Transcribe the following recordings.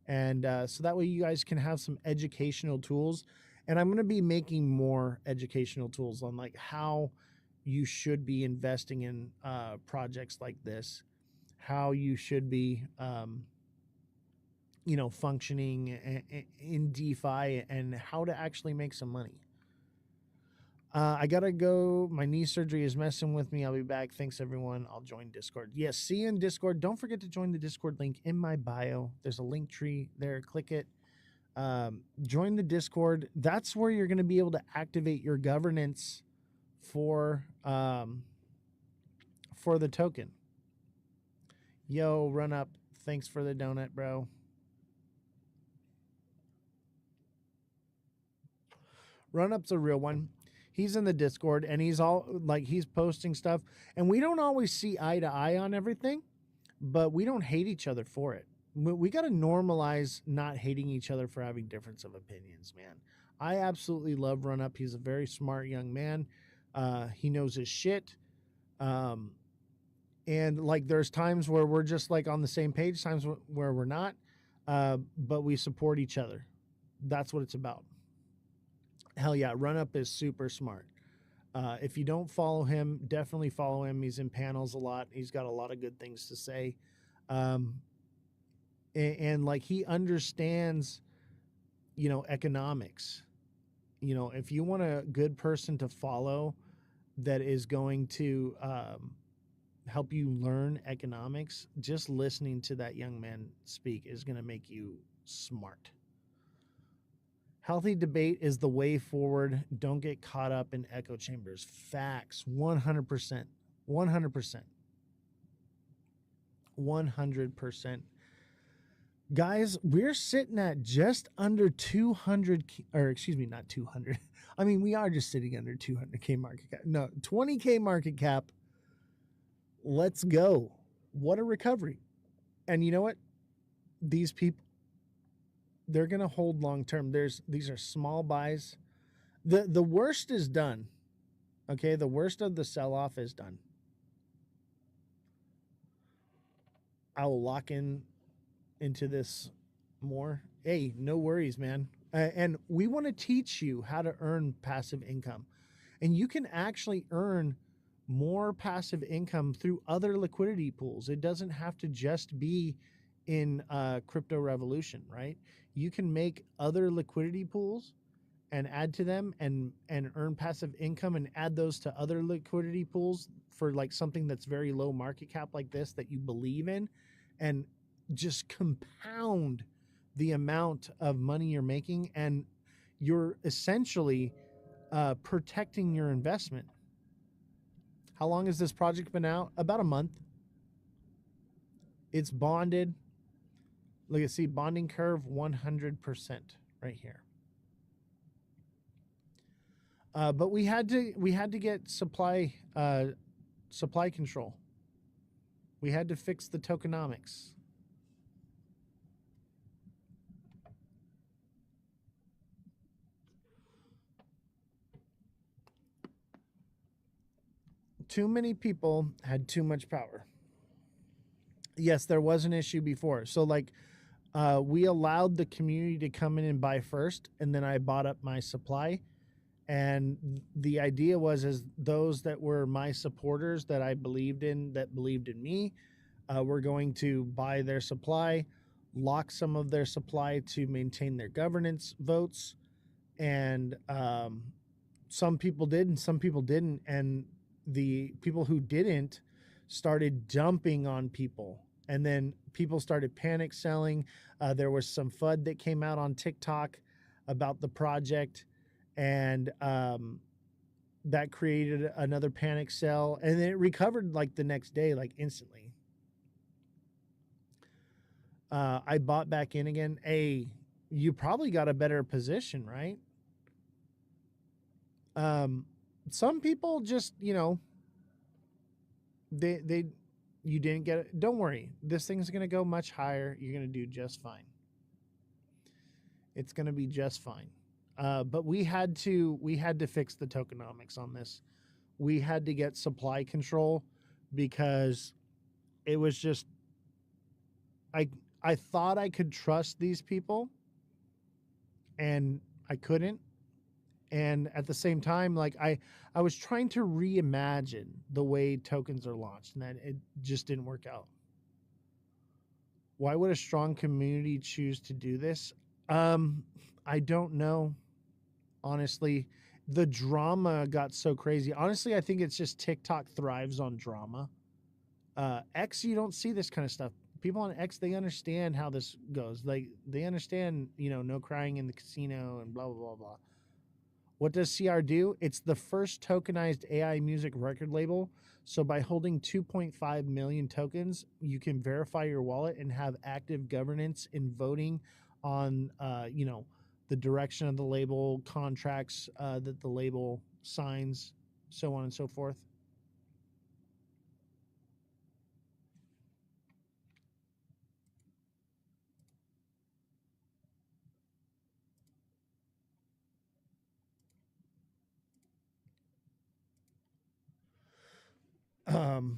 And so that way you guys can have some educational tools. And I'm going to be making more educational tools on like how you should be investing in projects like this, how you should be, functioning in DeFi, and how to actually make some money. I gotta go. My knee surgery is messing with me. I'll be back. Thanks, everyone. I'll join Discord. Yes, see you in Discord. Don't forget to join the Discord link in my bio. There's a link tree there. Click it. Join the Discord. That's where you're going to be able to activate your governance for the token. Yo, run up. Thanks for the donut, bro. Run up's a real one. He's in the Discord and he's posting stuff, and we don't always see eye to eye on everything, but we don't hate each other for it. We got to normalize not hating each other for having difference of opinions, man. I absolutely love Run Up. He's a very smart young man. He knows his shit. And like there's times where we're just like on the same page, times where we're not, but we support each other. That's what it's about. Hell yeah, Run Up is super smart. If you don't follow him, definitely follow him. He's in panels a lot. He's got a lot of good things to say. And like he understands, economics. If you want a good person to follow that is going to help you learn economics, just listening to that young man speak is going to make you smart. Healthy debate is the way forward. Don't get caught up in echo chambers. Facts. 100%. 100%. 100%. Guys, we're sitting at just under 200, or excuse me, not 200. I mean, we are just sitting under 200K market cap. No, 20K market cap. Let's go. What a recovery. And you know what? These people, they're going to hold long term. These are small buys. The worst is done. Okay, the worst of the sell-off is done. I will lock into this more. Hey, no worries, man. And we want to teach you how to earn passive income. And you can actually earn more passive income through other liquidity pools. It doesn't have to just be in Crypto Revolution, right? You can make other liquidity pools and add to them and earn passive income and add those to other liquidity pools for like something that's very low market cap like this that you believe in, and just compound the amount of money you're making, and you're essentially protecting your investment. How long has this project been out? About a month. It's bonded. Look at, see, bonding curve 100% right here. But we had to get supply control. We had to fix the tokenomics. Too many people had too much power. Yes, there was an issue before. So like we allowed the community to come in and buy first, and then I bought up my supply. And the idea was, as those that were my supporters that I believed in, that believed in me, were going to buy their supply, lock some of their supply to maintain their governance votes. And some people did and some people didn't. And the people who didn't started dumping on people. And then people started panic selling. There was some FUD that came out on TikTok about the project. And that created another panic sell, and then it recovered like the next day, like instantly. I bought back in again. You probably got a better position, right? Some people just, you didn't get it. Don't worry. This thing's going to go much higher. You're going to do just fine. It's going to be just fine. But we had to fix the tokenomics on this. We had to get supply control because it was just, I thought I could trust these people, and I couldn't. And at the same time, like I was trying to reimagine the way tokens are launched, and that it just didn't work out. Why would a strong community choose to do this? I don't know. Honestly, the drama got so crazy. Honestly, I think it's just TikTok thrives on drama. X, you don't see this kind of stuff. People on X, they understand how this goes. Like they understand, no crying in the casino and blah blah blah blah. What does CR do? It's the first tokenized AI music record label. So by holding 2.5 million tokens, you can verify your wallet and have active governance in voting on, the direction of the label, contracts that the label signs, so on and so forth.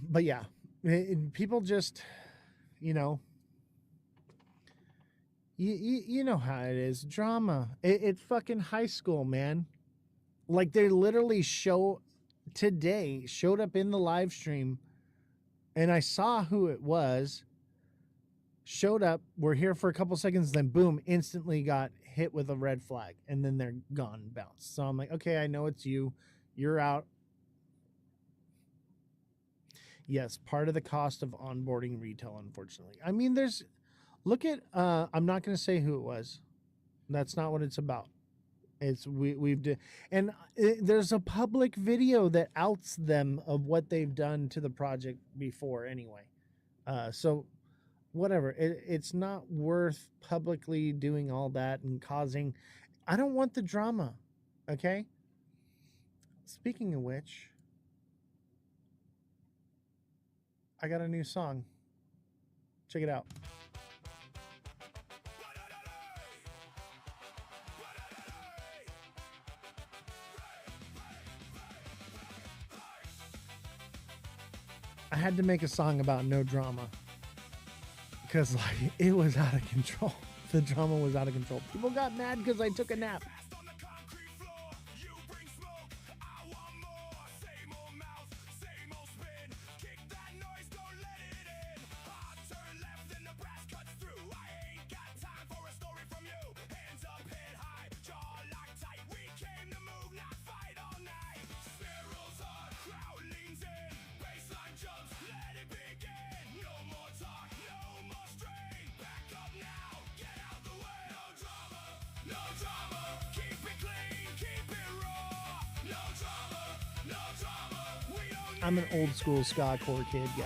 But yeah, people just, you know, you know how it is. Drama. It's fucking high school, man. Like they literally showed up in the live stream, and I saw who it was. Showed up, we're here for a couple seconds, then boom, instantly got hit with a red flag, and then they're gone and bounced. So I'm like, okay, I know it's you. You're out. Yes, part of the cost of onboarding retail, unfortunately. I mean, look at I'm not going to say who it was. That's not what it's about. It's and there's a public video that outs them of what they've done to the project before anyway. So whatever, it's not worth publicly doing all that and causing. I don't want the drama. Okay. Speaking of which, I got a new song. Check it out. I had to make a song about no drama because like it was out of control. The drama was out of control. People got mad because I took a nap. I'm an old school ska core kid guy.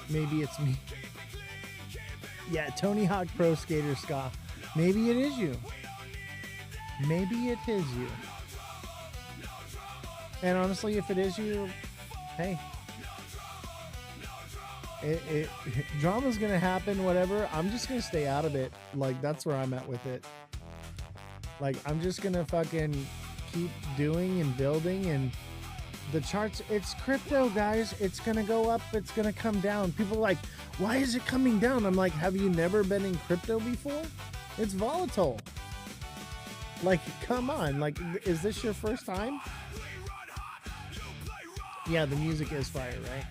Maybe it's me. Yeah, Tony Hawk Pro Skater Ska. Maybe it is you. Maybe it is you. And honestly, if it is you, hey. Drama's gonna happen, whatever. I'm just gonna stay out of it. Like, that's where I'm at with it. Like, I'm just gonna fucking keep doing and building, and the charts, it's crypto, guys. It's gonna go up, it's gonna come down. People are like, why is it coming down? I'm like, have you never been in crypto before? It's volatile. Like, come on. Like, is this your first time? Yeah, the music is fire, right?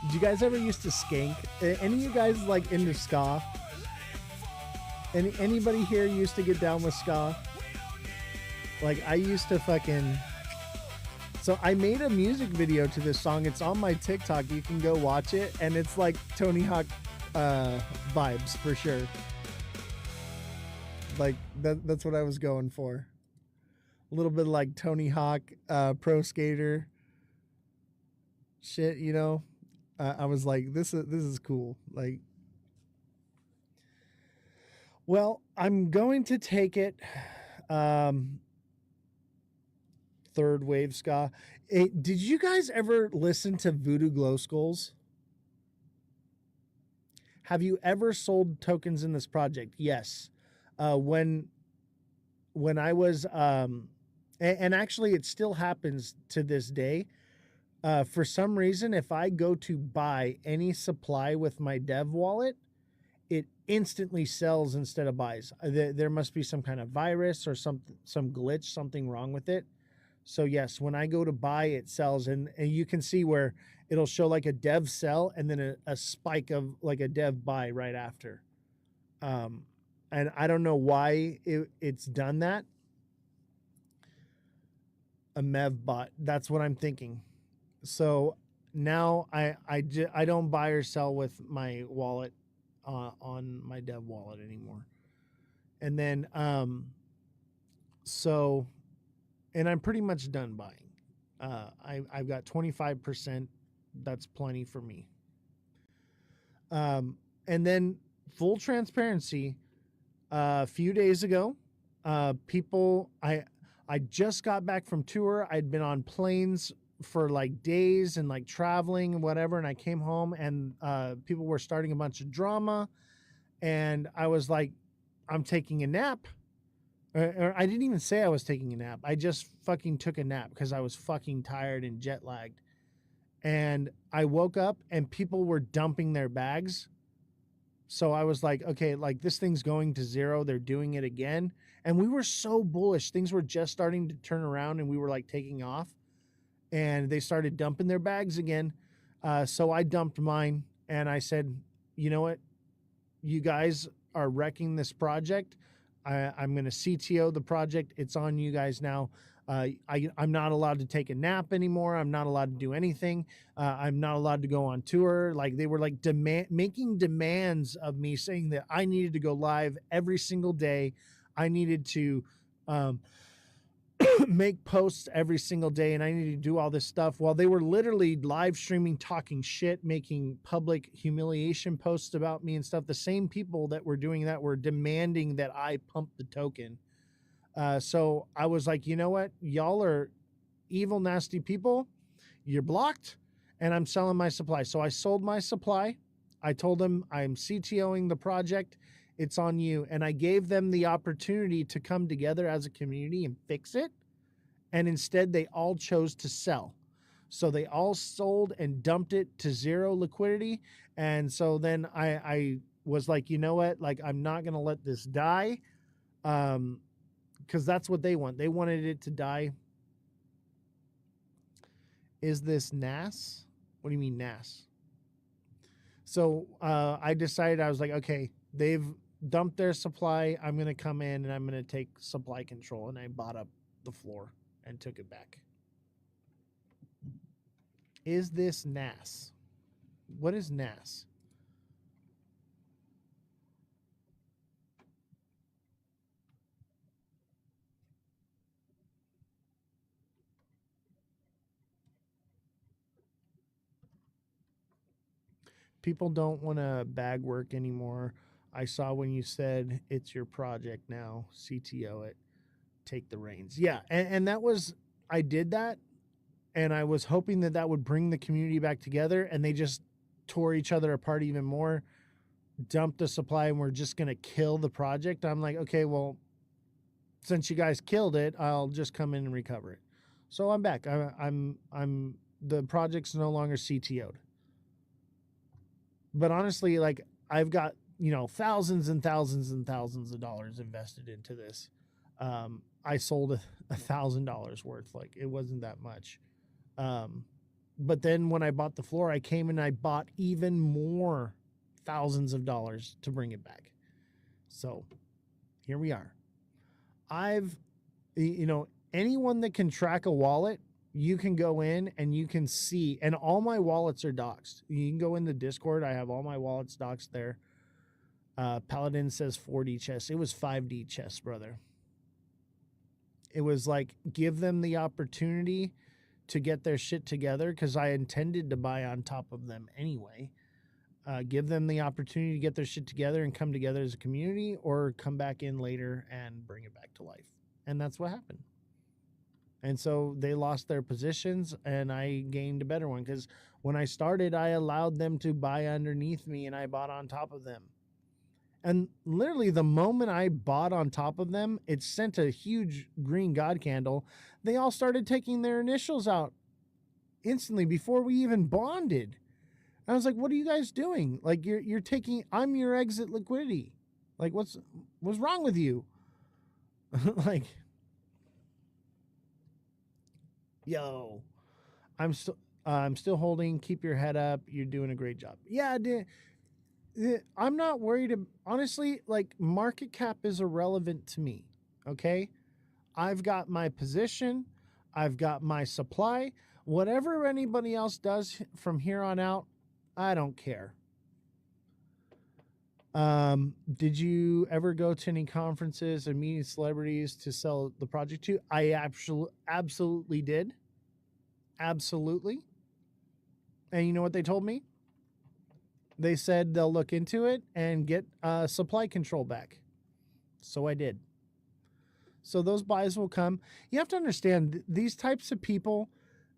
Did you guys ever used to skank? Any of you guys like into ska? Anybody here used to get down with ska? Like I used to fucking. So I made a music video to this song. It's on my TikTok. You can go watch it, and it's like Tony Hawk vibes for sure. Like that's what I was going for. A little bit like Tony Hawk, pro skater shit. You know, I was like, this is cool. Like, well, I'm going to take it. Third wave ska. Did you guys ever listen to Voodoo Glow Skulls? Have you ever sold tokens in this project? Yes. When I was and actually it still happens to this day. For some reason, if I go to buy any supply with my dev wallet, it instantly sells instead of buys. There must be some kind of virus or some glitch, something wrong with it. So yes, when I go to buy, it sells, and you can see where it'll show like a dev sell and then a spike of like a dev buy right after. And I don't know why it's done that. A Mev bot. That's what I'm thinking. So now I don't buy or sell with my wallet on my dev wallet anymore. And then so, and I'm pretty much done buying. I've got 25%. That's plenty for me. And then full transparency. A few days ago, people, I just got back from tour. I'd been on planes for like days and like traveling and whatever. And I came home and people were starting a bunch of drama. And I was like, I'm taking a nap. Or I didn't even say I was taking a nap. I just fucking took a nap because I was fucking tired and jet lagged. And I woke up and people were dumping their bags. So I was like, okay, like this thing's going to zero. They're doing it again. And we were so bullish. Things were just starting to turn around and we were like taking off. And they started dumping their bags again. So I dumped mine and I said, you know what? You guys are wrecking this project. I'm going to CTO the project. It's on you guys now. I'm not allowed to take a nap anymore. I'm not allowed to do anything. I'm not allowed to go on tour. Like they were like making demands of me, saying that I needed to go live every single day. I needed to make posts every single day, and I needed to do all this stuff while they were literally live streaming, talking shit, making public humiliation posts about me and stuff. The same people that were doing that were demanding that I pump the token. So I was like, you know what? Y'all are evil, nasty people. You're blocked, and I'm selling my supply. So I sold my supply. I told them I'm CTOing the project. It's on you. And I gave them the opportunity to come together as a community and fix it. And instead, they all chose to sell. So they all sold and dumped it to zero liquidity. And so then I was like, you know what? Like, I'm not going to let this die. Because that's what they want. They wanted it to die. Is this NAS? What do you mean NAS? So I decided, I was like, okay, they've dumped their supply. I'm going to come in and I'm going to take supply control. And I bought up the floor and took it back. Is this NAS? What is NAS? People don't want to bag work anymore. I saw when you said it's your project now, CTO it, take the reins. Yeah, and that was, I did that, and I was hoping that that would bring the community back together, and they just tore each other apart even more, dumped the supply, and we're just going to kill the project. I'm like, okay, well, since you guys killed it, I'll just come in and recover it. So I'm back. I'm the project's no longer CTO'd. But honestly, like I've got, you know, thousands and thousands and thousands of dollars invested into this. I sold $1,000 worth. Like it wasn't that much. But then when I bought the floor, I came and I bought even more thousands of dollars to bring it back. So Here we are. Anyone that can track a wallet, you can go in and you can see, and all my wallets are doxed. You can go in the Discord. I have all my wallets doxed there. Paladin says 4D chess. It was 5D chess, brother. It was like, give them the opportunity to get their shit together, because I intended to buy on top of them anyway. Give them the opportunity to get their shit together and come together as a community, or come back in later and bring it back to life. And that's what happened. And so they lost their positions and I gained a better one, because when I started, I allowed them to buy underneath me and I bought on top of them. And literally the moment I bought on top of them, it sent a huge green God candle. They all started taking their initials out instantly before we even bonded. I was like, what are you guys doing? Like, you're taking, I'm your exit liquidity. Like, what's wrong with you? Like, yo, I'm still holding. Keep your head up. You're doing a great job. Yeah, I'm not worried. Honestly, like, market cap is irrelevant to me. Okay. I've got my position. I've got my supply. Whatever anybody else does from here on out, I don't care. Did you ever go to any conferences or meeting celebrities to sell the project to? I absolutely did. Absolutely. And you know what they told me? They said they'll look into it and get supply control back. So I did. So those buys will come. You have to understand, these types of people,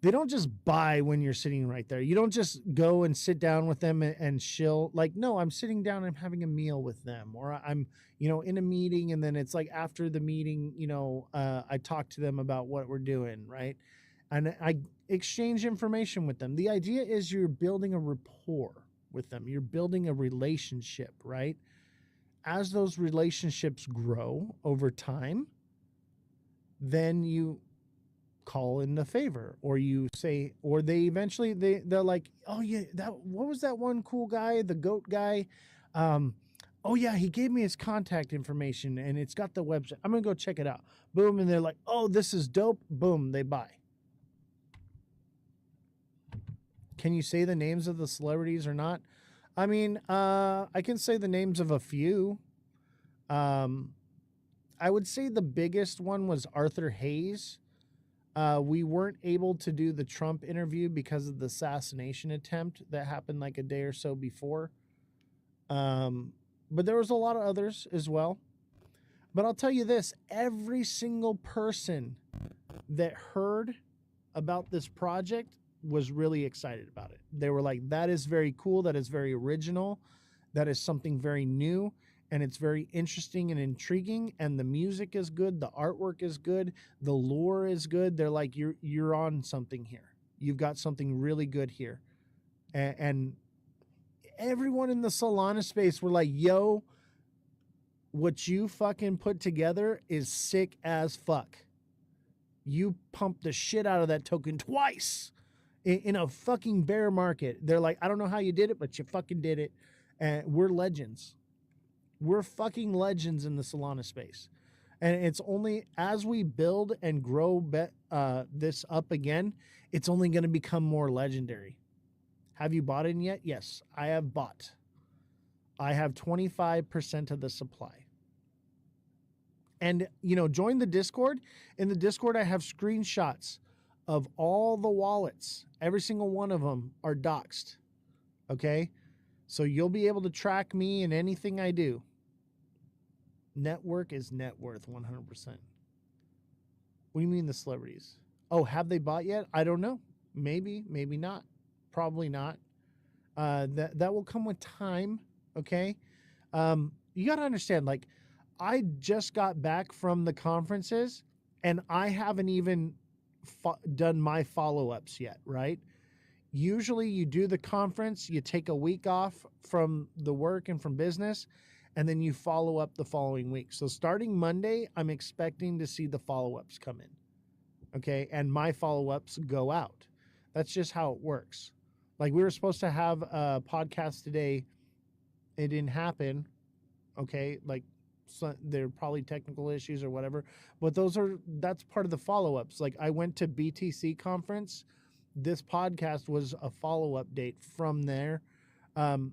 they don't just buy when you're sitting right there. You don't just go and sit down with them and chill. Like, no, I'm sitting down and I'm having a meal with them, or I'm, in a meeting, and then it's like after the meeting, I talk to them about what we're doing, right? And I exchange information with them. The idea is you're building a rapport with them. You're building a relationship, right? As those relationships grow over time, then you call in the favor, or you say, or they eventually they're like, oh yeah, what was that one cool guy, the goat guy? Oh yeah, he gave me his contact information and it's got the website. I'm gonna go check it out. Boom, and they're like, oh, this is dope. Boom, they buy. Can you say the names of the celebrities or not? I mean, I can say the names of a few. I would say the biggest one was Arthur Hayes. We weren't able to do the Trump interview because of the assassination attempt that happened like a day or so before. But there was a lot of others as well. But I'll tell you this, every single person that heard about this project was really excited about it. They were like, that is very cool. That is very original. That is something very new. And it's very interesting and intriguing. And the music is good. The artwork is good. The lore is good. They're like, you're on something here. You've got something really good here. And everyone in the Solana space were like, yo, what you fucking put together is sick as fuck. You pumped the shit out of that token twice in a fucking bear market. They're like, I don't know how you did it, but you fucking did it. And we're legends. We're fucking legends in the Solana space. And it's only as we build and grow this up again, it's only going to become more legendary. Have you bought in yet? Yes, I have bought. I have 25% of the supply. And, join the Discord. In the Discord, I have screenshots of all the wallets. Every single one of them are doxed. Okay? So you'll be able to track me and anything I do. Network is net worth 100%. What do you mean the celebrities? Oh, have they bought yet? I don't know. Maybe, maybe not. Probably not. That will come with time. Okay? You got to understand, like, I just got back from the conferences and I haven't even done my follow-ups yet, right? Usually you do the conference, you take a week off from the work and from business, and then you follow up the following week. So starting Monday, I'm expecting to see the follow-ups come in, okay? And my follow-ups go out. That's just how it works. Like, we were supposed to have a podcast today. It didn't happen, okay? Like, they're probably technical issues or whatever, but that's part of the follow-ups. Like I went to BTC conference. This podcast was a follow-up date from there. um,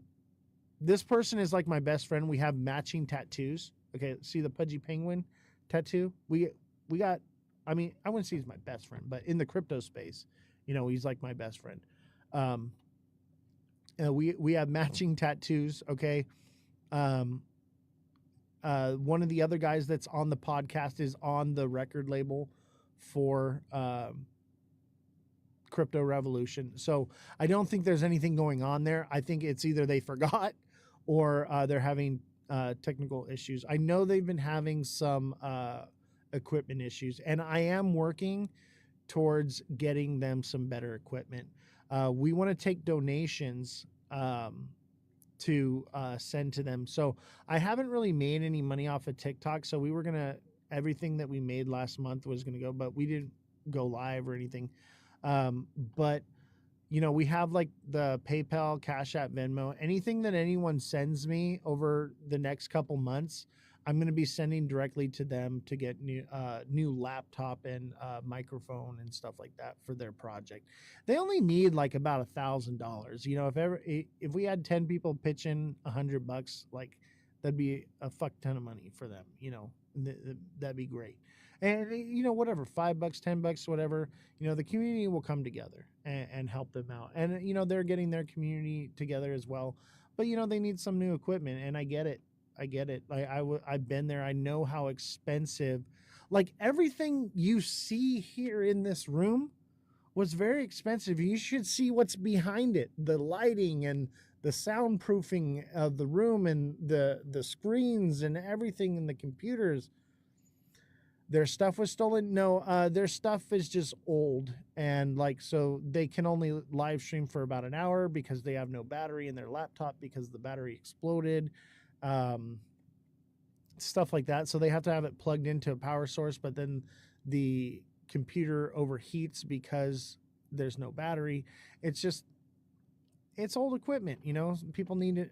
this person is like my best friend. We have matching tattoos. Okay, see the pudgy penguin tattoo? We got, I mean, I wouldn't say he's my best friend, but in the crypto space, he's like my best friend. Um, we have matching tattoos, okay? Um, one of the other guys that's on the podcast is on the record label for Crypto Revolution. So I don't think there's anything going on there. I think it's either they forgot or they're having technical issues. I know they've been having some equipment issues, and I am working towards getting them some better equipment. We want to take donations to send to them. So I haven't really made any money off of TikTok. So we were going to, everything that we made last month was going to go, but we didn't go live or anything. But we have like the PayPal, Cash App, Venmo, anything that anyone sends me over the next couple months, I'm going to be sending directly to them to get new laptop and microphone and stuff like that for their project. They only need like about $1,000. If we had 10 people pitch in $100, like that'd be a fuck ton of money for them. That'd be great. And whatever, $5, $10, whatever, the community will come together and help them out. And they're getting their community together as well. But they need some new equipment, and I get it. I've been there. I know how expensive, like everything you see here in this room was very expensive. You should see what's behind it, the lighting and the soundproofing of the room and the screens and everything in the computers. Their stuff was stolen. No, their stuff is just old, and so they can only live stream for about an hour because they have no battery in their laptop because the battery exploded. Stuff like that. So they have to have it plugged into a power source, but then the computer overheats because there's no battery. It's old equipment, people need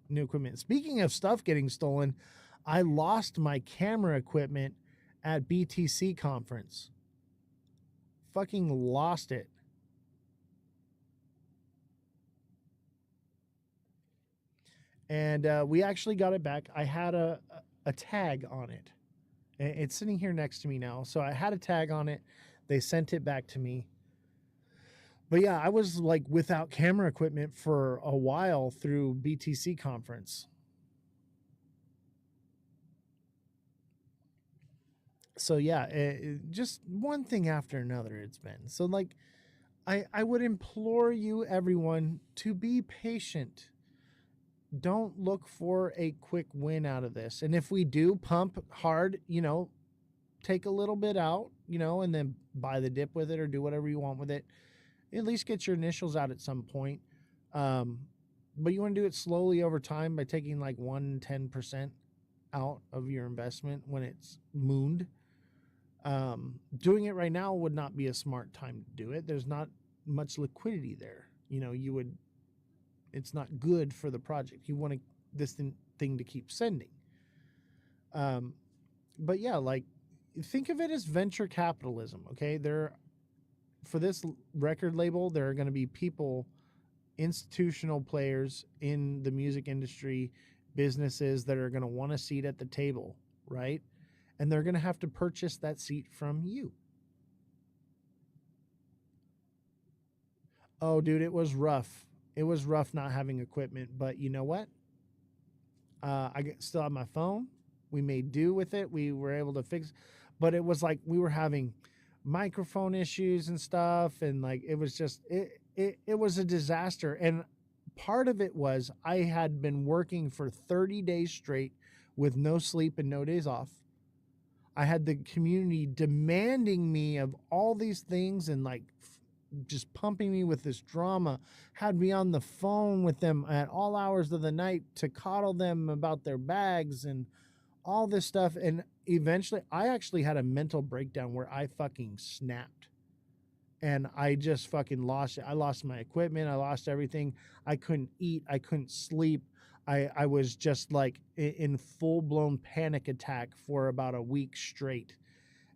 new equipment. Speaking of stuff getting stolen, I lost my camera equipment at BTC conference. Fucking lost it. And we actually got it back. I had a tag on it. It's sitting here next to me now. So I had a tag on it. They sent it back to me. But yeah, I was like without camera equipment for a while through BTC conference. So yeah, just one thing after another it's been. So like I would implore you, everyone, to be patient. Don't look for a quick win out of this. And if we do pump hard, take a little bit out, and then buy the dip with it or do whatever you want with it. At least get your initials out at some point. But you want to do it slowly over time by taking like 10% out of your investment when it's mooned. Doing it right now would not be a smart time to do it. There's not much liquidity there. It's not good for the project. You want this thing to keep sending. But yeah, like think of it as venture capitalism. Okay. For this record label, there are going to be people, institutional players in the music industry, businesses that are going to want a seat at the table, right? And they're going to have to purchase that seat from you. Oh, dude, it was rough. It was rough not having equipment, but you know what? I still have my phone. We made do with it. We were able to fix, but it was like we were having microphone issues and stuff, and like it was just it was a disaster. And part of it was I had been working for 30 days straight with no sleep and no days off. I had the community demanding me of all these things and like just pumping me with this drama, had me on the phone with them at all hours of the night to coddle them about their bags and all this stuff. And eventually I actually had a mental breakdown where I fucking snapped and I just fucking lost it. I lost my equipment. I lost everything. I couldn't eat. I couldn't sleep. I was just like in full blown panic attack for about a week straight.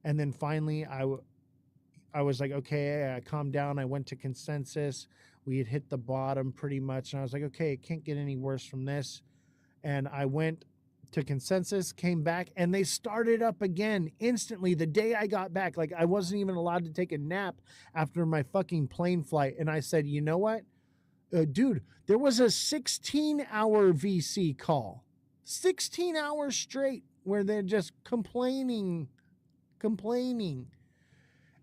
And then finally I was like, okay, I calmed down. I went to consensus. We had hit the bottom pretty much. And I was like, okay, it can't get any worse from this. And I went to consensus, came back, and they started up again instantly the day I got back. Like, I wasn't even allowed to take a nap after my fucking plane flight. And I said, you know what? Dude, there was a 16-hour VC call, 16 hours straight where they're just complaining.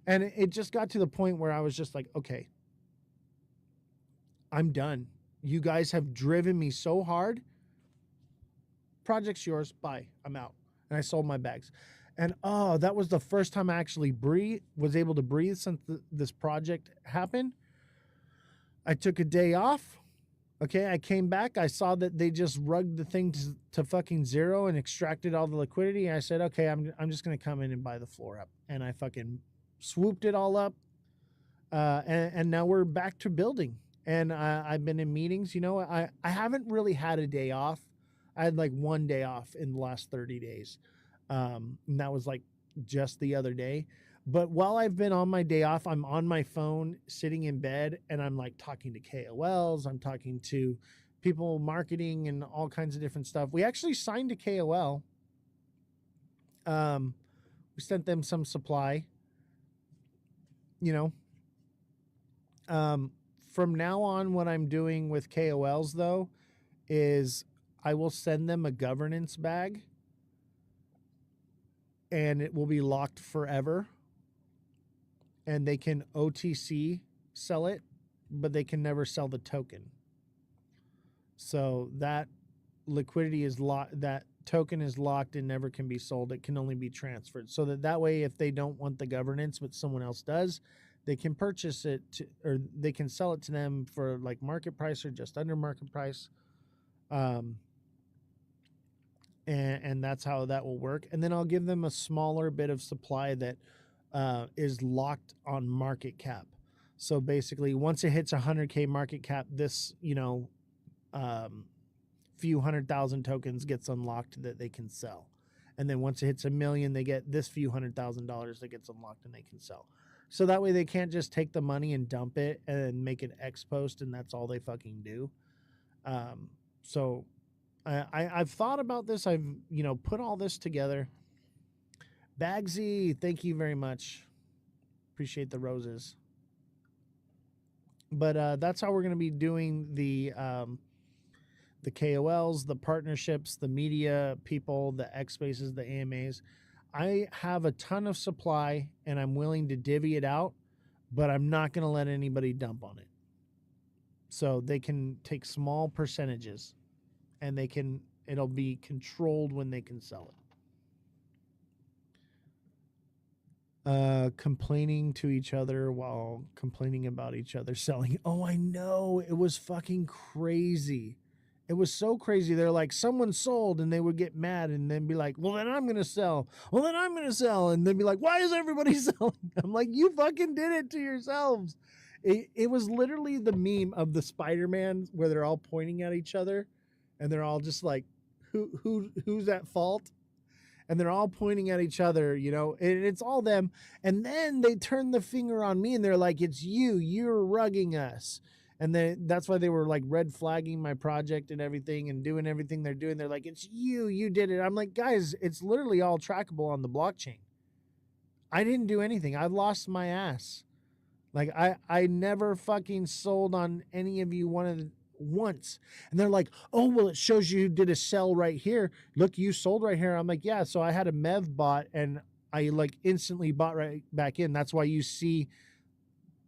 And it just got to the point where I was just like, okay, I'm done. You guys have driven me so hard. Project's yours. Bye. I'm out. And I sold my bags. And that was the first time I actually was able to breathe since this project happened. I took a day off. Okay, I came back. I saw that they just rugged the thing to fucking zero and extracted all the liquidity. I said, okay, I'm just going to come in and buy the floor up. And I fucking swooped it all up. And now we're back to building. And I've been in meetings. You know, I haven't really had a day off. I had like one day off in the last 30 days. And that was like just the other day. But while I've been on my day off, I'm on my phone sitting in bed and I'm like talking to KOLs. I'm talking to people marketing and all kinds of different stuff. We actually signed a KOL. We sent them some supply, you know. From now on, what I'm doing with KOLs though, is I will send them a governance bag and it will be locked forever. And they can OTC sell it, but they can never sell the token. So that liquidity is locked, that token is locked and never can be sold. It can only be transferred. So that way, if they don't want the governance, but someone else does, they can purchase it or they can sell it to them for like market price or just under market price. And that's how that will work. And then I'll give them a smaller bit of supply that is locked on market cap. So basically, once it hits 100K market cap, this, you know, few 100,000 tokens gets unlocked that they can sell. And then once it hits 1 million, they get this few $100,000 that gets unlocked and they can sell. So that way they can't just take the money and dump it and make an X post and that's all they fucking do. So I've thought about this. I've, you know, put all this together. Bagsy, thank you very much. Appreciate the roses. But that's how we're going to be doing the KOLs, the partnerships, the media people, the X Spaces, the AMAs. I have a ton of supply and I'm willing to divvy it out, but I'm not going to let anybody dump on it. So they can take small percentages and it'll be controlled when they can sell it. Complaining to each other while complaining about each other selling. Oh, I know. It was fucking crazy. It was so crazy. They're like, someone sold, and they would get mad and then be like, well, then I'm going to sell. Well, then I'm going to sell. And then be like, why is everybody selling? I'm like, you fucking did it to yourselves. It was literally the meme of the Spider-Man where they're all pointing at each other and they're all just like, who's at fault? And they're all pointing at each other, you know, and it's all them. And then they turn the finger on me and they're like, it's you're rugging us. And that's why they were like red flagging my project and everything and doing everything they're doing. They're like, it's you did it. I'm like, guys, it's literally all trackable on the blockchain. I didn't do anything. I've lost my ass. Like I never fucking sold on any of you once. And they're like, oh, well, it shows you did a sell right here. Look, you sold right here. I'm like, yeah. So I had a MEV bot and I like instantly bought right back in. That's why you see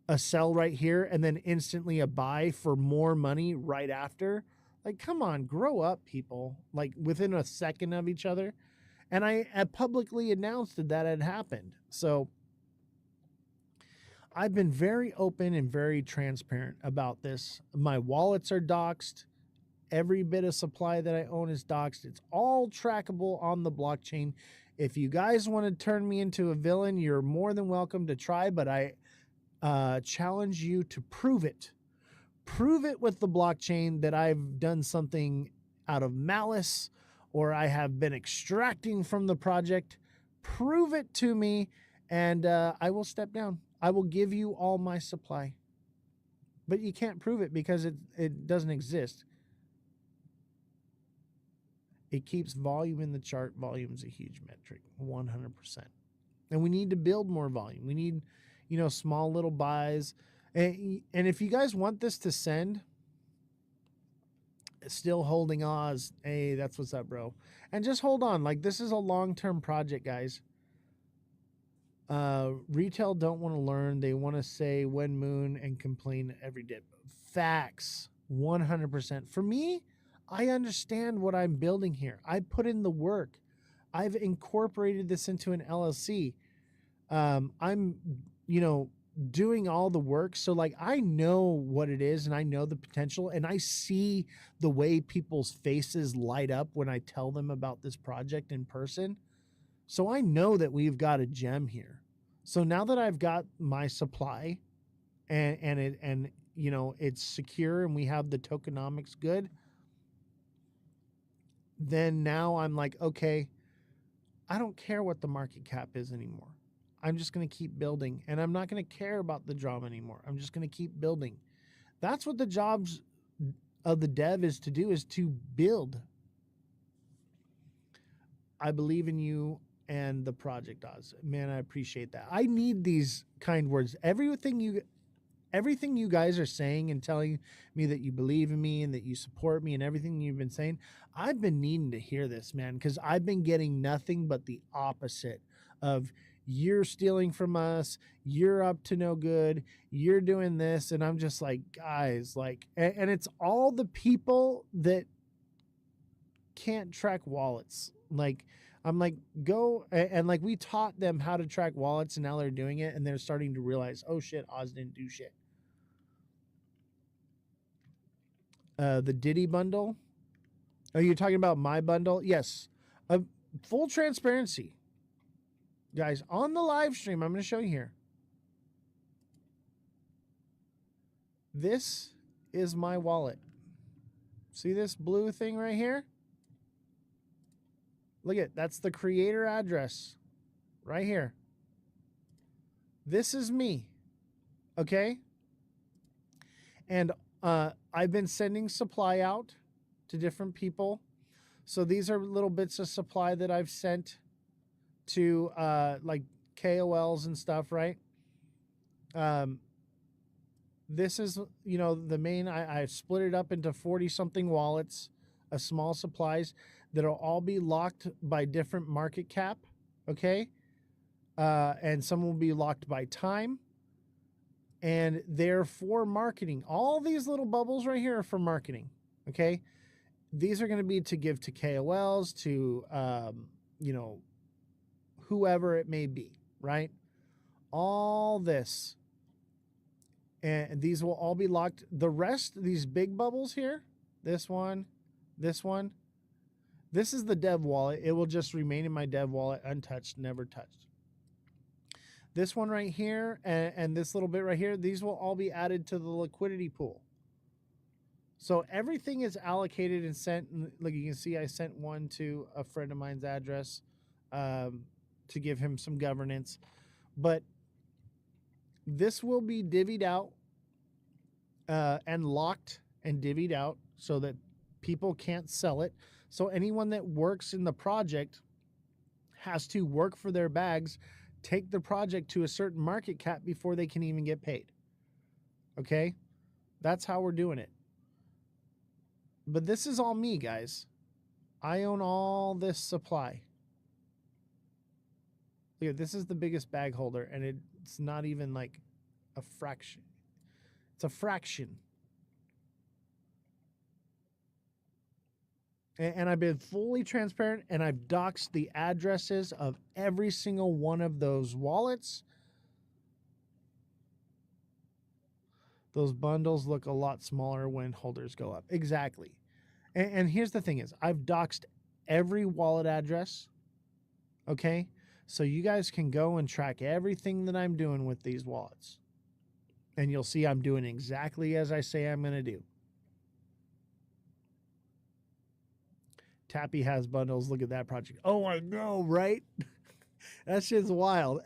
a sell right here and then instantly a buy for more money right after. Like, come on, grow up, people. Like within a second of each other. And I publicly announced that had happened. So I've been very open and very transparent about this. My wallets are doxed. Every bit of supply that I own is doxed. It's all trackable on the blockchain. If you guys want to turn me into a villain, you're more than welcome to try, but I challenge you to prove it. Prove it with the blockchain that I've done something out of malice or I have been extracting from the project, prove it to me and I will step down. I will give you all my supply. But you can't prove it because it doesn't exist. It keeps volume in the chart. Volume is a huge metric, 100%. And we need to build more volume. We need, small little buys. And if you guys want this to send, still holding Oz. Hey, that's what's up, bro. And just hold on. Like, this is a long-term project, guys. Retail don't want to learn. They want to say when moon and complain every day. Facts, 100%. For me, I understand what I'm building here. I put in the work. I've incorporated this into an LLC. I'm, doing all the work. So like, I know what it is and I know the potential and I see the way people's faces light up when I tell them about this project in person. So I know that we've got a gem here. So now that I've got my supply and it's secure and we have the tokenomics good, then now I'm like, okay, I don't care what the market cap is anymore. I'm just going to keep building and I'm not going to care about the drama anymore. I'm just going to keep building. That's what the jobs of the dev is to do, is to build. I believe in you and the project, Oz. Man, I appreciate that. I need these kind words. Everything you guys are saying and telling me that you believe in me and that you support me and everything you've been saying, I've been needing to hear this, man, because I've been getting nothing but the opposite of you're stealing from us, you're up to no good, you're doing this. And I'm just like, guys, like, and it's all the people that can't track wallets. Like, I'm like, go, and like we taught them how to track wallets and now they're doing it and they're starting to realize, oh shit, Oz didn't do shit. The Diddy bundle. Are you talking about my bundle? Yes. Full transparency. Guys, on the live stream, I'm going to show you here. This is my wallet. See this blue thing right here? Look at, that's the creator address right here. This is me. Okay? And I've been sending supply out to different people. So these are little bits of supply that I've sent to like KOLs and stuff, right? This is, the main, I split it up into 40 something wallets of small supplies that'll all be locked by different market cap. Okay. And some will be locked by time. And they're for marketing. All these little bubbles right here are for marketing. Okay. These are going to be to give to KOLs, to, whoever it may be, right? All this. And these will all be locked. The rest, these big bubbles here, this one, this one, this is the dev wallet. It will just remain in my dev wallet untouched, never touched. This one right here and this little bit right here, these will all be added to the liquidity pool. So everything is allocated and sent. Like you can see, I sent one to a friend of mine's address to give him some governance. But this will be divvied out and locked and divvied out so that people can't sell it. So anyone that works in the project has to work for their bags, take the project to a certain market cap before they can even get paid. Okay? That's how we're doing it. But this is all me, guys. I own all this supply. Look at this, is the biggest bag holder, and it's not even like a fraction. It's a fraction. And I've been fully transparent, and I've doxed the addresses of every single one of those wallets. Those bundles look a lot smaller when holders go up. Exactly. And here's the thing is, I've doxed every wallet address. Okay? So you guys can go and track everything that I'm doing with these wallets. And you'll see I'm doing exactly as I say I'm going to do. Tappy has bundles. Look at that project. Oh, I know, right? That shit's wild.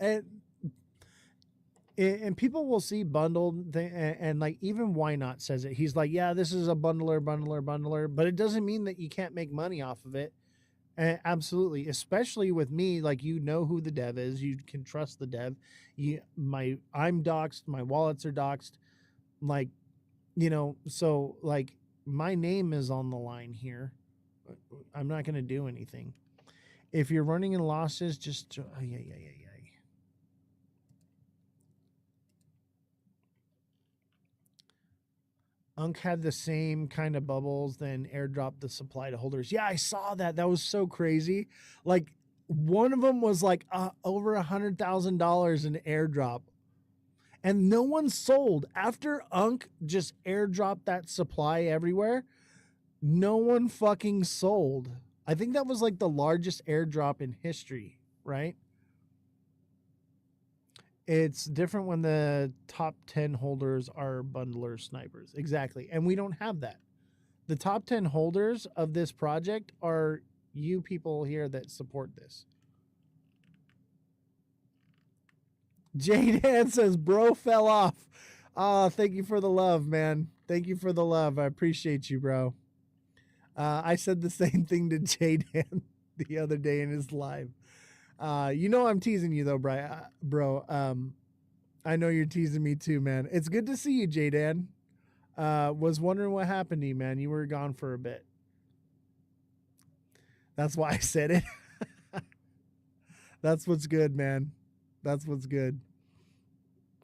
And people will see bundled and like even Why Not says it. He's like, yeah, this is a bundler, but it doesn't mean that you can't make money off of it. And absolutely, especially with me, like you know who the dev is, you can trust the dev. I'm doxxed, my wallets are doxxed, like so like my name is on the line here. I'm not going to do anything. If you're running in losses, just yeah. Unk had the same kind of bubbles, then airdropped the supply to holders. Yeah, I saw that. That was so crazy. Like one of them was like over $100,000 in airdrop, and no one sold after Unk just airdropped that supply everywhere. No one fucking sold. I think that was like the largest airdrop in history, right? It's different when the top 10 holders are bundler snipers. Exactly. And we don't have that. The top 10 holders of this project are you people here that support this. Jade says, bro fell off. Thank you for the love, man. Thank you for the love. I appreciate you, bro. I said the same thing to Jade the other day in his live. I'm teasing you though, bro. I know you're teasing me too, man. It's good to see you, J-Dan. Was wondering what happened to you, man. You were gone for a bit. That's why I said it. That's what's good, man. That's what's good.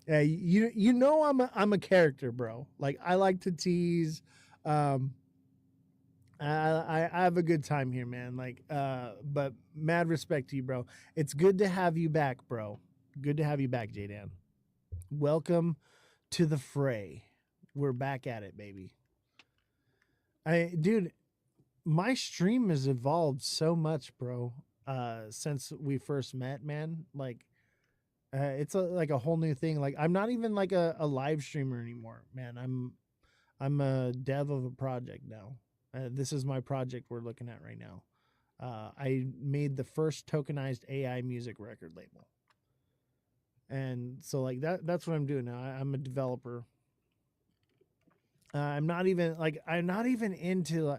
Hey, I'm a character, bro. Like I like to tease. I have a good time here, man. Like, but mad respect to you, bro. It's good to have you back, bro. Good to have you back, J-Dan. Welcome to the fray. We're back at it, baby. Dude, my stream has evolved so much, bro. Since we first met, man. Like, it's like a whole new thing. Like, I'm not even like a live streamer anymore, man. I'm a dev of a project now. This is my project we're looking at right now. I made the first tokenized AI music record label. And so like that's what I'm doing now. I'm a developer. I'm not even into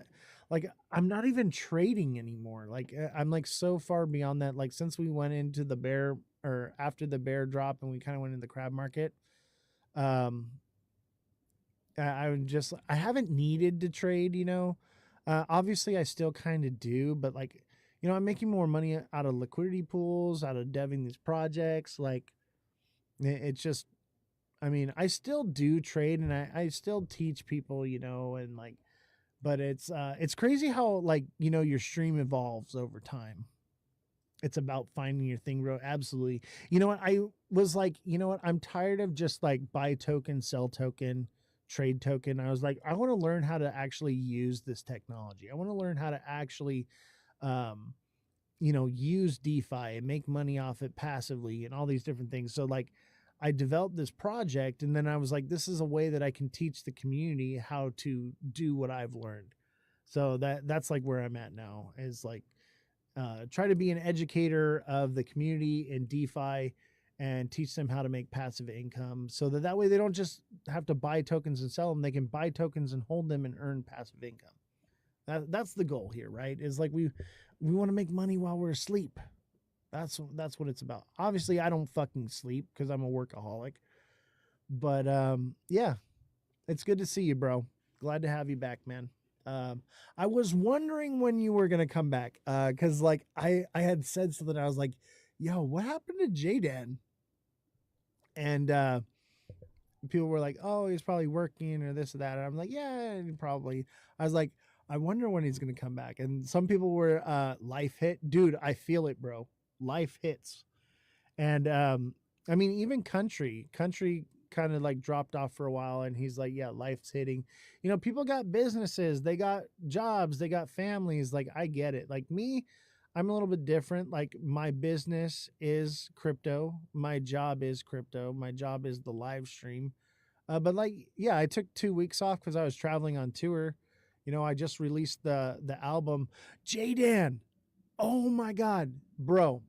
like I'm not even trading anymore. Like I'm like so far beyond that. Like since we went into the bear or after the bear drop and we kind of went into the crab market, I haven't needed to trade, obviously I still kind of do, but like, I'm making more money out of liquidity pools, out of deving these projects. Like it's just, I mean, I still do trade and I still teach people, and like, but it's crazy how like, your stream evolves over time. It's about finding your thing, bro. Absolutely. You know what? I was like, I'm tired of just like buy token, sell token, trade token. I was like, I want to learn how to actually use this technology. I want to learn how to actually, use DeFi and make money off it passively and all these different things. So like, I developed this project and then I was like, this is a way that I can teach the community how to do what I've learned. So that's like where I'm at now is like, try to be an educator of the community in DeFi and teach them how to make passive income so that way they don't just have to buy tokens and sell them. They can buy tokens and hold them and earn passive income. That's the goal here, right? Is like we want to make money while we're asleep. That's what it's about. Obviously, I don't fucking sleep because I'm a workaholic. But yeah, it's good to see you, bro. Glad to have you back, man. I was wondering when you were gonna come back, because like I had said something. I was like, "Yo, what happened to J-Dan?" And people were like, "Oh, he's probably working or this or that." And I'm like, "Yeah, probably." I was like, "I wonder when he's gonna come back." And some people were, "Life hit, dude. I feel it, bro. Life hits." And I mean, even country kind of like dropped off for a while, and he's like, yeah, life's hitting. People got businesses, they got jobs, they got families. Like I get it. Like me, I'm a little bit different. Like my business is crypto, my job is crypto, my job is the live stream. But like, yeah, I took 2 weeks off because I was traveling on tour, You know, I just released the album. Jaden, oh my God, bro.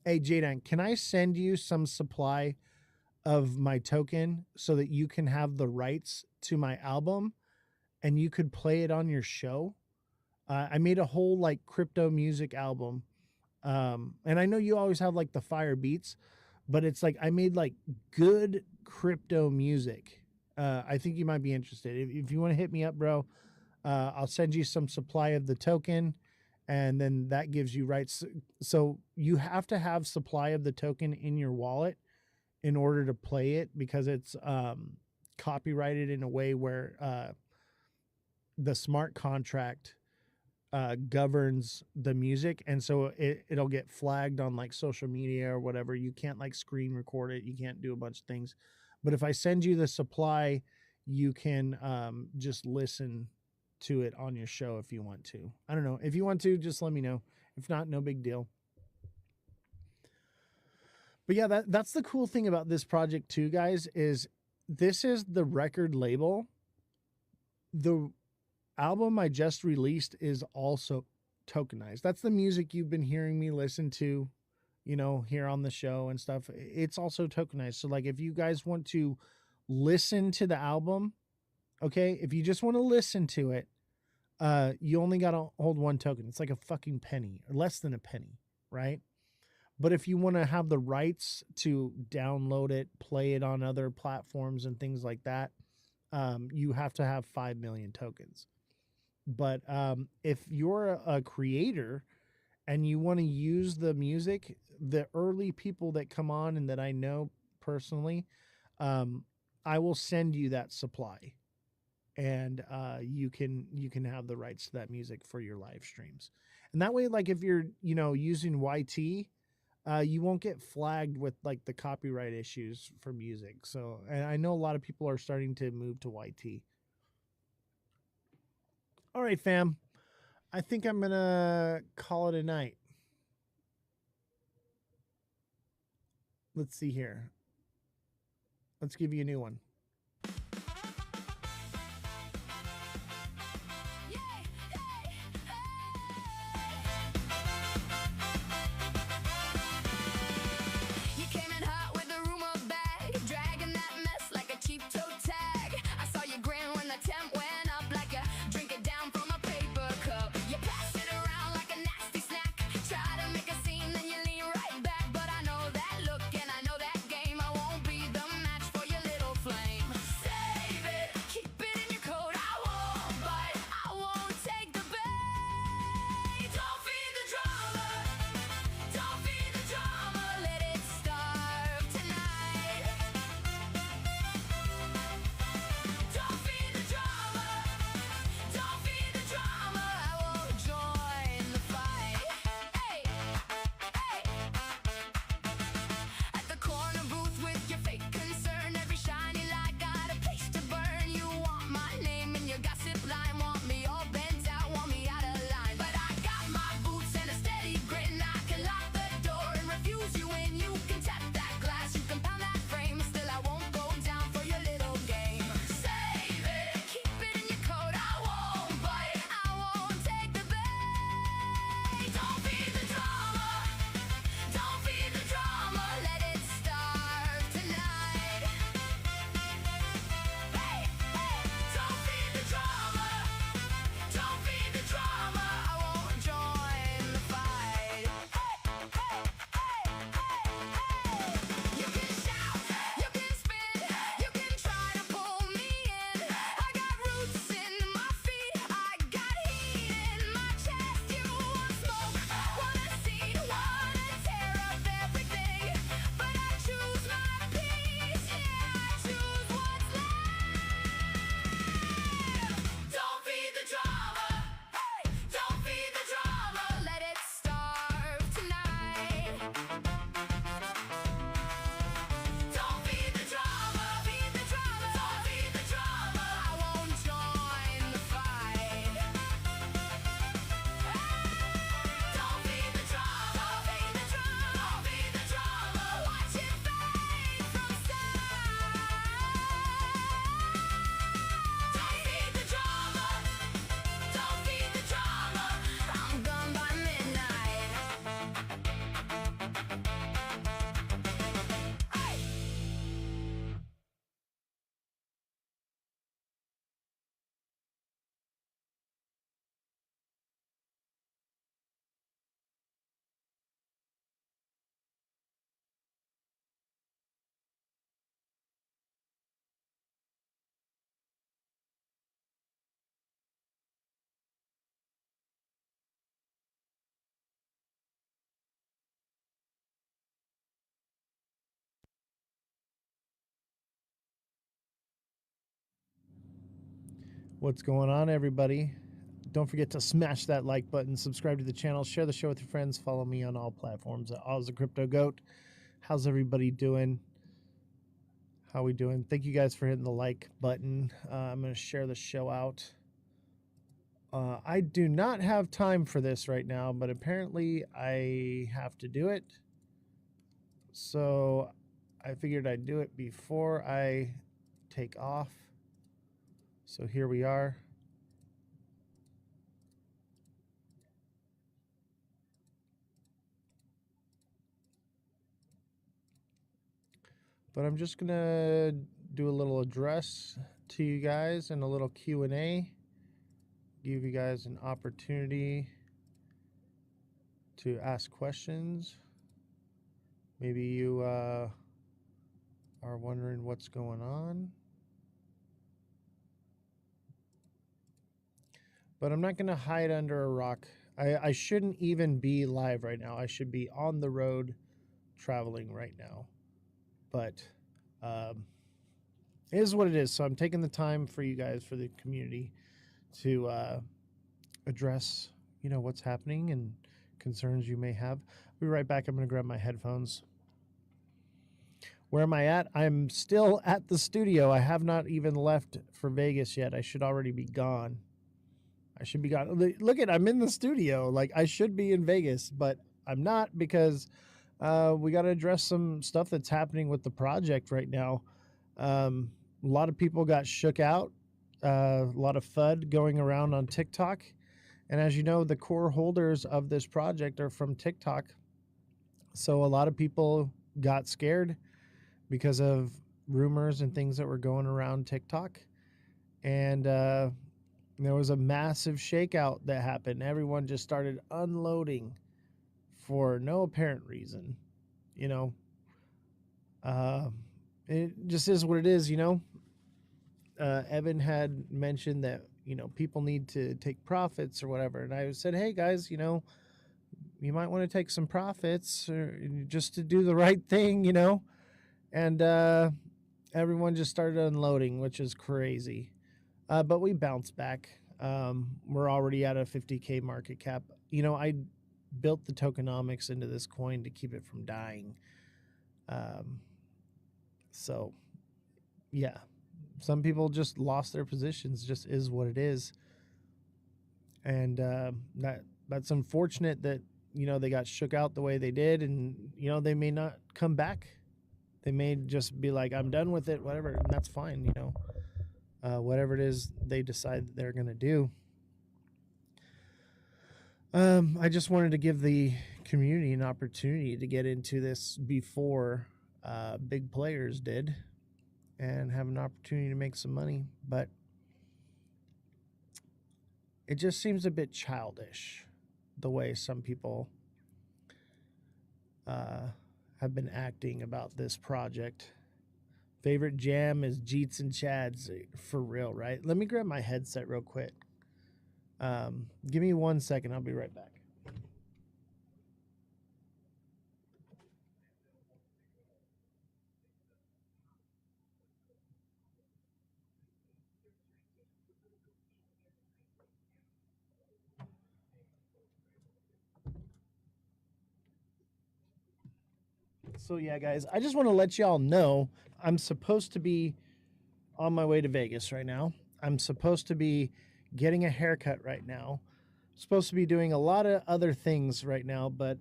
Hey, Jaden, can I send you some supply of my token so that you can have the rights to my album and you could play it on your show? I made a whole like crypto music album. And I know you always have like the fire beats, but it's like I made like good crypto music. I think you might be interested. If you want to hit me up, bro, I'll send you some supply of the token, and then that gives you rights. So you have to have supply of the token in your wallet in order to play it because it's copyrighted in a way where the smart contract governs the music, and so it'll get flagged on like social media or whatever. You can't like screen record it, you can't do a bunch of things. But if I send you the supply, you can just listen to it on your show if you want to. I don't know, if you want to, just let me know. If not, no big deal. But yeah, that's the cool thing about this project too, guys, is this is the record label. The album I just released is also tokenized. That's the music you've been hearing me listen to, you know, here on the show and stuff. It's also tokenized. So like if you guys want to listen to the album, okay, if you just want to listen to it, you only got to hold one token. It's like a fucking penny or less than a penny, right? But if you want to have the rights to download it, play it on other platforms and things like that, you have to have 5 million tokens. But if you're a creator and you want to use the music, the early people that come on and that I know personally, I will send you that supply, and you can have the rights to that music for your live streams. And that way, like if you're using YT, you won't get flagged with like the copyright issues for music. So, and I know a lot of people are starting to move to YT. All right, fam. I think I'm going to call it a night. Let's see here. Let's give you a new one. Flame. What's going on, everybody? Don't forget to smash that like button, subscribe to the channel, share the show with your friends, follow me on all platforms at Ozthecryptogoat. How's everybody doing? How we doing? Thank you guys for hitting the like button. I'm going to share the show out. I do not have time for this right now, but apparently I have to do it. So I figured I'd do it before I take off. So here we are. But I'm just going to do a little address to you guys and a little Q&A. Give you guys an opportunity to ask questions. Maybe you are wondering what's going on. But I'm not going to hide under a rock. I shouldn't even be live right now. I should be on the road traveling right now. But it is what it is. So I'm taking the time for you guys, for the community, to address, what's happening and concerns you may have. I'll be right back. I'm going to grab my headphones. Where am I at? I'm still at the studio. I have not even left for Vegas yet. I should already be gone. I should be gone. Look at, I'm in the studio. Like, I should be in Vegas, but I'm not, because we got to address some stuff that's happening with the project right now. A lot of people got shook out. A lot of FUD going around on TikTok. And as you know, the core holders of this project are from TikTok. So a lot of people got scared because of rumors and things that were going around TikTok. And there was a massive shakeout that happened. Everyone just started unloading for no apparent reason. It just is what it is, Evan had mentioned that, people need to take profits or whatever. And I said, hey, guys, you might want to take some profits, or just to do the right thing, And everyone just started unloading, which is crazy. But we bounced back. We're already at a 50K market cap. I built the tokenomics into this coin to keep it from dying. So, yeah. Some people just lost their positions. Just is what it is. And that's unfortunate that, they got shook out the way they did. And, they may not come back. They may just be like, I'm done with it, whatever. And that's fine, whatever it is they decide that they're going to do. I just wanted to give the community an opportunity to get into this before big players did, and have an opportunity to make some money. But it just seems a bit childish, the way some people have been acting about this project. Favorite jam is Jeets and Chads, for real, right? Let me grab my headset real quick. Give me 1 second. I'll be right back. So yeah, guys, I just want to let y'all know I'm supposed to be on my way to Vegas right now. I'm supposed to be getting a haircut right now. I'm supposed to be doing a lot of other things right now, but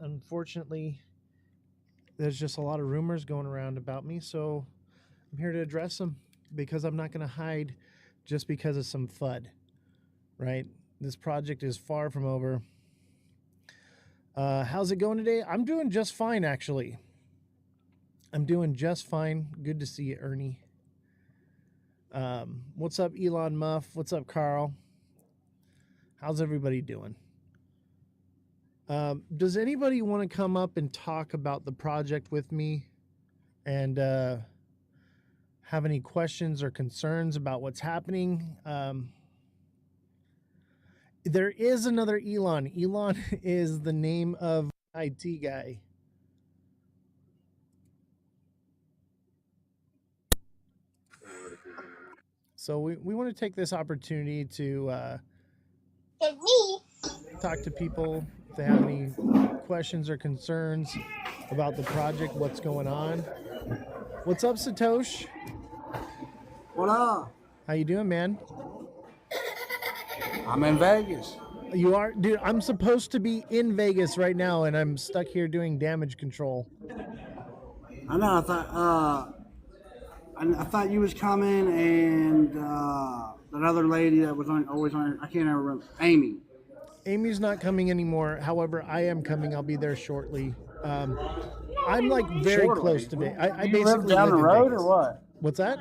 unfortunately, there's just a lot of rumors going around about me. So I'm here to address them, because I'm not going to hide just because of some FUD, right? This project is far from over. How's it going today? I'm doing just fine, actually. I'm doing just fine. Good to see you, Ernie. What's up, Elon Muff? What's up, Carl? How's everybody doing? Does anybody want to come up and talk about the project with me, and have any questions or concerns about what's happening? There is another Elon. Elon is the name of IT guy. So we want to take this opportunity to talk to people if they have any questions or concerns about the project, what's going on. What's up, Satosh? What up? How you doing, man? I'm in Vegas. You are, dude. I'm supposed to be in Vegas right now, and I'm stuck here doing damage control. I know. I thought you was coming, and that other lady that was always on. I can't ever remember. Amy. Amy's not coming anymore. However, I am coming. I'll be there shortly. I'm like very close to Vegas. I Do you live basically down live the in road Vegas. or what? What's that?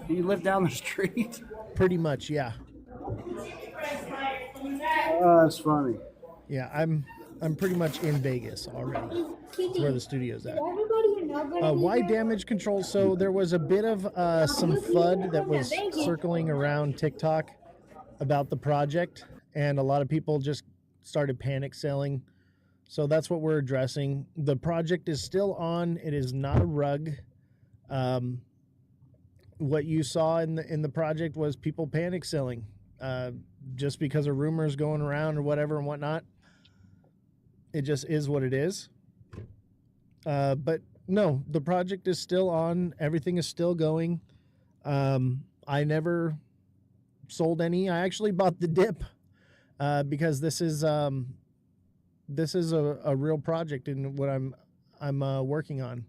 Do you live down the street? Pretty much, yeah. That's funny. Yeah, I'm pretty much in Vegas already. That's where the studio's at. Why damage control? So there was a bit of some FUD that was circling around TikTok about the project, and a lot of people just started panic selling. So that's what we're addressing. The project is still on. It is not a rug. What you saw in the project was people panic selling, just because of rumors going around or whatever and whatnot. It just is what it is. But no, the project is still on. Everything is still going. I never sold any. I actually bought the dip because this is a real project and what I'm working on.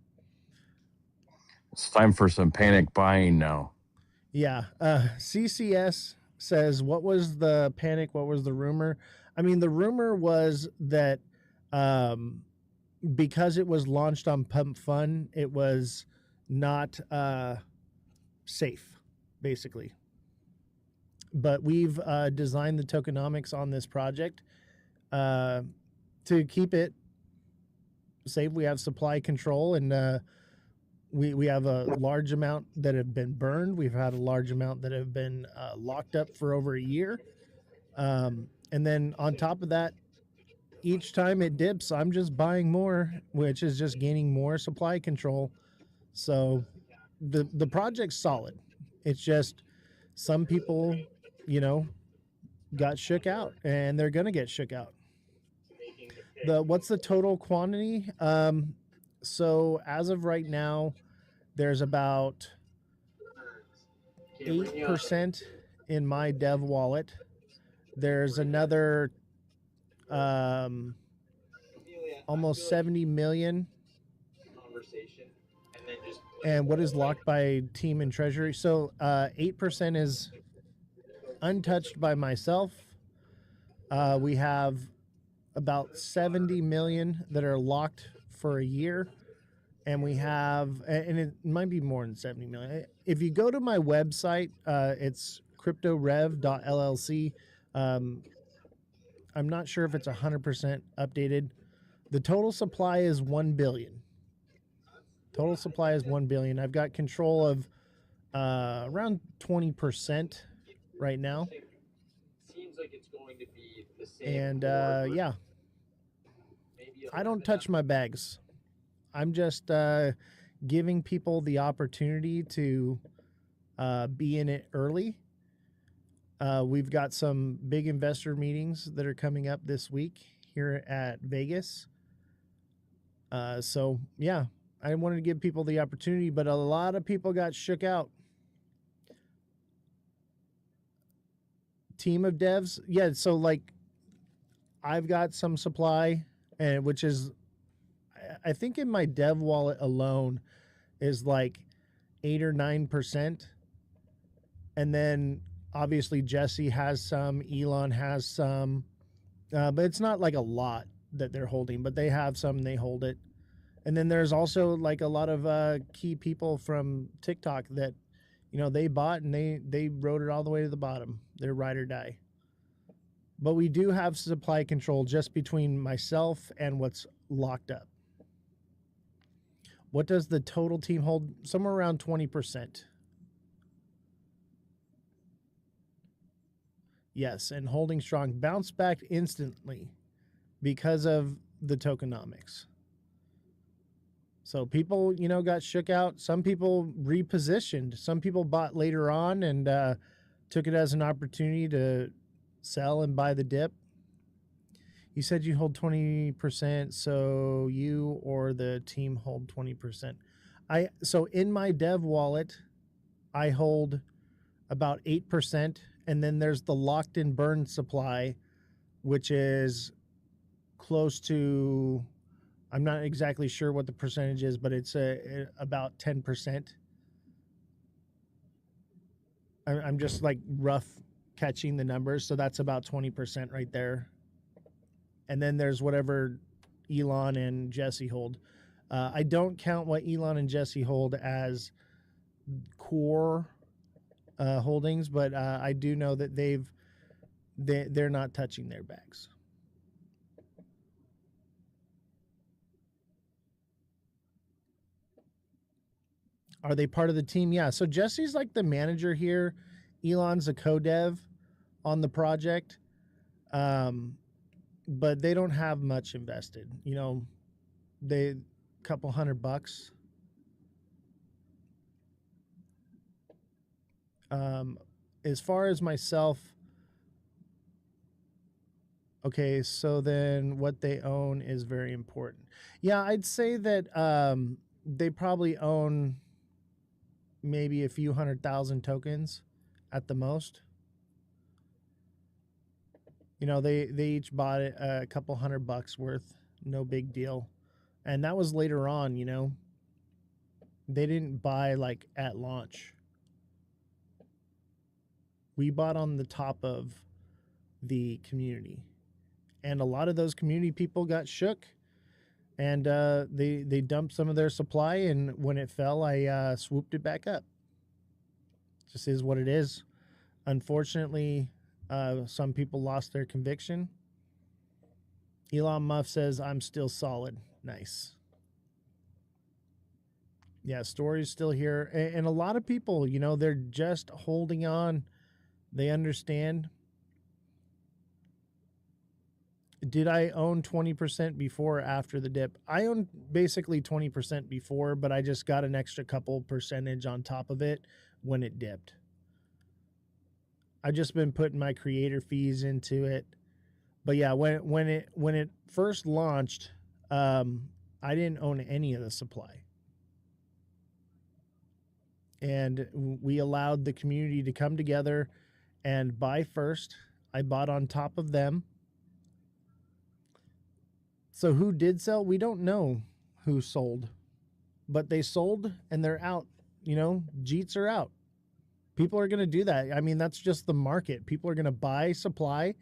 It's time for some panic buying now. Yeah. CCS says, what was the panic? What was the rumor? I mean, the rumor was that because it was launched on Pump Fun, it was not safe, basically. But we've designed the tokenomics on this project to keep it safe. We have supply control, and we have a large amount that have been burned. We've had a large amount that have been locked up for over a year. And then on top of that, each time it dips, I'm just buying more, which is just gaining more supply control. So the project's solid. It's just some people, got shook out, and they're gonna get shook out. What's the total quantity? So as of right now, there's about 8% in my dev wallet. There's another almost 70 million. And what is locked by team and treasury? So 8% is untouched by myself. We have about 70 million that are locked for a year. And we have, and it might be more than 70 million. If you go to my website, it's cryptorev.llc. I'm not sure if it's 100% updated. The total supply is 1 billion. Total supply is 1 billion. I've got control of around 20% right now. And yeah, I don't touch my bags. I'm just giving people the opportunity to be in it early. We've got some big investor meetings that are coming up this week here at Vegas. So yeah, I wanted to give people the opportunity, but a lot of people got shook out. Team of devs. Yeah. So like I've got some supply, and which is, I think in my dev wallet alone is like 8 or 9%. And then obviously Jesse has some, Elon has some, but it's not like a lot that they're holding, but they have some, they hold it. And then there's also like a lot of key people from TikTok that, they bought and they rode it all the way to the bottom. They're ride or die. But we do have supply control just between myself and what's locked up. What does the total team hold? Somewhere around 20%. Yes, and holding strong. Bounce back instantly because of the tokenomics. So people, you know, got shook out. Some people repositioned. Some people bought later on and took it as an opportunity to sell and buy the dip. You said you hold 20%, so you or the team hold 20%. So in my dev wallet, I hold about 8%, and then there's the locked in burn supply, which is close to, I'm not exactly sure what the percentage is, but it's about 10%. I'm just like rough catching the numbers, so that's about 20% right there. And then there's whatever Elon and Jesse hold. I don't count what Elon and Jesse hold as core holdings, but I do know that they're not touching their bags. Are they part of the team? Yeah. So Jesse's like the manager here. Elon's a co-dev on the project. But they don't have much invested. You know, they couple $100. As far as myself, okay, so then what they own is very important. Yeah, I'd say that they probably own maybe a few 100,000 tokens at the most. You know, they each bought it a couple $100 worth, no big deal. And that was later on, you know. They didn't buy like at launch. We bought on the top of the community. And a lot of those community people got shook, and they dumped some of their supply, and when it fell, I swooped it back up. Just is what it is. Unfortunately, some people lost their conviction. Elon Musk says, I'm still solid. Nice. Yeah, Story's still here. And a lot of people, you know, they're just holding on. They understand. Did I own 20% before or after the dip? I owned basically 20% before, but I just got an extra couple percentage on top of it when it dipped. I've just been putting my creator fees into it. But yeah, when it first launched, I didn't own any of the supply. And we allowed the community to come together and buy first. I bought on top of them. So who did sell? We don't know who sold, but they sold and they're out. You know, Jeets are out. People are going to do that. I mean, that's just the market. People are going to buy supply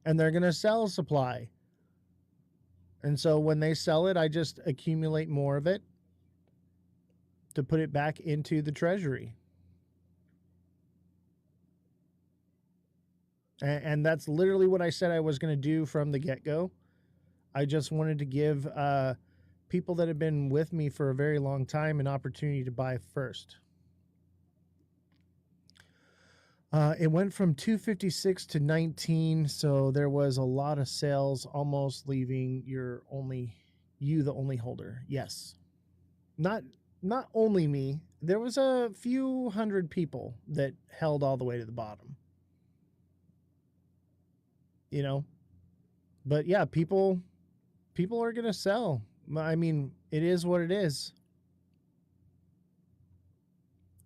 and they're going to sell supply. And so when they sell it, I just accumulate more of it to put it back into the treasury. And that's literally what I said I was going to do from the get-go. I just wanted to give people that have been with me for a very long time an opportunity to buy first. It went from 256 to 19, so there was a lot of sales, almost leaving you the only holder. Yes, not only me. There was a few hundred people that held all the way to the bottom. You know, but yeah, people are gonna sell. I mean, it is what it is.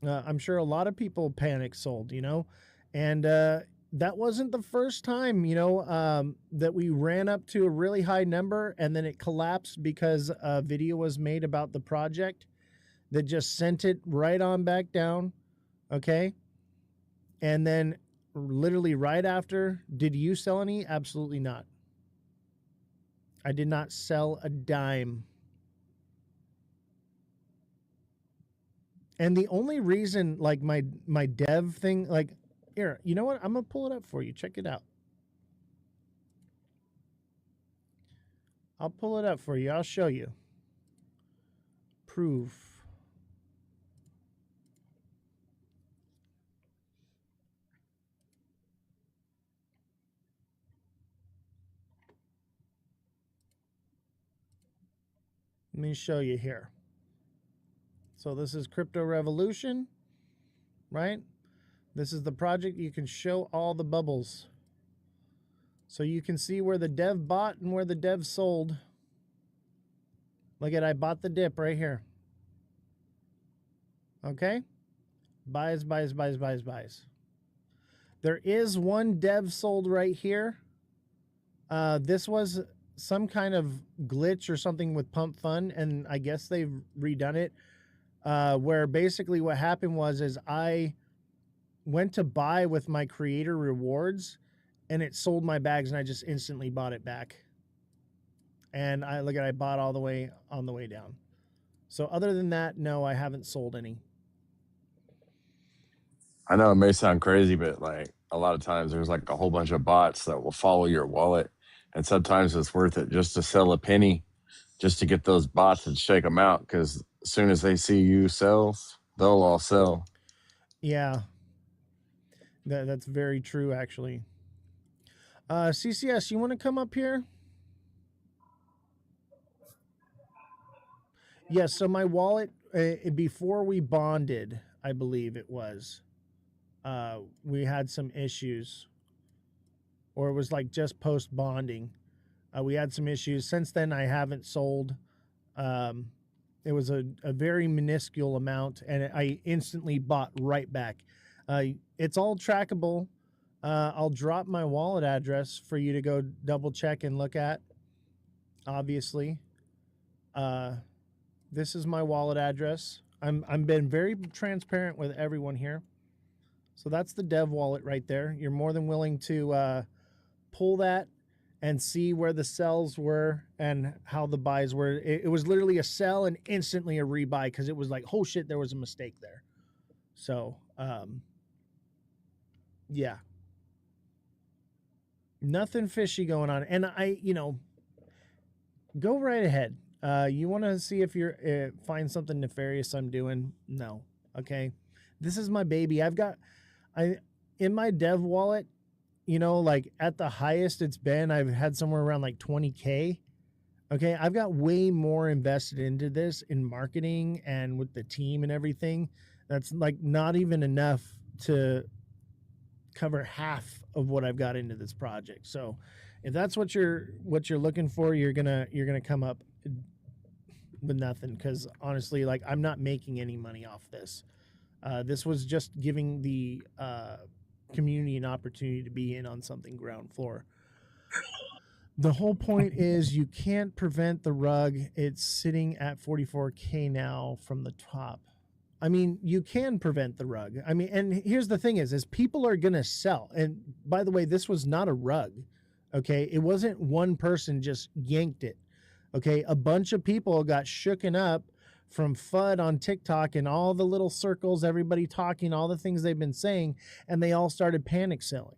I'm sure a lot of people panic sold, you know, and that wasn't the first time, you know, that we ran up to a really high number and then it collapsed because a video was made about the project that just sent it right on back down. Okay. And then literally right after, did you sell any? Absolutely not. I did not sell a dime. And the only reason, like my dev thing, like, here, you know what? I'm gonna pull it up for you. Check it out. I'll pull it up for you. I'll show you. Proof. Let me show you here. So this is Crypto Revolution, right? This is the project. You can show all the bubbles. So you can see where the dev bought and where the dev sold. Look at, I bought the dip right here. Okay? Buys, buys, buys, buys, buys. There is one dev sold right here. This was some kind of glitch or something with Pump Fund, and I guess they've redone it. Where basically what happened was is I went to buy with my creator rewards, and it sold my bags, and I just instantly bought it back. And I bought all the way on the way down. So other than that, no, I haven't sold any. I know it may sound crazy, but like a lot of times there's like a whole bunch of bots that will follow your wallet, and sometimes it's worth it just to sell a penny, just to get those bots and shake them out. Because as soon as they see you sell, they'll all sell. Yeah, that's very true, actually. CCS, you want to come up here? Yes. So my wallet, before we bonded, I believe it was, we had some issues, or it was like just post bonding. We had some issues. Since then, I haven't sold. It was a very minuscule amount, and I instantly bought right back. It's all trackable. I'll drop my wallet address for you to go double check and look at. Obviously, this is my wallet address. I'm been very transparent with everyone here. So that's the dev wallet right there. You're more than willing to pull that and see where the sells were and how the buys were. It was literally a sell and instantly a rebuy because it was like, oh shit, there was a mistake there. So, yeah. Nothing fishy going on. And go right ahead. You want to see if you're find something nefarious I'm doing? No. Okay. This is my baby. In my dev wallet, like at the highest it's been, I've had somewhere around like 20K. Okay. I've got way more invested into this in marketing and with the team and everything. That's like not even enough to cover half of what I've got into this project. So if that's what you're looking for, you're gonna come up with nothing, because honestly, like, I'm not making any money off this. This was just giving the community an opportunity to be in on something ground floor. The whole point is you can't prevent the rug. It's sitting at 44K now from the top. I mean, you can prevent the rug. I mean, and here's the thing is people are going to sell. And by the way, this was not a rug. Okay. It wasn't one person just yanked it. Okay. A bunch of people got shooken up from FUD on TikTok and all the little circles, everybody talking, all the things they've been saying, and they all started panic selling.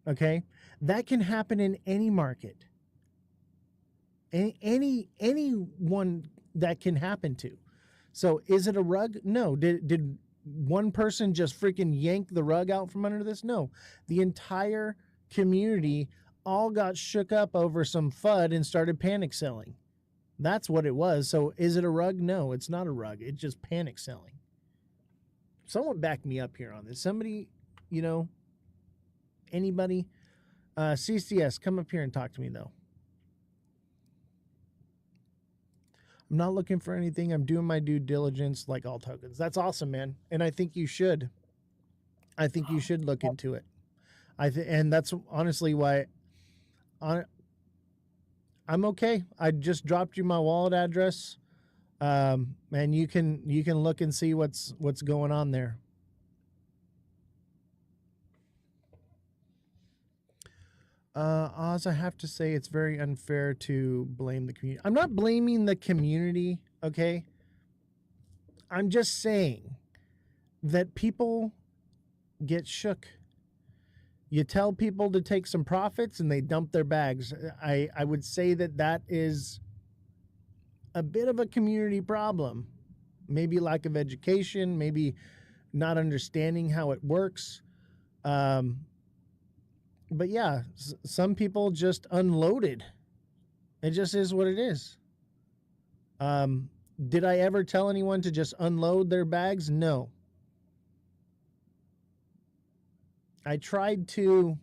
Okay. That can happen in any market. Anyone that can happen to. So is it a rug? No. Did one person just freaking yank the rug out from under this? No. The entire community all got shook up over some FUD and started panic selling. That's what it was. So is it a rug? No, it's not a rug. It's just panic selling. Someone back me up here on this. Somebody, anybody? CCS, come up here and talk to me, though. I'm not looking for anything. I'm doing my due diligence like all tokens. That's awesome, man. And I think you should. I think you should look into it. And that's honestly why I'm okay. I just dropped you my wallet address. And you can look and see what's going on there. Oz, I have to say it's very unfair to blame the community. I'm not blaming the community, okay? I'm just saying that people get shook. You tell people to take some profits and they dump their bags. I would say that is a bit of a community problem. Maybe lack of education, maybe not understanding how it works. But yeah, some people just unloaded. It just is what it is. Did I ever tell anyone to just unload their bags? No. I tried to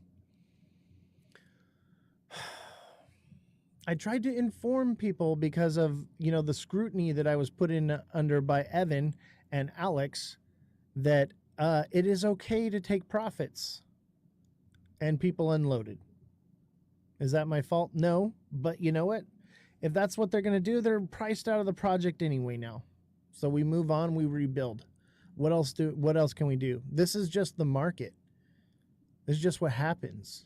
inform people because of, the scrutiny that I was put in under by Evan and Alex, that it is okay to take profits, and people unloaded. Is that my fault? No, but you know what? If that's what they're going to do, they're priced out of the project anyway now. So we move on, we rebuild. What else can we do? This is just the market. This is just what happens.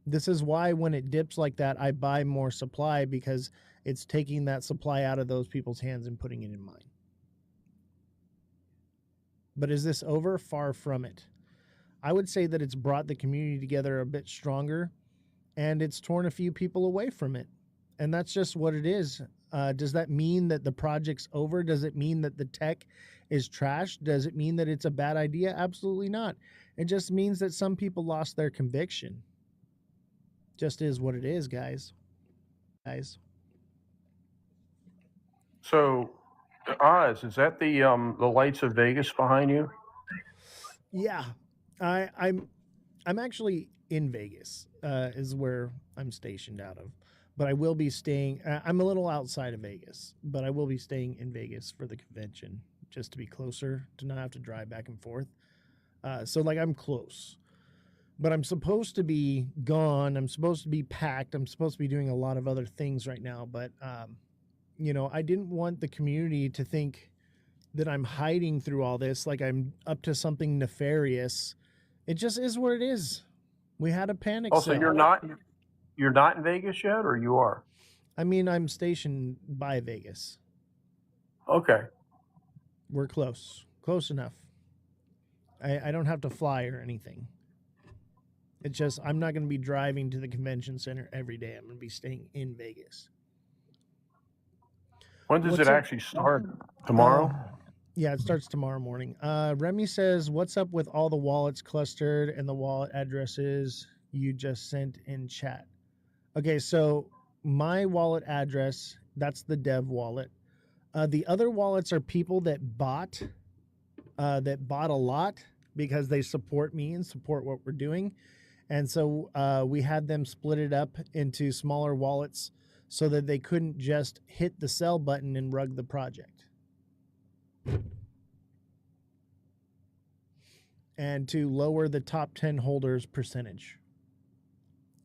This is why when it dips like that, I buy more supply, because it's taking that supply out of those people's hands and putting it in mine. But is this over? Far from it. I would say that it's brought the community together a bit stronger, and it's torn a few people away from it. And that's just what it is. Does that mean that the project's over? Does it mean that the tech is trash? Does it mean that it's a bad idea? Absolutely not. It just means that some people lost their conviction. Just is what it is, guys. So, Oz, is that the lights of Vegas behind you? Yeah, I'm actually in Vegas, is where I'm stationed out of. But I will be staying. I'm a little outside of Vegas, but I will be staying in Vegas for the convention, just to be closer, to not have to drive back and forth. So like I'm close, but I'm supposed to be gone. I'm supposed to be packed. I'm supposed to be doing a lot of other things right now. But I didn't want the community to think that I'm hiding through all this, like I'm up to something nefarious. It just is what it is. We had a panic Also, sale. you're not in Vegas yet, or you are? I mean, I'm stationed by Vegas. Okay. We're close enough. I don't have to fly or anything. It's just I'm not going to be driving to the convention center every day. I'm going to be staying in Vegas. When does it actually start? Tomorrow? Yeah, it starts tomorrow morning. Remy says, what's up with all the wallets clustered and the wallet addresses you just sent in chat? Okay, so my wallet address, that's the dev wallet. The other wallets are people that bought a lot because they support me and support what we're doing. And so we had them split it up into smaller wallets so that they couldn't just hit the sell button and rug the project. And to lower the top 10 holders percentage.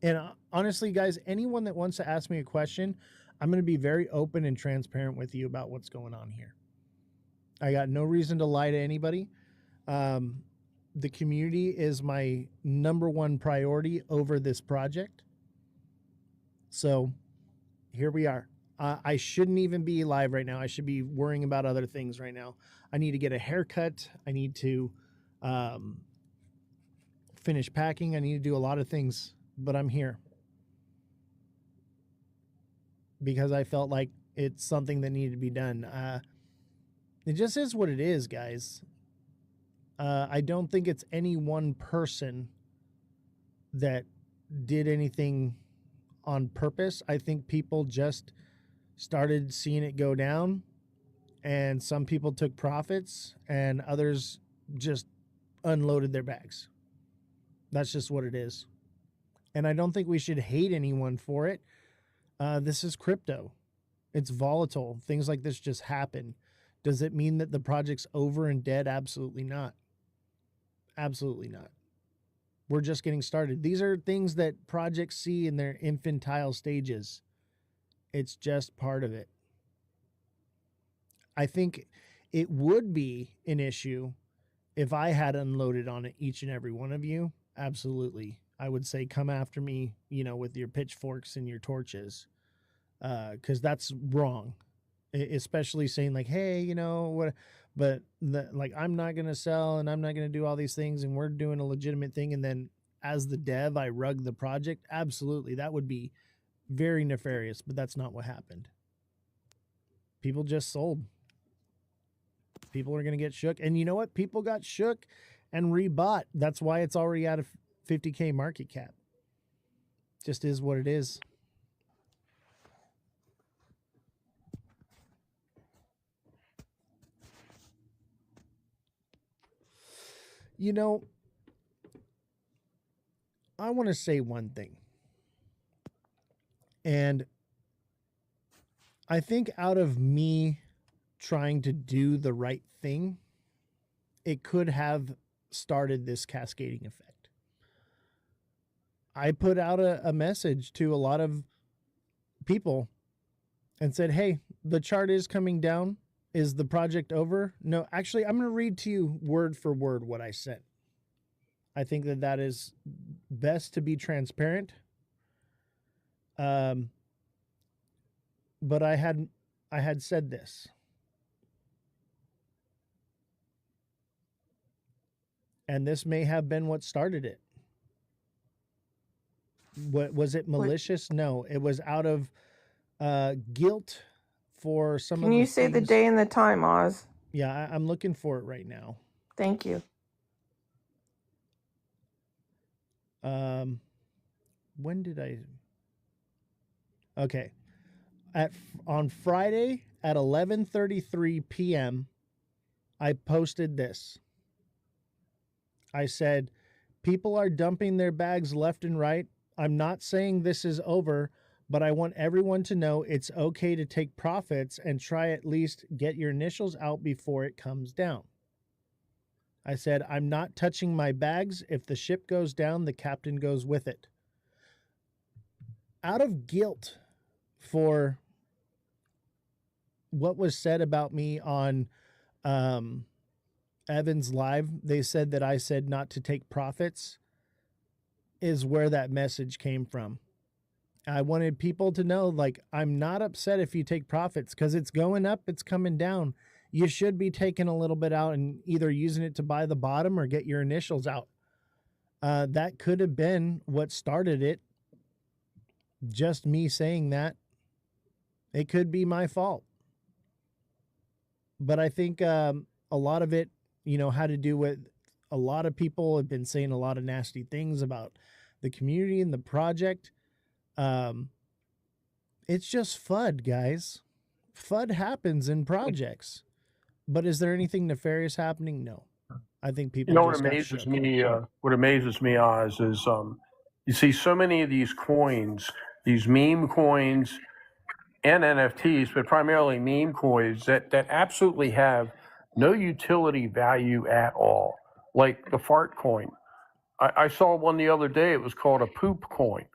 And honestly, guys, anyone that wants to ask me a question, I'm going to be very open and transparent with you about what's going on here. I got no reason to lie to anybody. The community is my number one priority over this project. So here we are. I shouldn't even be live right now. I should be worrying about other things right now. I need to get a haircut. I need to finish packing. I need to do a lot of things, but I'm here because I felt like it's something that needed to be done. It just is what it is, guys. I don't think it's any one person that did anything on purpose. I think people just started seeing it go down, and some people took profits and others just unloaded their bags. That's just what it is. And I don't think we should hate anyone for it. This is crypto. It's volatile. Things like this just happen. Does it mean that the project's over and dead? Absolutely not. Absolutely not. We're just getting started. These are things that projects see in their infantile stages. It's just part of it. I think it would be an issue if I had unloaded on each and every one of you. Absolutely. I would say come after me, with your pitchforks and your torches, because that's wrong. Especially saying like, hey, what, but I'm not going to sell and I'm not going to do all these things and we're doing a legitimate thing. And then as the dev, I rug the project. Absolutely. That would be very nefarious, but that's not what happened. People just sold. People are going to get shook. And you know what? People got shook and rebought. That's why it's already out of 50K market cap. Just is what it is. You know, I want to say one thing. And I think out of me trying to do the right thing, it could have started this cascading effect. I put out a message to a lot of people and said, hey, the chart is coming down. Is the project over? No, actually, I'm going to read to you word for word what I said. I think that that is best to be transparent. But I had said this. And this may have been what started it. What was it malicious? No, it was out of guilt for some of the Can you say the things. day and the time, Oz? Yeah, I'm looking for it right now. Thank you. When did I? Okay, on Friday at 11:33 p.m., I posted this. I said, people are dumping their bags left and right. I'm not saying this is over, but I want everyone to know it's okay to take profits and try at least get your initials out before it comes down. I said, I'm not touching my bags. If the ship goes down, the captain goes with it. Out of guilt for what was said about me on Evan's Live, they said that I said not to take profits, is where that message came from. I wanted people to know, like, I'm not upset if you take profits because it's going up, it's coming down. You should be taking a little bit out and either using it to buy the bottom or get your initials out. That could have been what started it. Just me saying that. It could be my fault. But I think a lot of it, had to do with a lot of people have been saying a lot of nasty things about the community and the project. It's just FUD, guys. FUD happens in projects. But is there anything nefarious happening? No. I think people You know what just got amazes shook. me? What amazes me, Oz, is you see so many of these coins, these meme coins, and NFTs, but primarily meme coins that absolutely have no utility value at all, like the fart coin. I saw one the other day. It was called a poop coin.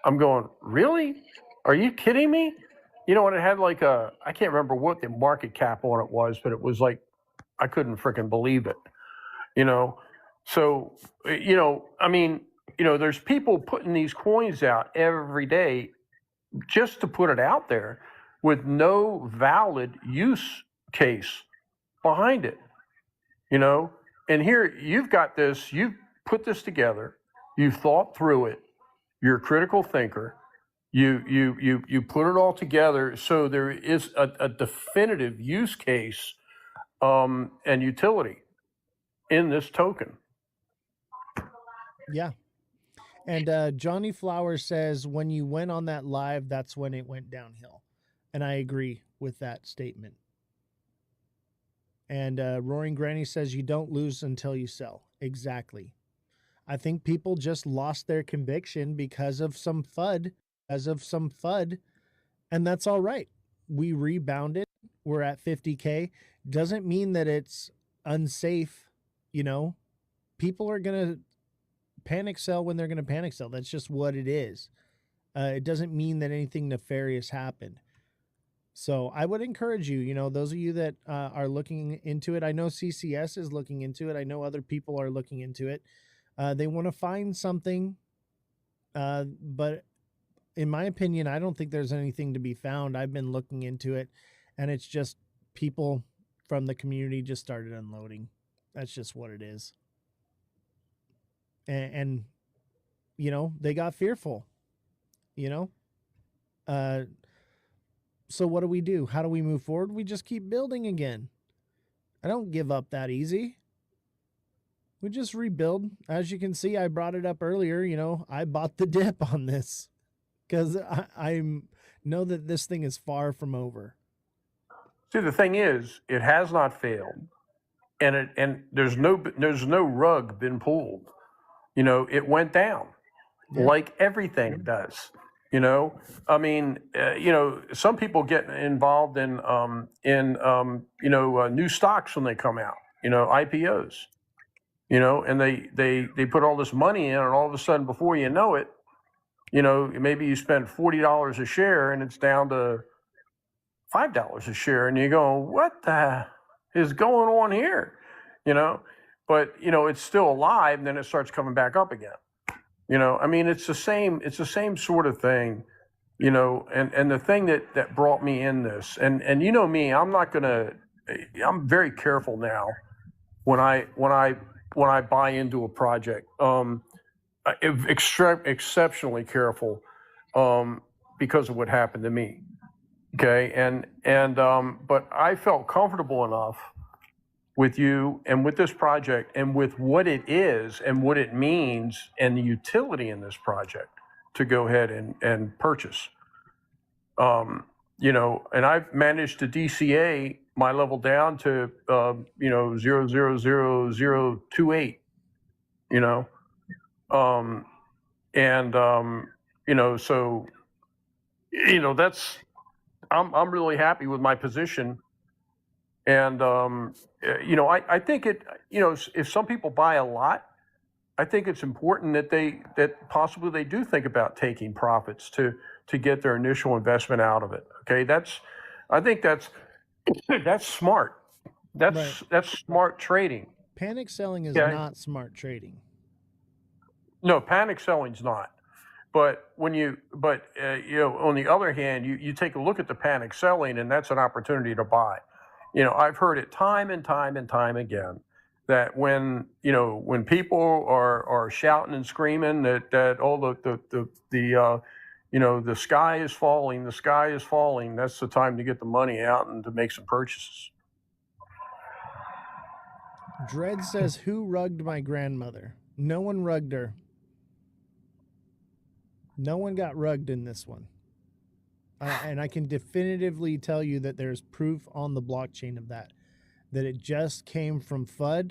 I'm going, really? Are you kidding me? You know, and it had like I can't remember what the market cap on it was, but it was like, I couldn't freaking believe it, you know? So, I mean, there's people putting these coins out every day just to put it out there with no valid use case behind it, And here you've got this, you've put this together, you've thought through it, you're a critical thinker. You put it all together so there is a definitive use case and utility in this token. Yeah. And Johnny Flowers says, when you went on that live, that's when it went downhill. And I agree with that statement. And Roaring Granny says, you don't lose until you sell. Exactly. I think people just lost their conviction because of some FUD, and that's all right. We rebounded. We're at 50K. Doesn't mean that it's unsafe. People are going to panic sell when they're going to panic sell. That's just what it is. It doesn't mean that anything nefarious happened. So I would encourage you, those of you that are looking into it. I know CCS is looking into it. I know other people are looking into it. They want to find something, but in my opinion, I don't think there's anything to be found. I've been looking into it, and it's just people from the community just started unloading. That's just what it is. And they got fearful, so what do? How do we move forward? We just keep building again. I don't give up that easy. We just rebuild. As you can see, I brought it up earlier. I bought the dip on this because I know that this thing is far from over. See, the thing is, it has not failed. and there's no rug been pulled. It went down like everything does. I mean, some people get involved in new stocks when they come out, IPOs, and they put all this money in, and all of a sudden, before you know it, maybe you spend $40 a share, and it's down to $5 a share, and you go, what the is going on here? But it's still alive, and then it starts coming back up again. I mean, it's the same sort of thing, and the thing that brought me in this, and me, I'm very careful now when I buy into a project, exceptionally careful, because of what happened to me. Okay. But I felt comfortable enough with you and with this project and with what it is and what it means and the utility in this project to go ahead and purchase. And I've managed to DCA my level down to 0.00028, so that's I'm really happy with my position. And, I think if some people buy a lot, I think it's important that possibly they do think about taking profits to get their initial investment out of it. Okay. I think that's smart. That's smart trading. Panic selling is not smart trading. No, panic selling's not. But on the other hand, you take a look at the panic selling, and that's an opportunity to buy. I've heard it time and time and time again that when people are shouting and screaming that the sky is falling, that's the time to get the money out and to make some purchases. Dredd says, who rugged my grandmother? No one rugged her. No one got rugged in this one. And I can definitively tell you that there's proof on the blockchain of that it just came from FUD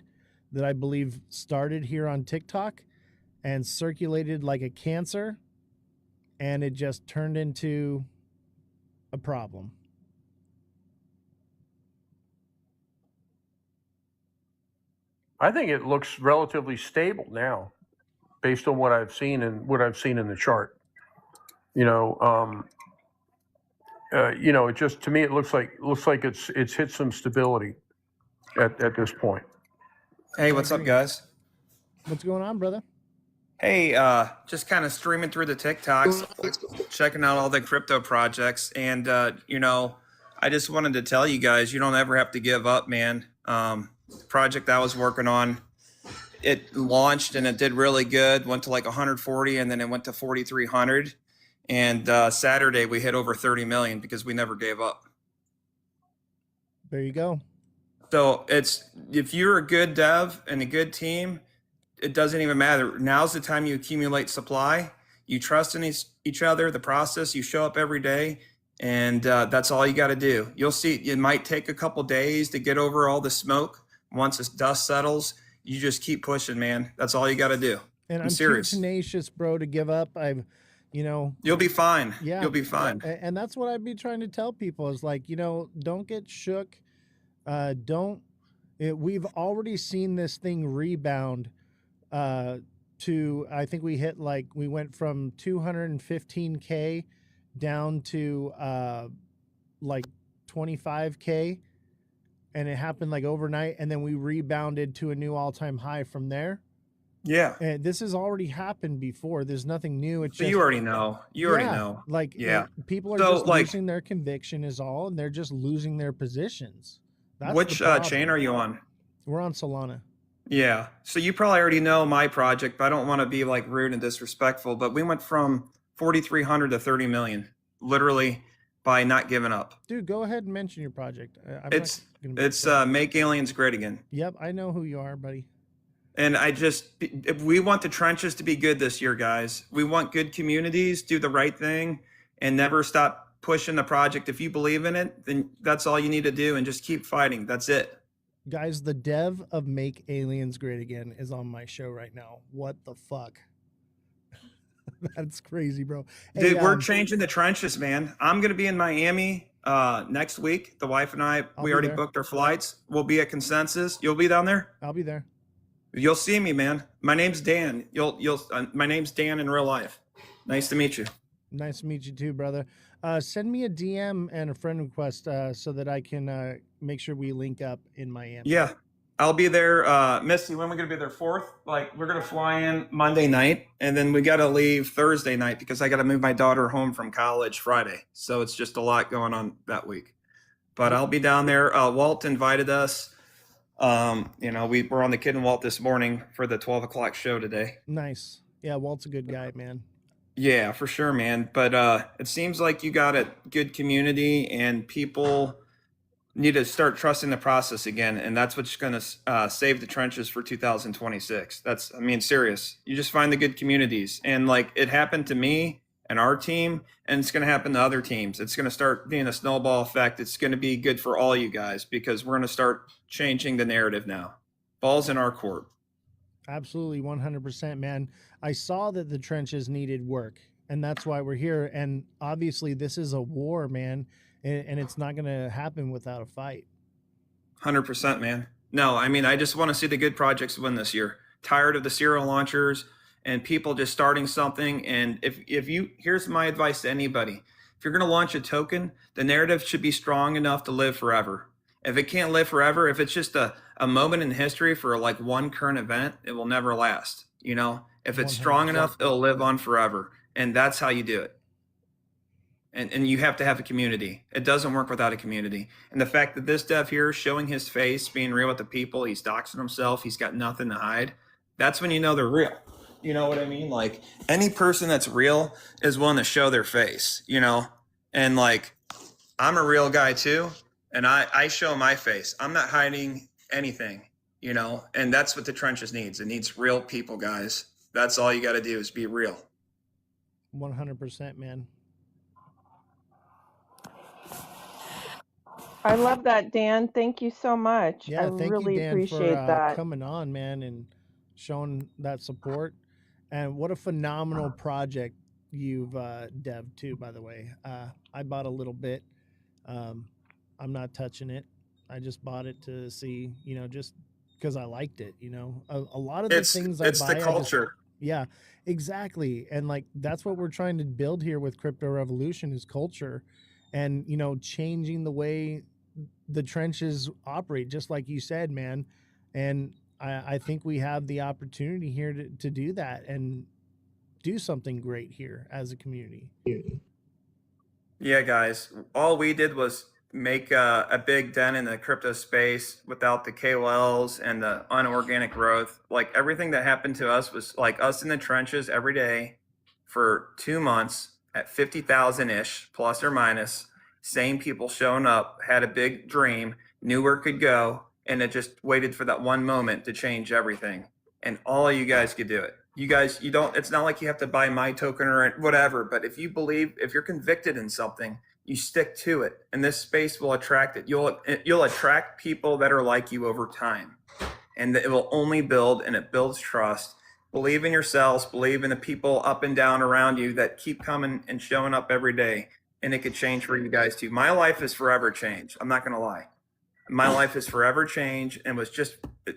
that I believe started here on TikTok and circulated like a cancer, and it just turned into a problem. I think it looks relatively stable now, based on what I've seen in the chart. It just, to me, it looks like it's hit some stability at this point. Hey, what's up, guys? What's going on, brother? Hey, just kind of streaming through the TikToks, checking out all the crypto projects, and I just wanted to tell you guys, you don't ever have to give up, man. The project I was working on, it launched and it did really good, went to like 140, and then it went to 4,300. And Saturday we hit over 30 million because we never gave up. There you go. So if you're a good dev and a good team, it doesn't even matter. Now's the time you accumulate supply. You trust in each other, the process. You show up every day, and that's all you got to do. You'll see it might take a couple days to get over all the smoke. Once the dust settles, you just keep pushing, man. That's all you got to do. And I'm serious. Too tenacious, bro, to give up. You'll be fine. Yeah, you'll be fine. And that's what I'd be trying to tell people is like, don't get shook. We've already seen this thing rebound to, I think we went from 215K down to like 25K, and it happened like overnight, and then we rebounded to a new all-time high from there. Yeah. And this has already happened before. There's nothing new. It's just, you already know. Already know. Like, yeah. People are just losing their conviction is all, and they're just losing their positions. That's which chain are you on? We're on Solana. Yeah. So you probably already know my project, but I don't want to be like rude and disrespectful, but we went from 4,300 to 30 million, literally by not giving up. Dude, go ahead and mention your project. It's Make Aliens Great Again. Yep. I know who you are, buddy. And we want the trenches to be good this year, guys. We want good communities, do the right thing, and never stop pushing the project. If you believe in it, then that's all you need to do, and just keep fighting. That's it. Guys, the dev of Make Aliens Great Again is on my show right now. What the fuck? That's crazy, bro. Hey, Dude, we're changing the trenches, man. I'm going to be in Miami next week. The wife and I, I'll we be already there. booked our flights. We'll be at Consensus. You'll be down there? I'll be there. You'll see me, man. My name's Dan. My name's Dan in real life. Nice to meet you. Nice to meet you too, brother. Send me a DM and a friend request so that I can make sure we link up in Miami. Yeah. I'll be there. Misty, when are we going to be there? 4th? Like, we're going to fly in Monday night, and then we got to leave Thursday night because I got to move my daughter home from college Friday. So it's just a lot going on that week. But I'll be down there. Walt invited us. You know, we were on the Kid and Walt this morning for the 12 o'clock show today. Nice. Yeah, Walt's a good guy, man. Yeah, for sure, man. But it seems like you got a good community, and people need to start trusting the process again, and that's what's going to save the trenches for 2026. That's, I mean, serious. You just find the good communities, and like it happened to me and our team, and it's going to happen to other teams. It's going to start being a snowball effect. It's going to be good for all you guys because we're going to start changing the narrative now. Ball's in our court. Absolutely, 100%, man. I saw that the trenches needed work, and that's why we're here. And obviously, this is a war, man, and it's not going to happen without a fight. 100%, man. No, I mean, I just want to see the good projects win this year. Tired of the serial launchers and people just starting something. And if you, here's my advice to anybody. If you're going to launch a token, the narrative should be strong enough to live forever. If it can't live forever, if it's just a moment in history for like one current event, it will never last. You know, if it's strong 100%. enough, it'll live on forever. And that's how you do it. And you have to have a community. It doesn't work without a community. And the fact that this dev here is showing his face, being real with the people, he's doxing himself, he's got nothing to hide. That's when you know they're real. You know what I mean? Like any person that's real is willing to show their face, you know? And like, I'm a real guy too. And I show my face. I'm not hiding anything, you know? And that's what the trenches needs. It needs real people, guys. That's all you got to do is be real. 100%, man. I love that, Dan. Thank you so much. Yeah, I thank really you, Dan, appreciate for that. coming on, man, and showing that support. And what a phenomenal project you've devved too, by the way. I bought a little bit. I'm not touching it. I just bought it to see, you know, just because I liked it, you know. A lot of the things I buy, it's the culture. yeah, exactly. And like that's what we're trying to build here with Crypto Revolution is culture and, you know, changing the way the trenches operate, just like you said, man. And I think we have the opportunity here to do that and do something great here as a community. Yeah, guys. All we did was make a big dent in the crypto space without the KOLs and the unorganic growth. Like everything that happened to us was like us in the trenches every day for 2 months at 50,000 ish, plus or minus. Same people showing up, had a big dream, knew where it could go, and it just waited for that one moment to change everything. And all of you guys could do it. You guys, you don't, it's not like you have to buy my token or whatever, but if you believe, if you're convicted in something, you stick to it, and this space will attract it. You'll attract people that are like you over time, and it will only build, and it builds trust. Believe in yourselves, believe in the people up and down around you that keep coming and showing up every day, and it could change for you guys too. My life is forever changed. I'm not going to lie. My life is forever changed, and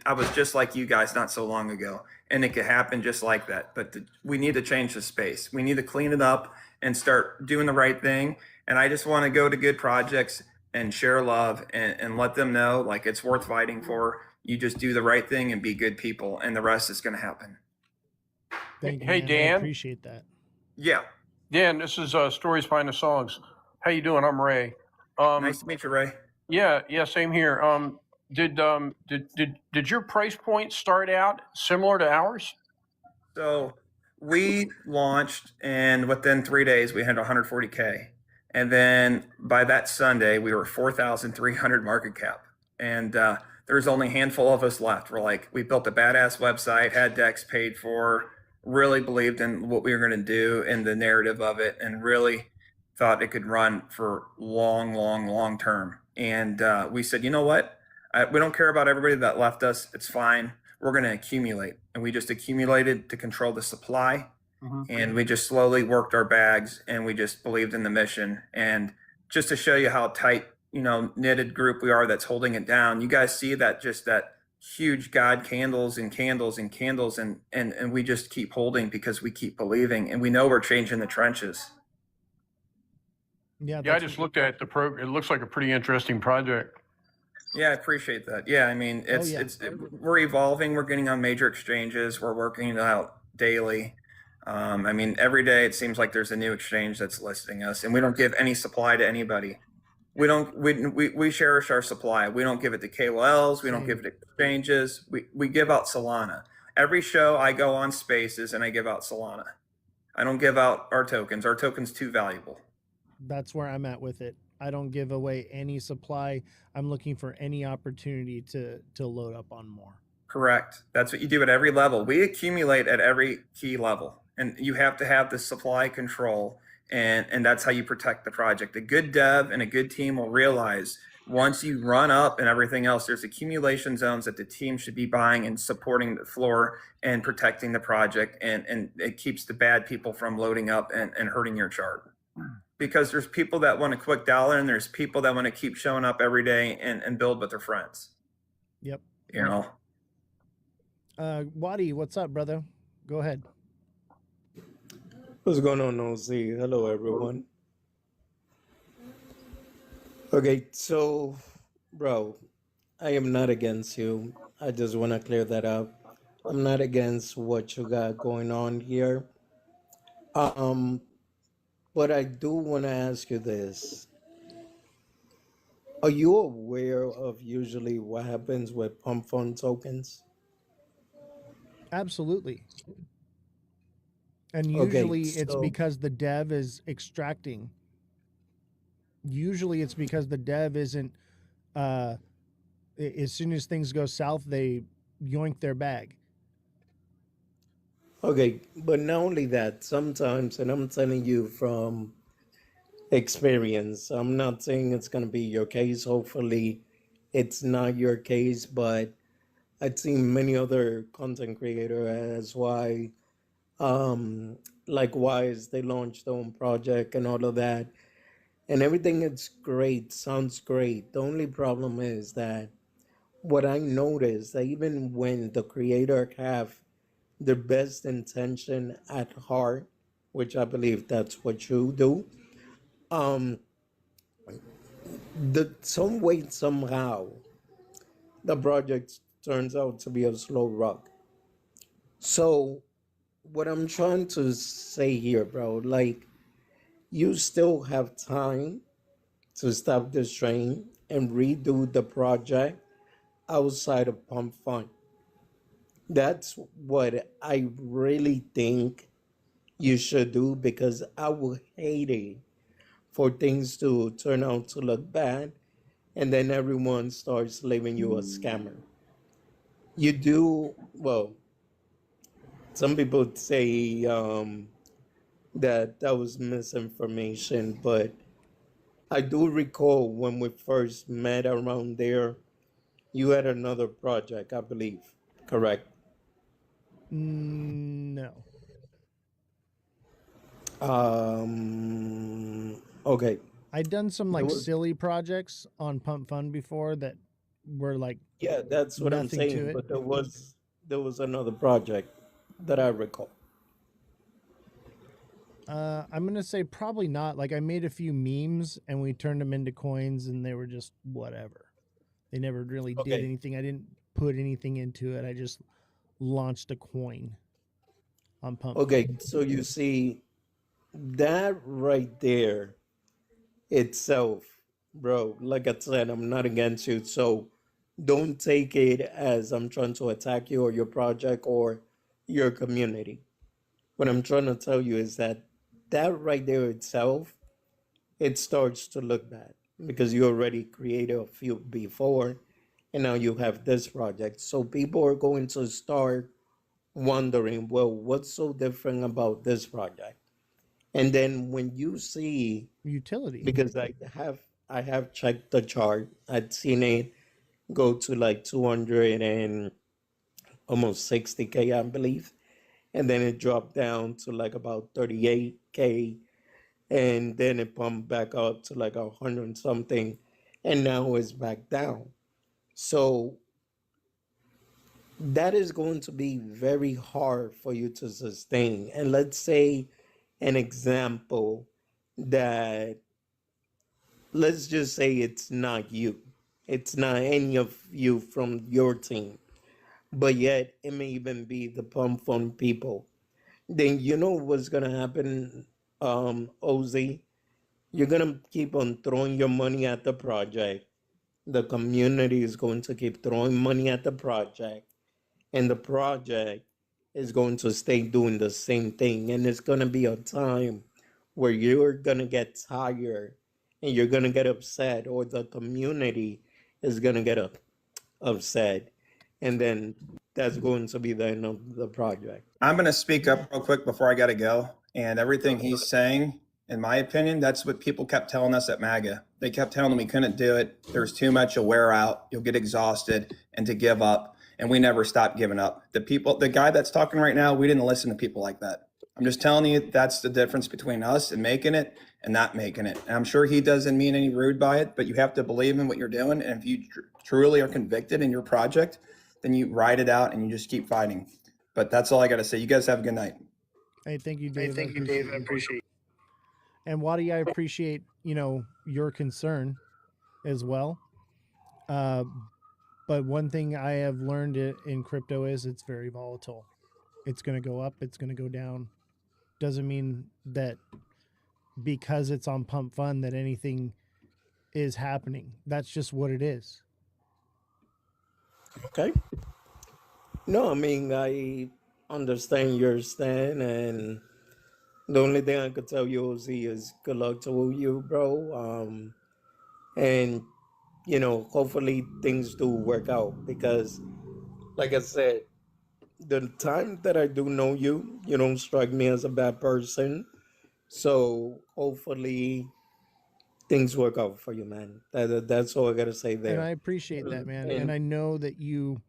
I was just like you guys not so long ago, and it could happen just like that. But we need to change the space. We need to clean it up and start doing the right thing. And I just want to go to good projects and share love and let them know like it's worth fighting for. You just do the right thing and be good people, and the rest is going to happen. Thank you, Hey, man. Dan. I appreciate that. Yeah. Dan, this is Stories Behind the Songs. How you doing? I'm Ray. Nice to meet you, Ray. Yeah, same here. Did your price point start out similar to ours? So we launched, and within 3 days, we had 140K. And then by that Sunday, we were 4,300 market cap. And there's only a handful of us left. We built a badass website, had decks paid for, really believed in what we were going to do and the narrative of it, and really thought it could run for long term. And we said, you know what? We don't care about everybody that left us. It's fine. We're going to accumulate. And we just accumulated to control the supply. And we just slowly worked our bags, and we just believed in the mission. And just to show you how tight, knitted group we are that's holding it down, you guys see that, just that huge God candles and candles and candles, and we just keep holding because we keep believing, and we know we're changing the trenches. Yeah, I just looked at the program. It looks like a pretty interesting project. Yeah, I appreciate that. Yeah, I mean, we're evolving. We're getting on major exchanges. We're working it out daily. I mean, every day it seems like there's a new exchange that's listing us, and we don't give any supply to anybody. We cherish our supply. We don't give it to KOLs. We don't give it to exchanges. We give out Solana. Every show I go on Spaces and I give out Solana. I don't give out our tokens. Our token's too valuable. That's where I'm at with it. I don't give away any supply. I'm looking for any opportunity to load up on more. Correct. That's what you do at every level. We accumulate at every key level, and you have to have the supply control, and that's how you protect the project. A good dev and a good team will realize once you run up and everything else, there's accumulation zones that the team should be buying and supporting the floor and protecting the project, and it keeps the bad people from loading up and hurting your chart. Because there's people that want a quick dollar, and there's people that want to keep showing up every day and build with their friends. Yep. Waddy, what's up, brother? Go ahead. What's going on, OZ? Hello, everyone. Okay, so, bro, I am not against you. I just want to clear that up. I'm not against what you got going on here. But I do want to ask you this. Are you aware of usually what happens with pump fund tokens? Absolutely. And usually it's because the dev is extracting. Usually it's because the dev isn't, as soon as things go south, they yoink their bag. Okay, but not only that, sometimes, and I'm telling you from experience, I'm not saying it's going to be your case. Hopefully it's not your case, but I've seen many other content creators as why, likewise, they launched their own project and all of that. And everything is great, sounds great. The only problem is that what I noticed, that even when the creator have the best intention at heart, which I believe that's what you do, some way, somehow, the project turns out to be a slow rock. So what I'm trying to say here, bro, like, you still have time to stop this train and redo the project outside of Pump Fund. That's what I really think you should do, because I would hate it for things to turn out to look bad and then everyone starts labelling you a scammer. You do, well, some people say that was misinformation, but I do recall when we first met around there, you had another project, I believe, correct? No. Okay. I'd done some silly projects on Pump Fund before that were like, yeah, that's what I'm saying. But there was another project that I recall. I'm gonna say probably not. Like, I made a few memes and we turned them into coins, and they were just whatever. They never really did anything. I didn't put anything into it. I just launched a coin on Pump. Okay, so you see that right there itself, bro. Like I said, I'm not against you, so don't take it as I'm trying to attack you or your project or your community. What I'm trying to tell you is that right there itself, it starts to look bad because you already created a few before and now you have this project. So people are going to start wondering, well, what's so different about this project? And then when you see utility, because I have checked the chart, I'd seen it go to like 200 and almost 60K, I believe. And then it dropped down to like about 38K. And then it pumped back up to like 100 something. And now it's back down. So that is going to be very hard for you to sustain. And let's say an example that, let's just say it's not you, it's not any of you from your team, but yet it may even be the pump fund people. Then you know what's going to happen, OZ? You're going to keep on throwing your money at the project. The community is going to keep throwing money at the project, and the project is going to stay doing the same thing. And it's going to be a time where you're going to get tired and you're going to get upset, or the community is going to get upset. And then that's going to be the end of the project. I'm going to speak up real quick before I got to go. And everything he's saying, in my opinion, that's what people kept telling us at MAGA. They kept telling them we couldn't do it. There's too much to wear out. You'll get exhausted, and to give up. And we never stopped giving up. The guy that's talking right now, we didn't listen to people like that. I'm just telling you, that's the difference between us and making it and not making it. And I'm sure he doesn't mean any rude by it, but you have to believe in what you're doing. And if you truly are convicted in your project, then you ride it out and you just keep fighting. But that's all I got to say. You guys have a good night. Hey, thank you, Dave. I appreciate it. And Waddy, I appreciate, your concern as well. But one thing I have learned in crypto is it's very volatile. It's going to go up, it's going to go down. Doesn't mean that because it's on Pump Fund that anything is happening. That's just what it is. Okay. No, I mean, I understand your stand, and the only thing I could tell you, OZ, is good luck to you, bro. And hopefully things do work out, because, like I said, the time that I do know you, you don't strike me as a bad person. So hopefully things work out for you, man. That's all I gotta say there. And I appreciate that, man. And I know that you,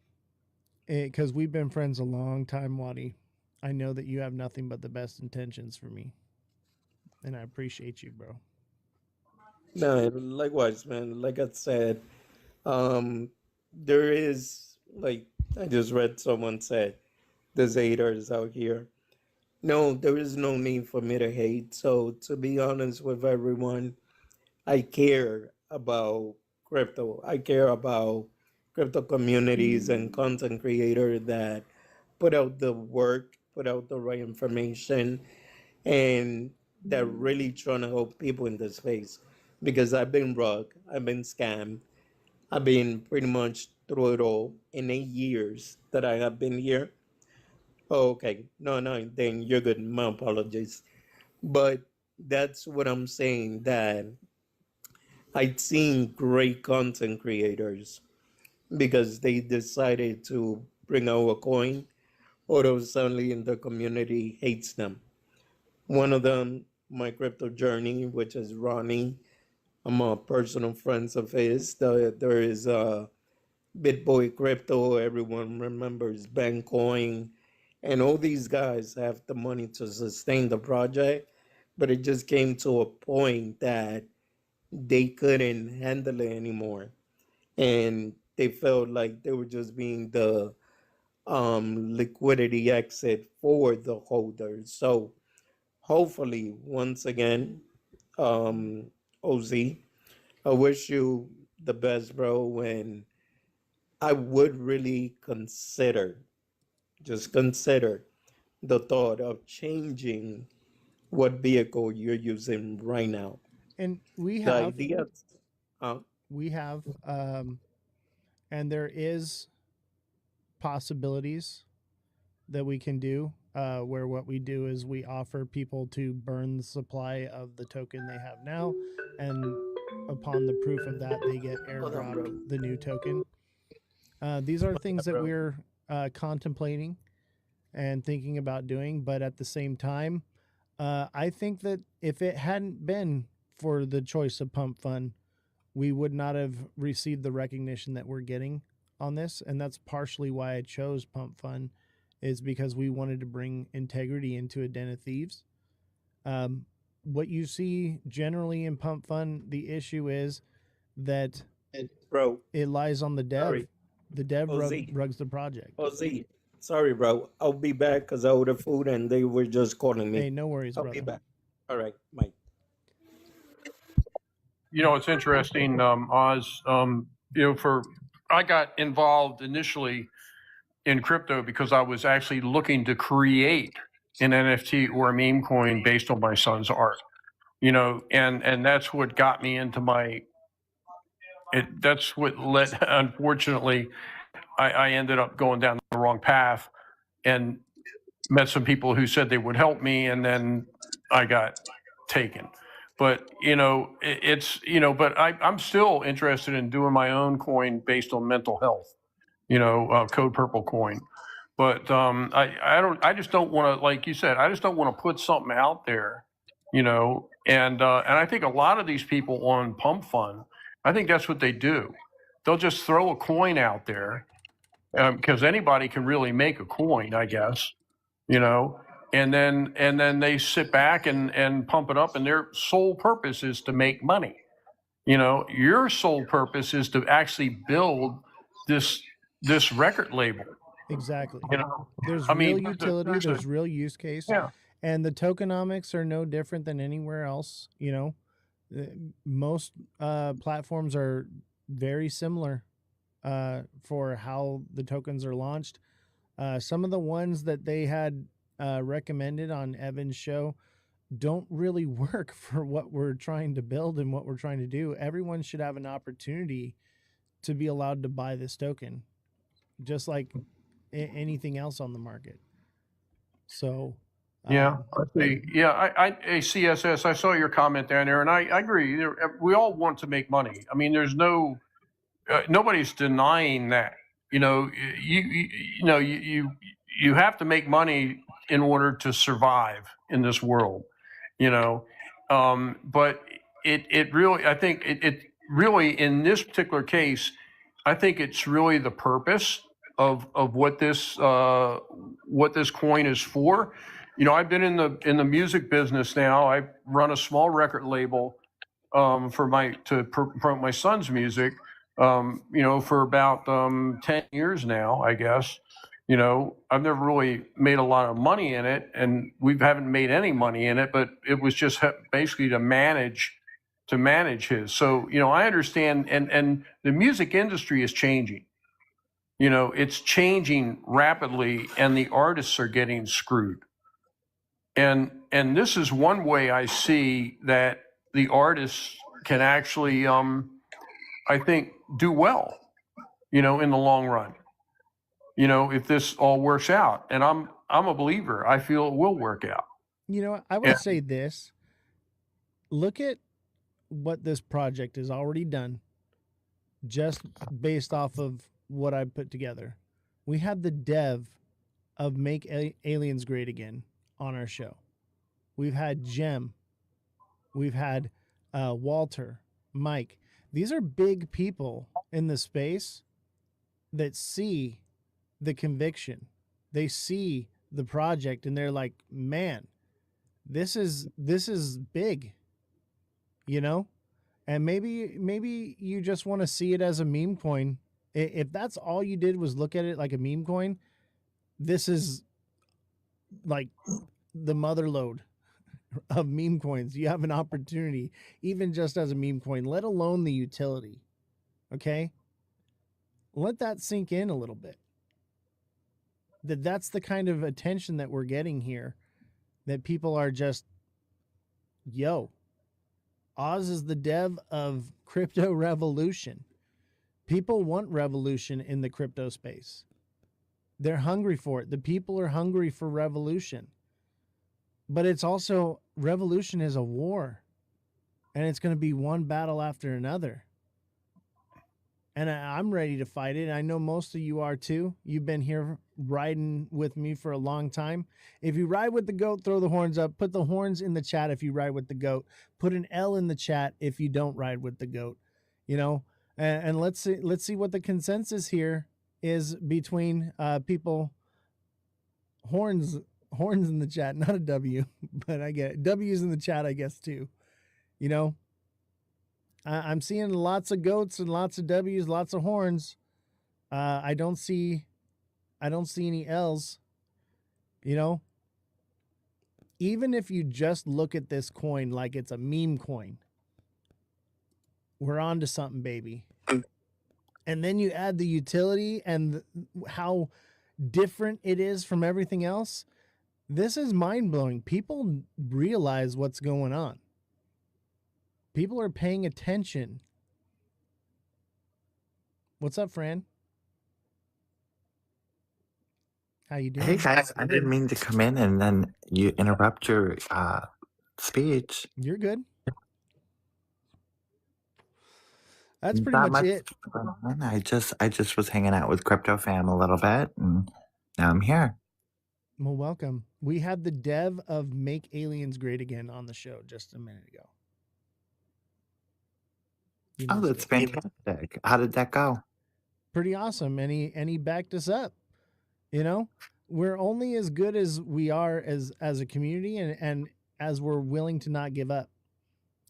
because we've been friends a long time, Waddy. I know that you have nothing but the best intentions for me. And I appreciate you, bro. No, likewise, man. Like I said, there is, like, I just read someone said, there's haters out here. No, there is no need for me to hate. So to be honest with everyone, I care about crypto. I care about crypto communities and content creators that put out the work, put out the right information, and that really trying to help people in this space. Because I've been robbed, I've been scammed, I've been pretty much through it all in 8 years that I have been here. Oh, okay. No, then you're good. My apologies. But that's what I'm saying, that I've seen great content creators because they decided to bring out a coin, or suddenly in the community hates them. One of them, my crypto journey, which is Ronnie. I'm a personal friend of his. There is BitBoy Crypto. Everyone remembers Bancoin. And all these guys have the money to sustain the project. But it just came to a point that they couldn't handle it anymore. And they felt like they were just being the liquidity exit for the holders. So hopefully, once again, OZ, I wish you the best, bro. And I would really just consider the thought of changing what vehicle you're using right now. And we The have, idea, we have, and there is possibilities that we can do where what we do is we offer people to burn the supply of the token they have now, and upon the proof of that they get airdropped the new token. These are things that we're contemplating and thinking about doing, but at the same time, I think that if it hadn't been for the choice of Pump Fund, we would not have received the recognition that we're getting on this. And that's partially why I chose Pump Fun, is because we wanted to bring integrity into a den of thieves. What you see generally in Pump Fun, the issue is that Bro, it lies on the dev. sorry. The dev Oz, rugs the project. Oz, sorry, bro. I'll be back because I ordered food and they were just calling me. Hey, no worries, I'll brother. be back. All right, Mike. You know, it's interesting, Oz. I got involved initially in crypto because I was actually looking to create an NFT or a meme coin based on my son's art. You know, and that's what got me into that's what led, unfortunately, I ended up going down the wrong path and met some people who said they would help me, and then I got taken. But, but I'm still interested in doing my own coin based on mental health, Code Purple coin. But I just don't want to, like you said, I just don't want to put something out there, and I think a lot of these people on Pump Fun, I think that's what they do. They'll just throw a coin out there because anybody can really make a coin, I guess, and then they sit back and pump it up, and their sole purpose is to make money. Your sole purpose is to actually build this record label. Exactly. There's real utility, there's real use case. Yeah. And the tokenomics are no different than anywhere else. Most platforms are very similar for how the tokens are launched. Some of the ones that they had recommended on Evan's show don't really work for what we're trying to build and what we're trying to do. Everyone should have an opportunity to be allowed to buy this token, just like anything else on the market. So yeah, I see. Yeah, I CSS, I saw your comment down there, and I agree. We all want to make money. I mean, there's nobody's denying that. You have to make money in order to survive in this world. But it really, I think it really, in this particular case, I think it's really the purpose of what this coin is for. I've been in the music business now. I run a small record label to promote my son's music. For about 10 years now, I guess. I've never really made a lot of money in it, and we haven't made any money in it, but it was just basically to manage his. So, I understand, and the music industry is changing. It's changing rapidly, and the artists are getting screwed. And this is one way I see that the artists can actually, I think, do well, in the long run. If this all works out, and I'm a believer, I feel it will work out. I would say this. Look at what this project has already done, just based off of what I put together. We had the dev of Make Aliens Great Again on our show. We've had Jem. We've had Walter, Mike. These are big people in the space that see the conviction. They see the project and they're like, man, this is big, and maybe you just want to see it as a meme coin. If that's all you did was look at it like a meme coin, this is like the mother lode of meme coins. You have an opportunity, even just as a meme coin, let alone the utility. Okay. Let that sink in a little bit. That's the kind of attention that we're getting here, that people are just, Oz is the dev of crypto revolution. People want revolution in the crypto space. They're hungry for it. The people are hungry for revolution. But it's also, revolution is a war, and it's going to be one battle after another. And I'm ready to fight it. I know most of you are too. You've been here riding with me for a long time. If you ride with the goat, throw the horns up. Put the horns in the chat if you ride with the goat. Put an L in the chat if you don't ride with the goat. you know, and let's see what the consensus here is between people. Horns in the chat, not a W, but I get it. W's in the chat, I guess too. You know, I'm seeing lots of goats and lots of W's, lots of horns. I don't see any L's. You know, even if you just look at this coin like it's a meme coin, we're on to something, baby. And then you add the utility and how different it is from everything else. This is mind blowing. People realize what's going on. People are paying attention. What's up, Fran? How you doing? Hey guys, I didn't mean to come in and then you interrupt your speech. You're good. That's pretty Not much much it. going on. I just was hanging out with Crypto Fam a little bit, and now I'm here. Well, welcome. We had the dev of Make Aliens Great Again on the show just a minute ago. You Oh, missed that's it. fantastic. How did that go? Pretty awesome. And he backed us up. You know, we're only as good as we are as a community and as we're willing to not give up.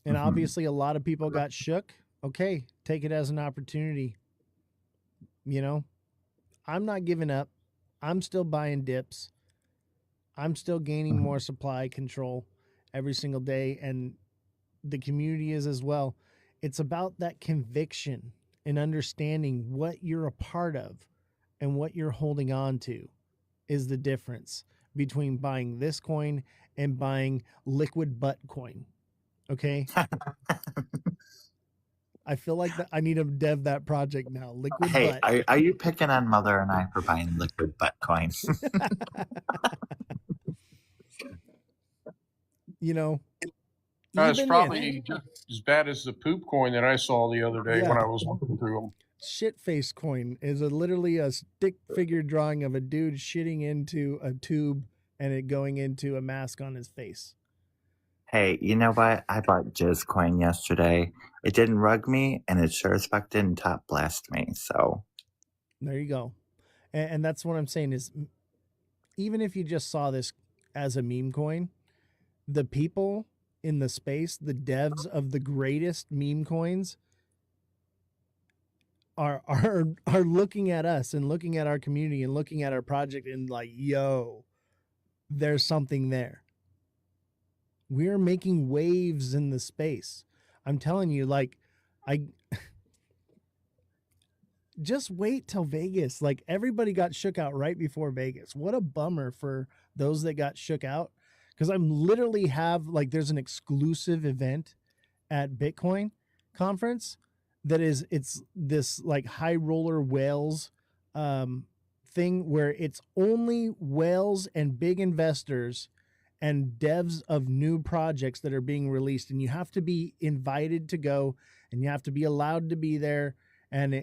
And Mhm. obviously a lot of people got shook. Okay, take it as an opportunity. You know, I'm not giving up. I'm still buying dips. I'm still gaining more supply control every single day, and the community is as well. It's about that conviction and understanding what you're a part of and what you're holding on to is the difference between buying this coin and buying liquid butt coin. Okay. I feel like that I need to dev that project now. Liquid Hey, butt. are you picking on Mother and I for buying liquid butt coins? You know, It's even probably just as bad as the poop coin that I saw the other day when Yeah. I was looking through them. Shit face coin is literally a stick figure drawing of a dude shitting into a tube and it going into a mask on his face. Hey, you know what? I bought Jizz coin yesterday. It didn't rug me, and it sure as fuck didn't top blast me. So There you go. And that's what I'm saying is even if you just saw this as a meme coin, the people in the space, the devs of the greatest meme coins are looking at us and looking at our community and looking at our project and like, yo, there's something there. We're making waves in the space. I'm telling you, like, I just wait till Vegas. Like, everybody got shook out right before Vegas. What a bummer for those that got shook out. Because I'm literally have like there's an exclusive event at Bitcoin conference that is it's this like high roller whales thing where it's only whales and big investors and devs of new projects that are being released, and you have to be invited to go and you have to be allowed to be there, and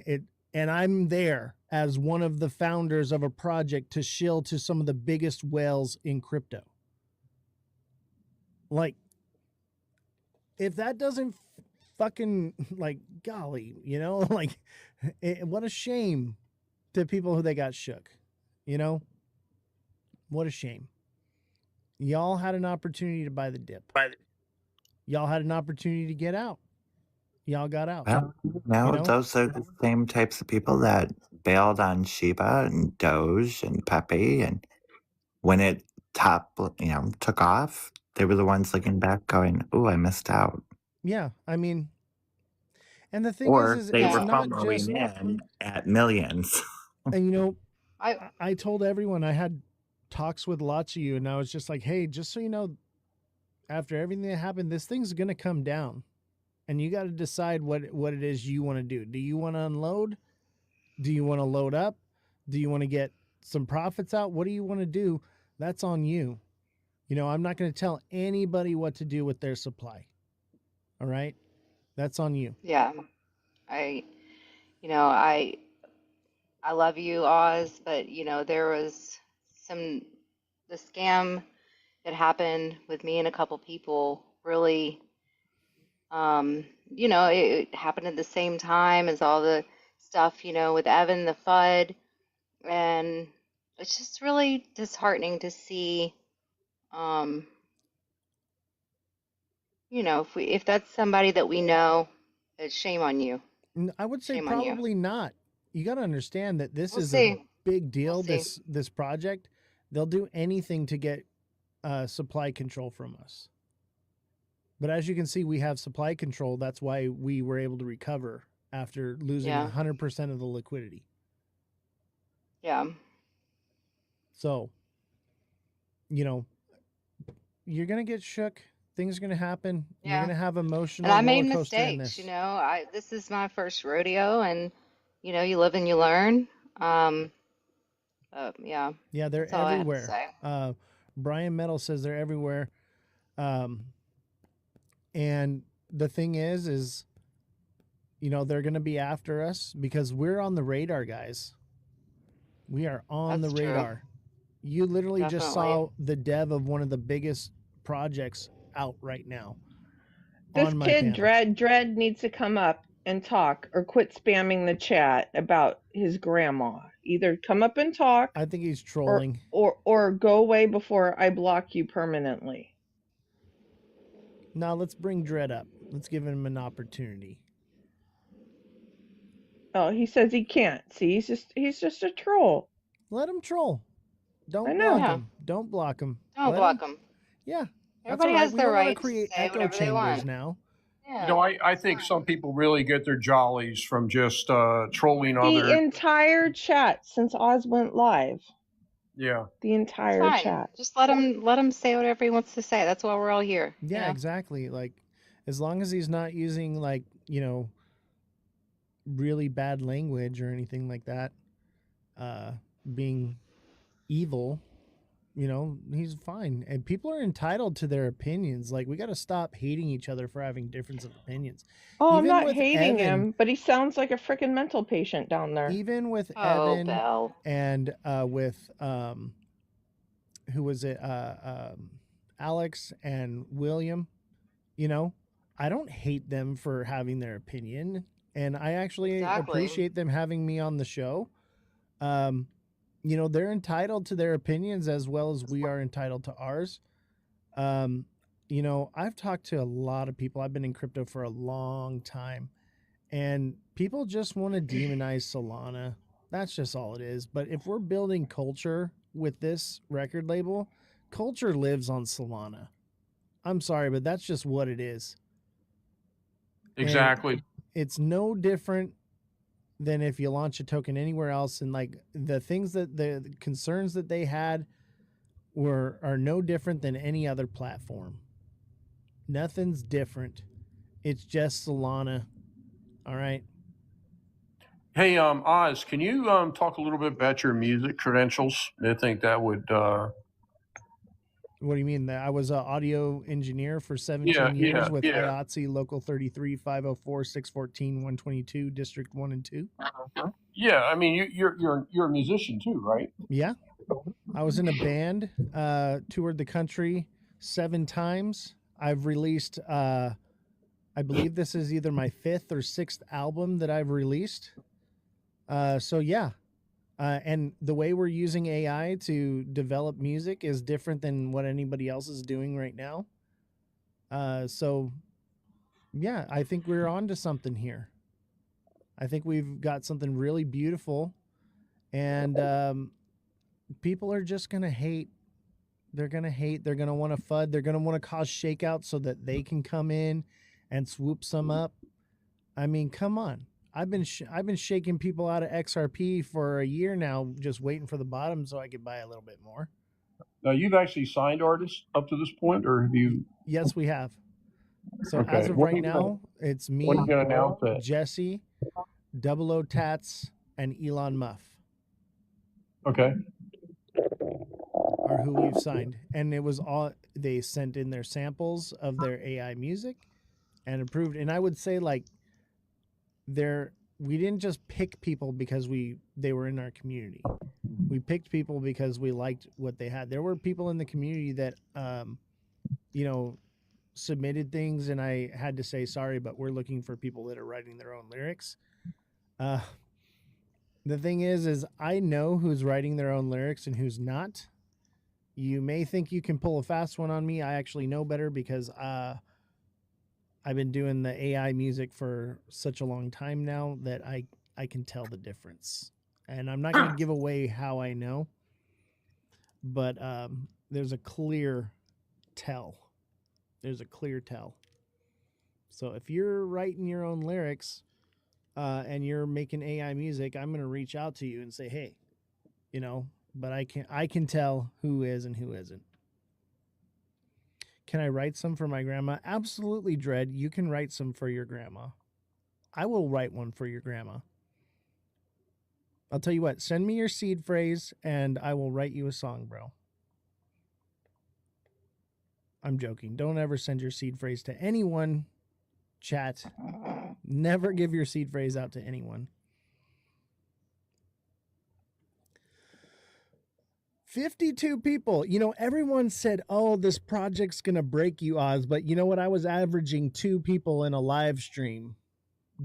and I'm there as one of the founders of a project to shill to some of the biggest whales in crypto. Like, if that doesn't fucking like golly, you know, like what a shame to people who they got shook, you know, what a shame. Y'all had an opportunity to buy the dip. Y'all had an opportunity to get out. Y'all got out. well, no, You know? those are the same types of people that bailed on Shiba and Doge and Pepe, and when it took off, they were the ones looking back, going, "Ooh, I missed out." Yeah, I mean, and the thing Or is they it's were not following just, in at millions. and you know, I I told everyone I had talks with lots of you, and I was just like, hey, just so you know, after everything that happened, this thing's gonna come down, and you got to decide what it is you want to do. Do you want to unload? Do you want to load up? Do you want to get some profits out? What do you want to do? That's on you. You know, I'm not going to tell anybody what to do with their supply. All right? That's on you. yeah, I you know, I love you, Oz, but there was some the scam that happened with me and a couple people really you know, it happened at the same time as all the stuff, you know, with Evan the FUD. And it's just really disheartening to see, um, you know, if that's somebody that we know, it's shame on you. I would say Shame on you. probably not. You got to understand that this We'll is a see. big We'll deal. see. This project, they'll do anything to get supply control from us. But as you can see, we have supply control. That's why we were able to recover after losing Yeah. 100% of the liquidity. Yeah. So, you know, you're going to get shook. Things are going to happen. You're Yeah. going to have And emotional I made roller coaster in mistakes, you this. know. This is my first rodeo, and you know, you live and you learn. Yeah, Yeah, they're that's all I have to everywhere. say. Brian Metal says they're everywhere. And the thing is, you know, they're going to be after us because we're on the radar, guys. We are on the That's true. radar. You literally just Definitely. saw the dev of one of the biggest projects out right now This on my kid panel. Dread needs to come up and talk or quit spamming the chat about his grandma. Either come up and talk I think he's trolling. or go away before I block you permanently. Now let's bring Dread up. Let's give him an opportunity. Oh, he says he can't. See, he's just a troll. Let him troll. I Don't know. block Yeah. him. Don't block him. Don't Let block him. them. Yeah, that's all Everybody right. has We the don't want to right to create say echo whatever they chambers want. now. You Yeah. know, I That's think fine. some people really get their jollies from just trolling The others. entire chat since Oz went live. Yeah. The It's entire fine. chat. Just let him say whatever he wants to say. That's why we're all here. You Yeah, know? exactly. Like, as long as he's not using, like, you know, really bad language or anything like that, being evil, you know, he's fine. And people are entitled to their opinions. Like, we got to stop hating each other for having difference of opinions. Oh, I'm Even not with hating Evan, him, but he sounds like a freaking mental patient down there. even with Oh, Evan Belle. and with who was it? Alex and William, you know, I don't hate them for having their opinion, and I actually Exactly. appreciate them having me on the show. Um, you know, they're entitled to their opinions as well as we are entitled to ours. Um, you know, I've talked to a lot of people. I've been in crypto for a long time, and people just want to demonize Solana. That's just all it is. But if we're building culture with this record label, culture lives on Solana. I'm sorry, but that's just what it is. Exactly. And it's no different than if you launch a token anywhere else. And like the things that the concerns that they had are no different than any other platform. Nothing's different. It's just Solana. All right. Hey, Oz, can you talk a little bit about your music credentials? I think that would. What do you mean? That I was an audio engineer for 17 years with IATSE Local 33, 504, 614, 122, District 1 and 2. Yeah, I mean, you're a musician too, right? Yeah. I was in a band, toured the country 7 times. I've released, I believe this is either my 5th or 6th album that I've released. So yeah. And the way we're using AI to develop music is different than what anybody else is doing right now. So yeah, I think we're on to something here. I think we've got something really beautiful, and people are just going to hate. They're going to hate. They're going to want to FUD. They're going to want to cause shakeout so that they can come in and swoop some up. I mean, come on. I've been shaking people out of XRP for a year now, just waiting for the bottom so I could buy a little bit more. Now, you've actually signed artists up to this point, or have you? Yes, we have. So Okay. as of right now, it's me, When are you going to announce it? Jesse, Double O Tats, and Elon Muff Okay. are who we've signed. And it was all, they sent in their samples of their AI music and approved. And I would say, like, we didn't just pick people because they were in our community. We picked people because we liked what they had. There were people in the community that you know, submitted things and I had to say sorry, but we're looking for people that are writing their own lyrics. The thing is I know who's writing their own lyrics and who's not. You may think you can pull a fast one on me. I actually know better because I've been doing the AI music for such a long time now that I can tell the difference. And I'm not going to give away how I know, but there's a clear tell. There's a clear tell. So if you're writing your own lyrics and you're making AI music, I'm going to reach out to you and say, hey, you know, but I can tell who is and who isn't. Can I write some for my grandma? Absolutely, Dread. You can write some for your grandma. I will write one for your grandma. I'll tell you what, send me your seed phrase and I will write you a song, bro. I'm joking. Don't ever send your seed phrase to anyone, chat. Never give your seed phrase out to anyone. 52 people. You know, everyone said, oh, this project's going to break you, Oz. But you know what? I was averaging 2 people in a live stream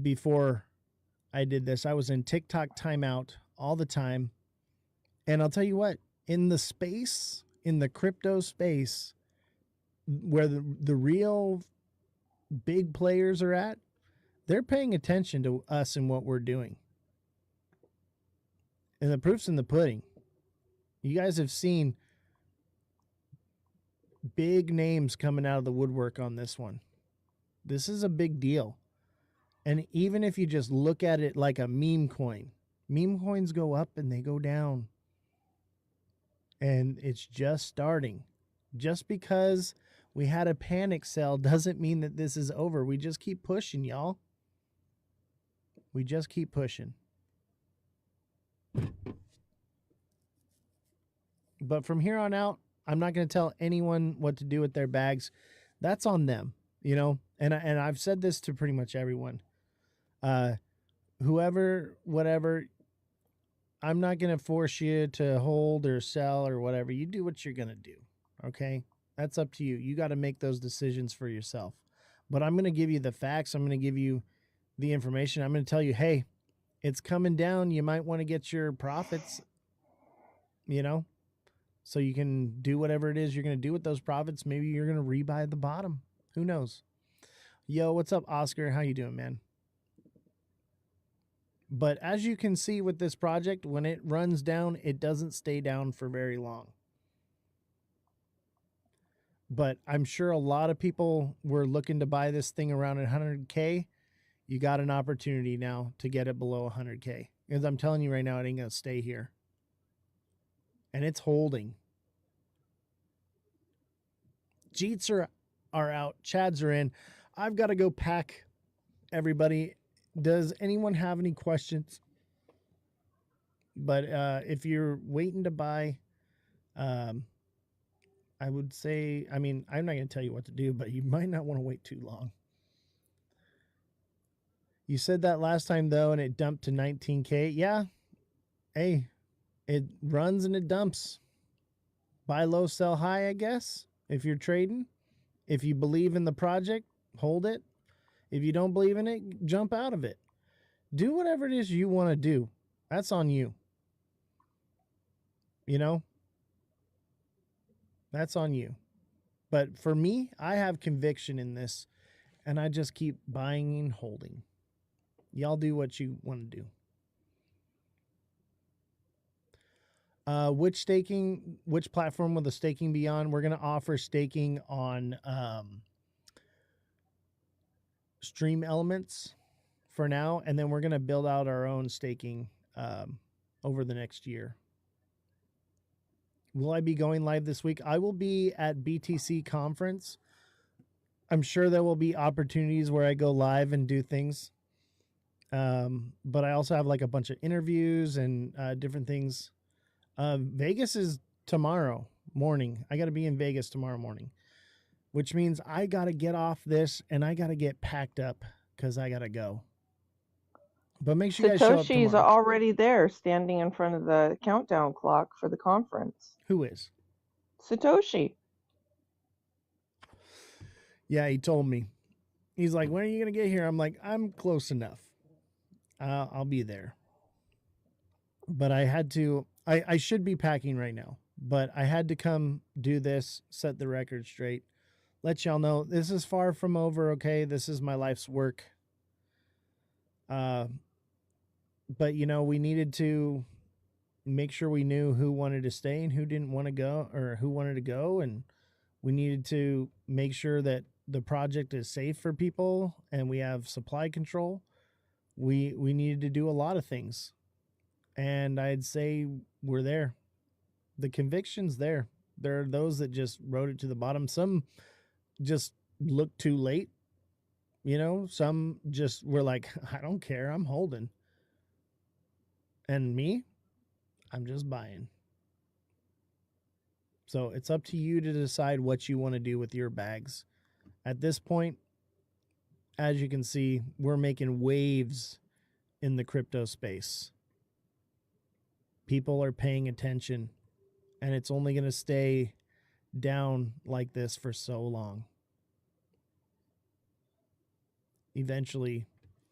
before I did this. I was in TikTok timeout all the time. And I'll tell you what, in the space, in the crypto space, where the real big players are at, they're paying attention to us and what we're doing. And the proof's in the pudding. You guys have seen big names coming out of the woodwork on this one. This is a big deal. And even if you just look at it like a meme coins go up and they go down. And it's just starting. Just because we had a panic sell doesn't mean that this is over. We just keep pushing, y'all. We just keep pushing. But from here on out, I'm not going to tell anyone what to do with their bags. That's on them, you know? And I've said this to pretty much everyone. Whoever, whatever, I'm not going to force you to hold or sell or whatever. You do what you're going to do, okay? That's up to you. You got to make those decisions for yourself. But I'm going to give you the facts. I'm going to give you the information. I'm going to tell you, hey, it's coming down. You might want to get your profits, you know? So you can do whatever it is you're going to do with those profits. Maybe you're going to rebuy at the bottom. Who knows? Yo, what's up, Oscar? How you doing, man? But as you can see with this project, when it runs down, it doesn't stay down for very long. But I'm sure a lot of people were looking to buy this thing around 100K. You got an opportunity now to get it below 100K. Because I'm telling you right now, it ain't going to stay here. And it's holding. Jeets are out. Chads are in. I've got to go pack everybody. Does anyone have any questions? But if you're waiting to buy, I would say, I mean, I'm not going to tell you what to do, but you might not want to wait too long. You said that last time, though, and it dumped to 19K. Yeah. Hey, it runs and it dumps. Buy low, sell high, I guess, if you're trading. If you believe in the project, hold it. If you don't believe in it, jump out of it. Do whatever it is you want to do. That's on you. You know? That's on you. But for me, I have conviction in this, and I just keep buying and holding. Y'all do what you want to do. Which platform will the staking be on? We're going to offer staking on Stream Elements for now, and then we're going to build out our own staking over the next year. Will I be going live this week? I will be at BTC conference. I'm sure there will be opportunities where I go live and do things. But I also have like a bunch of interviews and different things. Vegas is tomorrow morning. I got to be in Vegas tomorrow morning, which means I got to get off this and I got to get packed up because I got to go. But make sure you guys show up Satoshi's tomorrow. already there standing in front of the countdown clock for the conference. Who is? Satoshi. Yeah, he told me. He's like, when are you going to get here? I'm like, I'm close enough. I'll be there. But I had to, I should be packing right now, but I had to come do this, set the record straight, let y'all know this is far from over. Okay. This is my life's work. But you know, we needed to make sure we knew who wanted to stay and who didn't want to go, or who wanted to go. And we needed to make sure that the project is safe for people and we have supply control. We needed to do a lot of things. And I'd say we're there. The conviction's there. There are those that just wrote it to the bottom. Some just looked too late. You know, some just were like, I don't care. I'm holding. And me, I'm just buying. So it's up to you to decide what you want to do with your bags. At this point, as you can see, we're making waves in the crypto space. People are paying attention, and it's only going to stay down like this for so long. Eventually,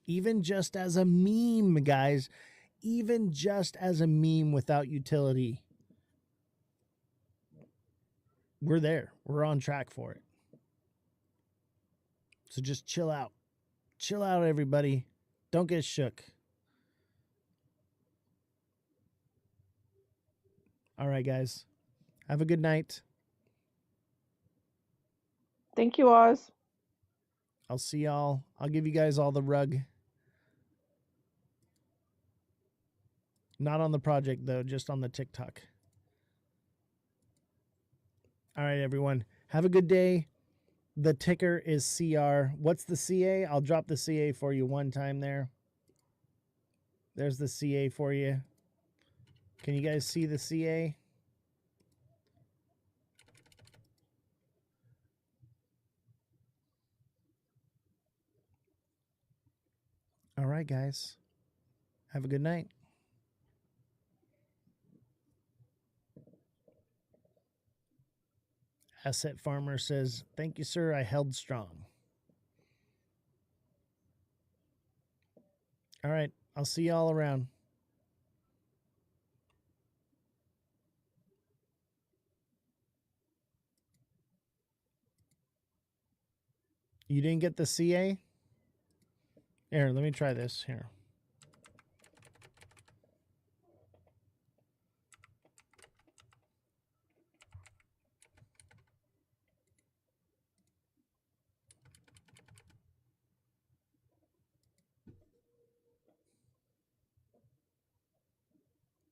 even just as a meme, guys, even just as a meme without utility, we're there. We're on track for it. So just chill out. Chill out, everybody. Don't get shook. All right, guys. Have a good night. Thank you, Oz. I'll see y'all. I'll give you guys all the rug. Not on the project, though, just on the TikTok. All right, everyone. Have a good day. The ticker is CR. What's the CA? I'll drop the CA for you one time there. There's the CA for you. Can you guys see the CA? All right, guys. Have a good night. Asset Farmer says, thank you, sir. I held strong. All right. I'll see y'all around. You didn't get the CA? Here, let me try this here.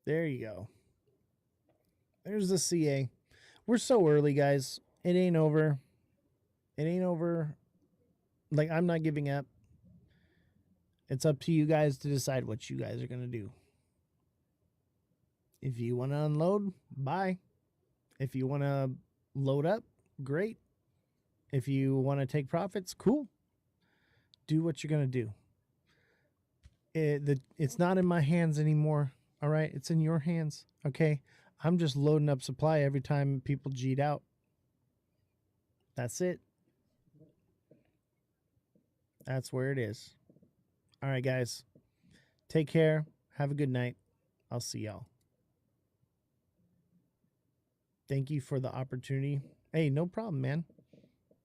There you go. There's the CA. We're so early, guys. It ain't over. It ain't over. Like, I'm not giving up. It's up to you guys to decide what you guys are going to do. If you want to unload, buy. If you want to load up, great. If you want to take profits, cool. Do what you're going to do. It's not in my hands anymore. All right. It's in your hands. Okay. I'm just loading up supply every time people G'd out. That's it. That's where it is. All right, guys. Take care. Have a good night. I'll see y'all. Thank you for the opportunity. Hey, no problem, man.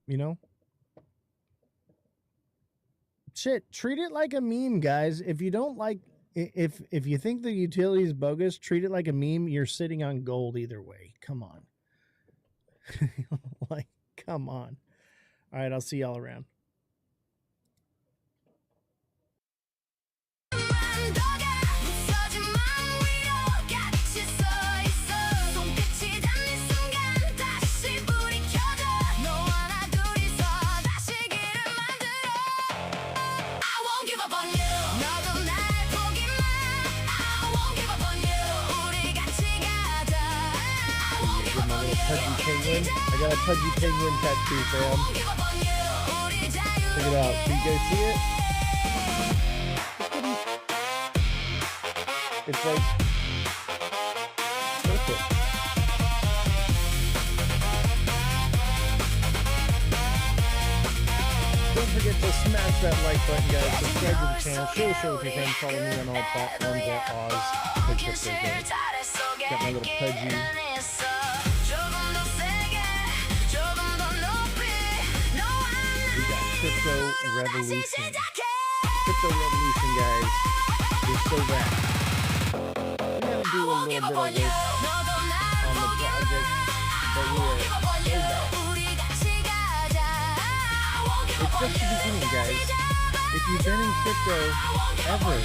You know? Shit, treat it like a meme, guys. If you don't like, if you think the utility is bogus, treat it like a meme. You're sitting on gold either way. Come on. Like, come on. All right, I'll see y'all around. Pudgy penguin. I got a pudgy penguin tattoo, fam. Check it out. Can you guys see it? It's like perfect. So smash that like button, guys. Subscribe to the channel. Share the show with your friends. Follow me on all platforms at Ozthecryptogoat. Got my little pudgy. We got Crypto Revolution. Crypto Revolution, guys. We're so back. We gotta do a little bit of work on the project, but we are so back. It's just the beginning, guys. If you've been in crypto ever,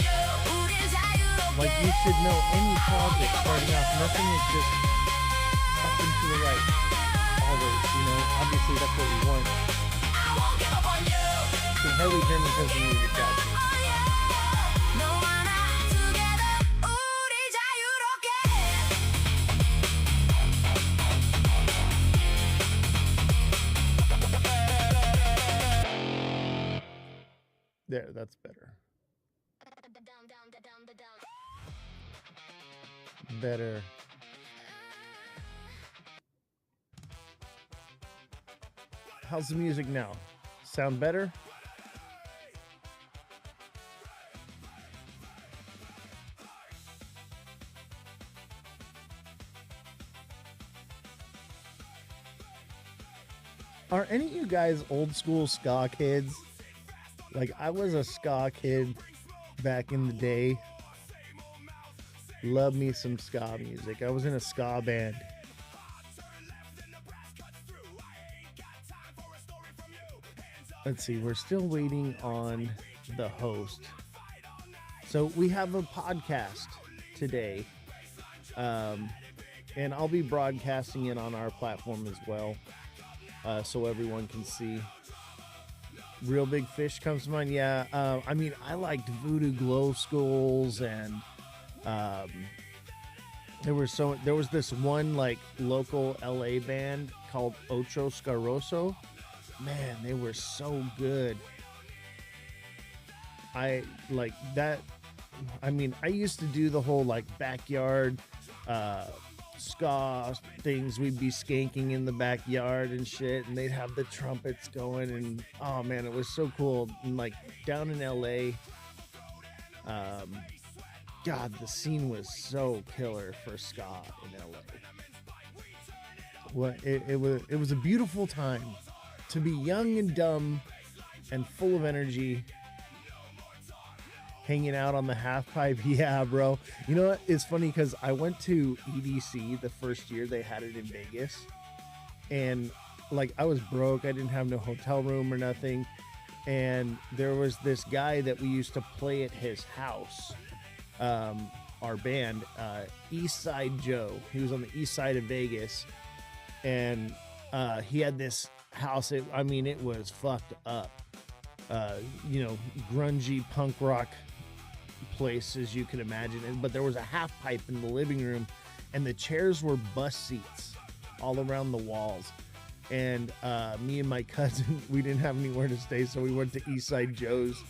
like, you should know any project starting off, nothing is just up and to the right. Always, you know, obviously that's what we want. You can hardly hear me because the music got you. There, that's better. Better. How's the music now? Sound better? Are any of you guys old school ska kids? Like, I was a ska kid back in the day. Love me some ska music. I was in a ska band. Let's see, we're still waiting on the host. So we have a podcast today. And I'll be broadcasting it on our platform as well. So everyone can see. Real Big Fish comes to mind. Yeah, I mean, I liked Voodoo Glow Skulls, and there was this one like local LA band called Ozthecryptogoat. Man, they were so good. I like that. I mean, I used to do the whole like backyard ska things. We'd be skanking in the backyard and shit, and they'd have the trumpets going, and oh man, it was so cool. And like down in LA, God, the scene was so killer for ska in LA. Well, it was a beautiful time to be young and dumb and full of energy. Hanging out on the half pipe. Yeah, bro. You know what? It's funny because I went to EDC the first year they had it in Vegas, and like I was broke. I didn't have no hotel room or nothing, and there was this guy that we used to play at his house, our band, East Side Joe. He was on the east side of Vegas, and he had this house. It was fucked up. You know, grungy punk rock place, as you can imagine. But there was a half pipe in the living room, and the chairs were bus seats all around the walls. And me and my cousin, we didn't have anywhere to stay, so we went to Eastside Joe's,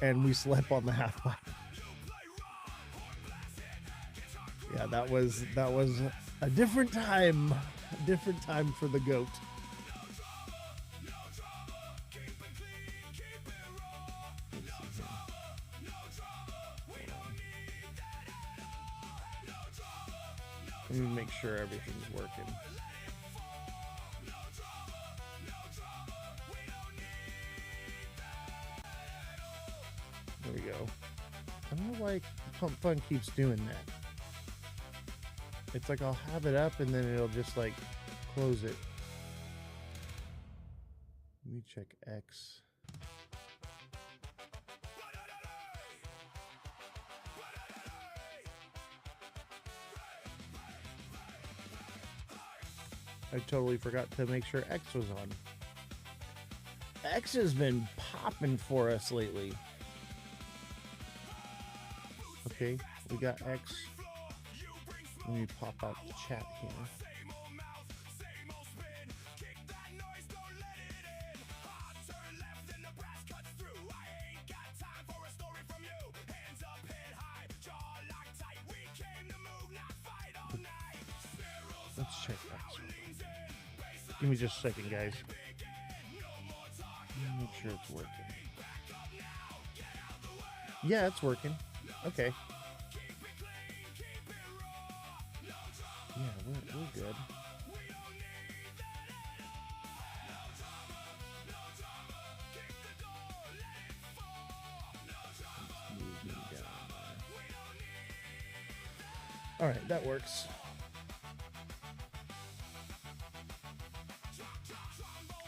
and we slept on the half pipe. Yeah, that was a different time for the goat. Let me make sure everything's working. There we go. I don't know why Pump Fun keeps doing that. It's like I'll have it up and then it'll just like close it. Let me check X. I totally forgot to make sure X was on. X has been popping for us lately. Okay, we got X. Let me pop out the chat here. Let's check X. Give me just a second, guys. Make sure it's working. Yeah, it's working. Okay. Yeah, we're good. Move me down there. All right, that works.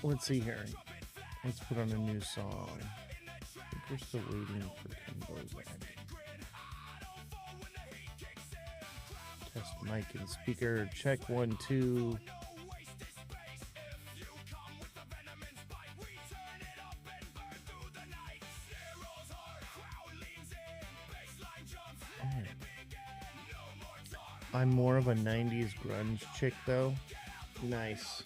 Let's see here. Let's put on a new song. I think we're still waiting for Kimbo back. Test mic and speaker. Check 1, 2. Right. I'm more of a 90s grunge chick though. Nice.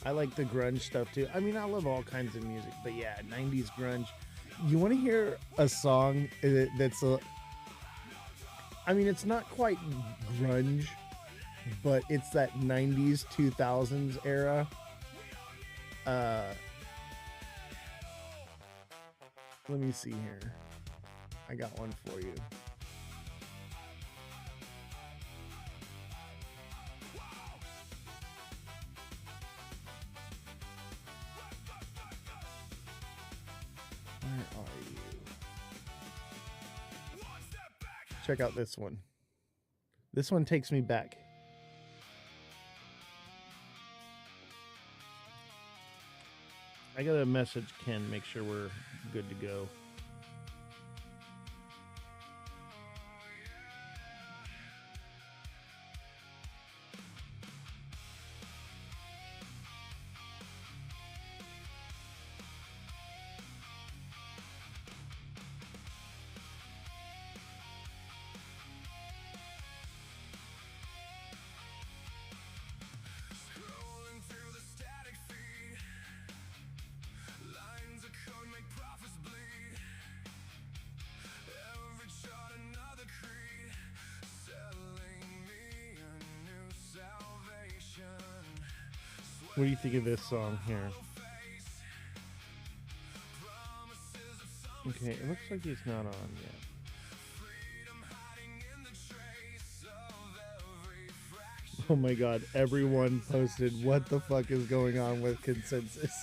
I like the grunge stuff too. I mean, I love all kinds of music, but yeah, 90s grunge. You want to hear a song that's a... I mean, it's not quite grunge, but it's that 90s, 2000s era. Let me see here. I got one for you. Where are you? Check out this one. This one takes me back. I gotta message Ken, make sure we're good to go. What do you think of this song here? Okay, it looks like he's not on yet. Oh my god, everyone posted what the fuck is going on with Consensus.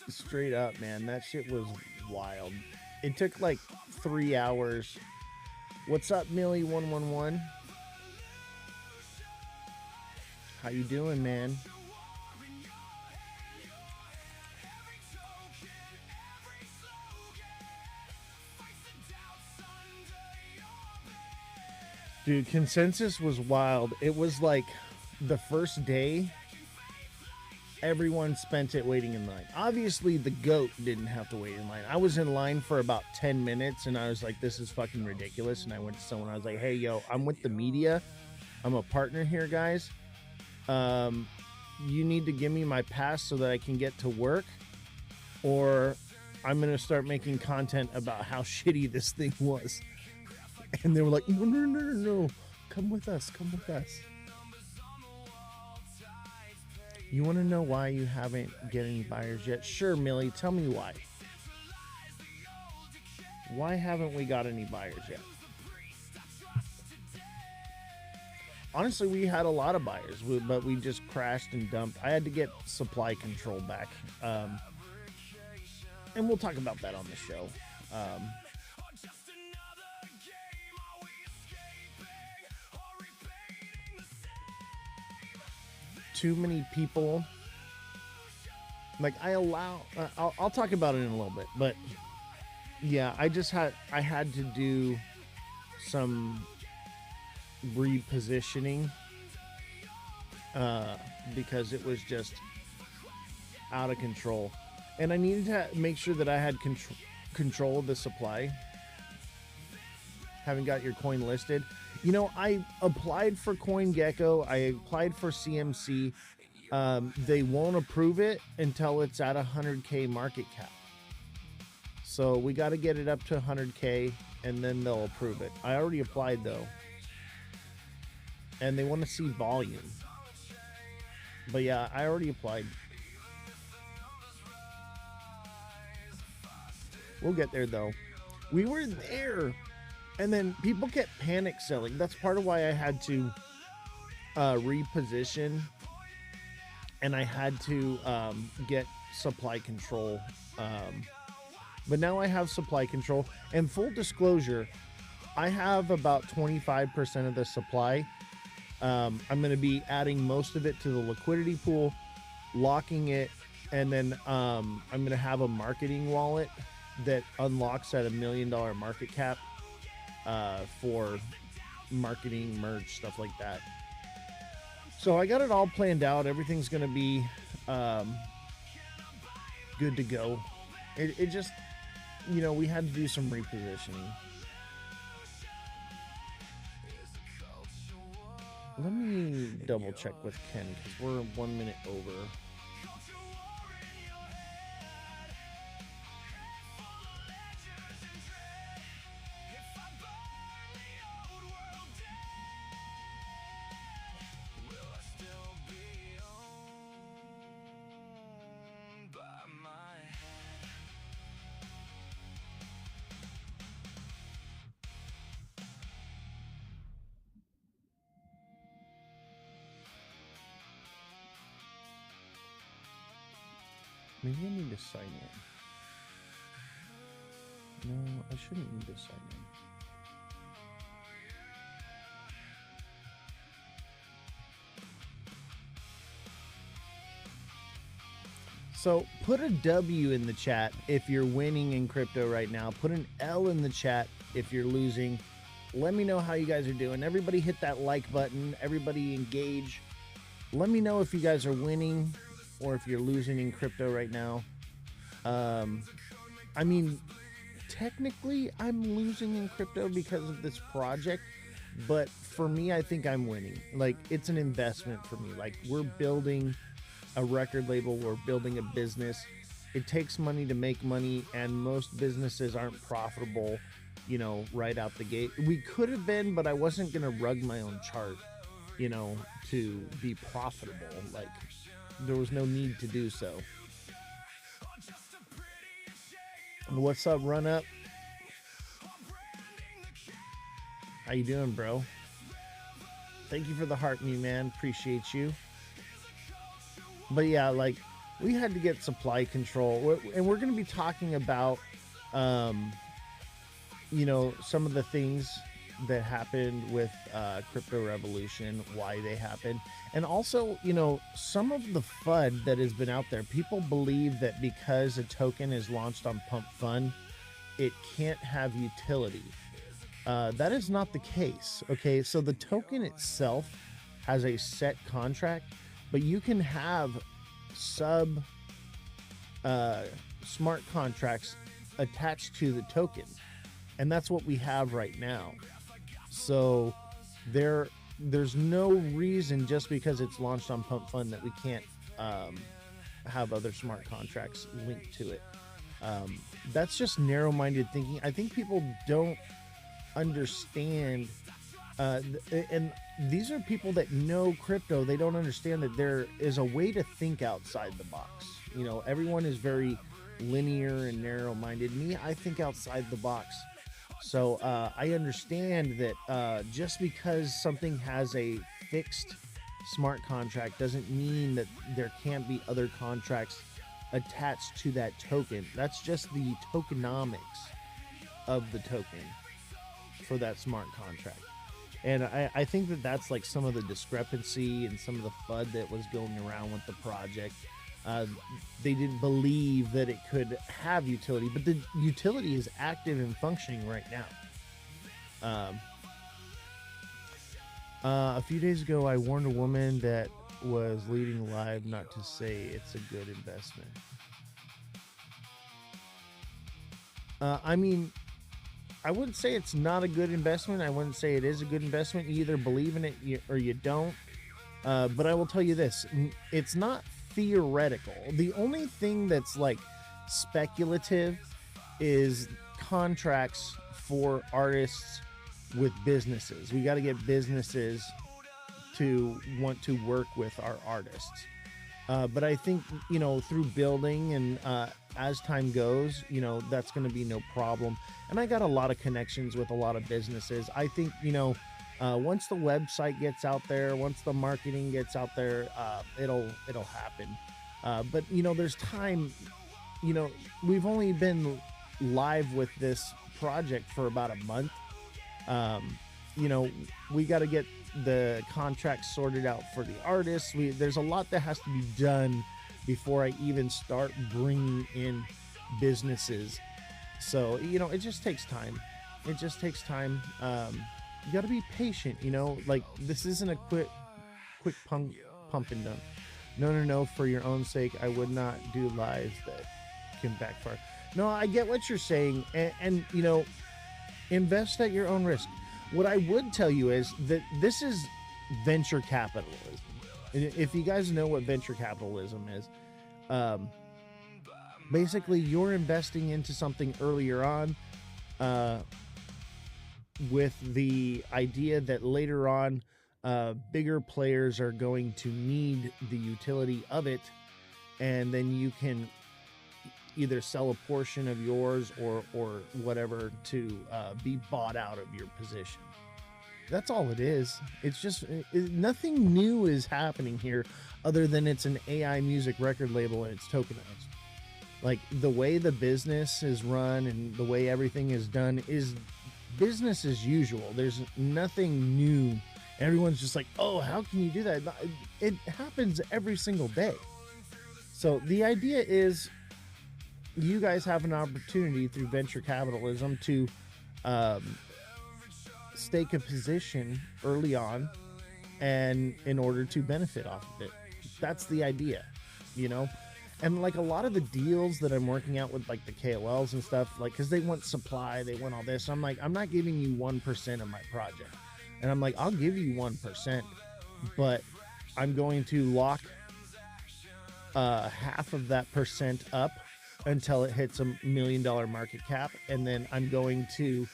Straight up, man, that shit was wild. It took like 3 hours. What's up, Millie111? How you doing, man? Dude, Consensus was wild. It was like the first day, everyone spent it waiting in line. Obviously, the GOAT didn't have to wait in line. I was in line for about 10 minutes, and I was like, this is fucking ridiculous. And I went to someone, I was like, hey, yo, I'm with the media. I'm a partner here, guys. You need to give me my pass so that I can get to work, or I'm going to start making content about how shitty this thing was. And they were like, no, come with us, come with us. You want to know why you haven't get any buyers yet? Sure, Millie, tell me why. Why haven't we got any buyers yet? Honestly, we had a lot of buyers, but we just crashed and dumped. I had to get supply control back. And we'll talk about that on the show. Too many people, like I allow, I'll talk about it in a little bit, but yeah, I had to do some repositioning because it was just out of control, and I needed to make sure that I had control of the supply. Haven't got your coin listed. You know, I applied for CoinGecko. I applied for CMC. They won't approve it until it's at 100K market cap. So we got to get it up to 100K, and then they'll approve it. I already applied, though. And they want to see volume. But yeah, I already applied. We'll get there, though. We were there, and then people kept panic selling. That's part of why I had to reposition, and I had to get supply control. But now I have supply control, and full disclosure, I have about 25% of the supply. I'm going to be adding most of it to the liquidity pool, locking it, and then I'm going to have a marketing wallet that unlocks at $1 million market cap for marketing, merch, stuff like that. So I got it all planned out. Everything's going to be good to go. It just, you know, we had to do some repositioning. Let me double check with Ken because we're 1 minute over. Maybe I need to sign in. No, I shouldn't need to sign in. So put a W in the chat if you're winning in crypto right now. Put an L in the chat if you're losing. Let me know how you guys are doing. Everybody hit that like button. Everybody engage. Let me know if you guys are winning or if you're losing in crypto right now. I mean, technically I'm losing in crypto because of this project, but for me, I think I'm winning. Like, it's an investment for me. Like, we're building a record label, we're building a business. It takes money to make money, and most businesses aren't profitable, you know, right out the gate. We could have been, but I wasn't gonna rug my own chart, you know, to be profitable. Like, there was no need to do so. What's up, Run Up? How you doing, bro? Thank you for the heart, me man. Appreciate you. But yeah, like, we had to get supply control, and we're going to be talking about, you know, some of the things that happened with Crypto Revolution, why they happened, and also, you know, some of the FUD that has been out there. People believe that because a token is launched on Pump Fund, it can't have utility. That is not the case. Okay, so the token itself has a set contract, but you can have smart contracts attached to the token, and that's what we have right now. So there's no reason, just because it's launched on Pump Fund, that we can't have other smart contracts linked to it. That's just narrow-minded thinking. I think people don't understand, and these are people that know crypto. They don't understand that there is a way to think outside the box. You know, everyone is very linear and narrow-minded. Me, I think outside the box. So I understand that just because something has a fixed smart contract doesn't mean that there can't be other contracts attached to that token. That's just the tokenomics of the token for that smart contract. And I think that that's like some of the discrepancy and some of the FUD that was going around with the project. They didn't believe that it could have utility, but the utility is active and functioning right now. A few days ago, I warned a woman that was leading live not to say it's a good investment. I mean, I wouldn't say it's not a good investment. I wouldn't say it is a good investment. You either believe in it or you don't. But I will tell you this, it's not theoretical. The only thing that's like speculative is contracts for artists with businesses. We got to get businesses to want to work with our artists. But I think, through building and as time goes, that's going to be no problem. And I got a lot of connections with a lot of businesses. I think, once the website gets out there, once the marketing gets out there, it'll happen. But there's time. We've only been live with this project for about a month. We got to get the contracts sorted out for the artists. There's a lot that has to be done before I even start bringing in businesses. So, it just takes time. It just takes time. You got to be patient, like this isn't a quick pump and dump. No, for your own sake, I would not do lives that can backfire. No, I get what you're saying. And invest at your own risk. What I would tell you is that this is venture capitalism. If you guys know what venture capitalism is, basically you're investing into something earlier on with the idea that later on bigger players are going to need the utility of it, and then you can either sell a portion of yours or whatever to be bought out of your position. That's all it is. It's just nothing new is happening here other than it's an AI music record label and it's tokenized. Like the way the business is run and the way everything is done is business as usual. There's nothing new. Everyone's just like, oh, how can you do that? It happens every single day. So the idea is you guys have an opportunity through venture capitalism to stake a position early on, and in order to benefit off of it. That's the idea, and like a lot of the deals that I'm working out with like the KOLs and stuff, like because they want supply, they want all this. I'm like, I'm not giving you 1% of my project, and I'm like, I'll give you 1%, but I'm going to lock half of that percent up until it hits $1 million market cap, and then I'm going to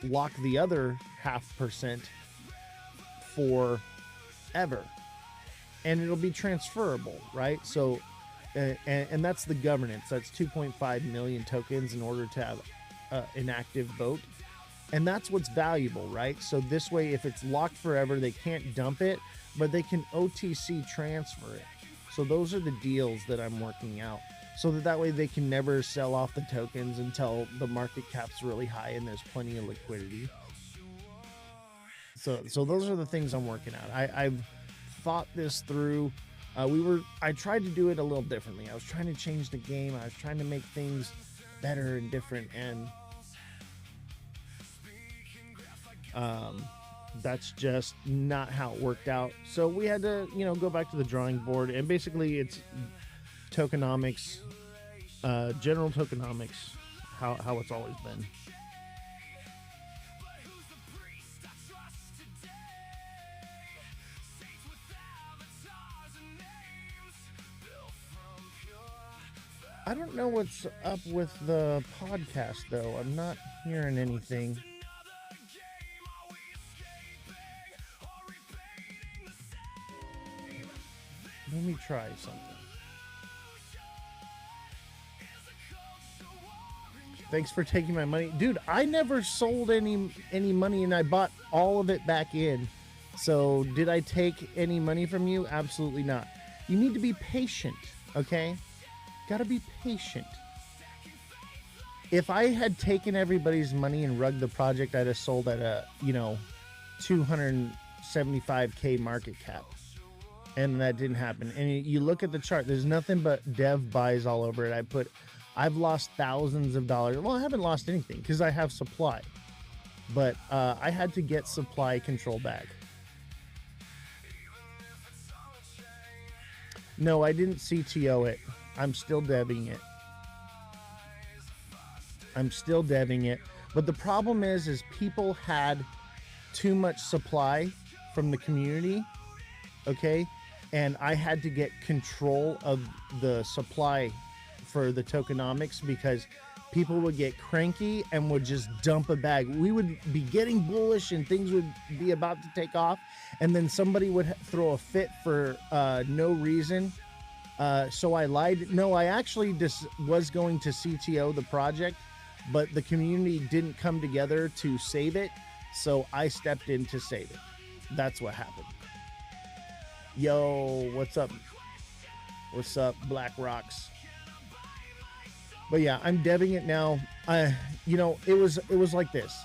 lock the other 0.5% forever, and it'll be transferable, right? So and that's the governance. That's 2.5 million tokens in order to have an active vote, and that's what's valuable, right? So this way, if it's locked forever, they can't dump it, but they can OTC transfer it. So those are the deals that I'm working out, so that way they can never sell off the tokens until the market cap's really high and there's plenty of liquidity. So those are the things I'm working out. I've thought this through. I tried to do it a little differently. I was trying to change the game. I was trying to make things better and different, and that's just not how it worked out. So we had to, go back to the drawing board, and basically it's tokenomics, general tokenomics, how it's always been. I don't know what's up with the podcast though. I'm not hearing anything. Let me try something. Thanks for taking my money. Dude, I never sold any money, and I bought all of it back in. So did I take any money from you? Absolutely not. You need to be patient, okay? Gotta be patient. If I had taken everybody's money and rugged the project, I'd have sold at a, 275K market cap. And that didn't happen. And you look at the chart, there's nothing but dev buys all over it. I've lost thousands of dollars. Well, I haven't lost anything because I have supply. But I had to get supply control back. No, I didn't CTO it. I'm still debbing it. But the problem is people had too much supply from the community, okay? And I had to get control of the supply for the tokenomics because people would get cranky and would just dump a bag. We would be getting bullish and things would be about to take off, and then somebody would throw a fit for no reason. So I lied. No, I actually just was going to CTO the project, but the community didn't come together to save it, so I stepped in to save it. That's what happened. Yo, what's up? What's up, Black Rocks? But yeah, I'm debbing it now. It was like this.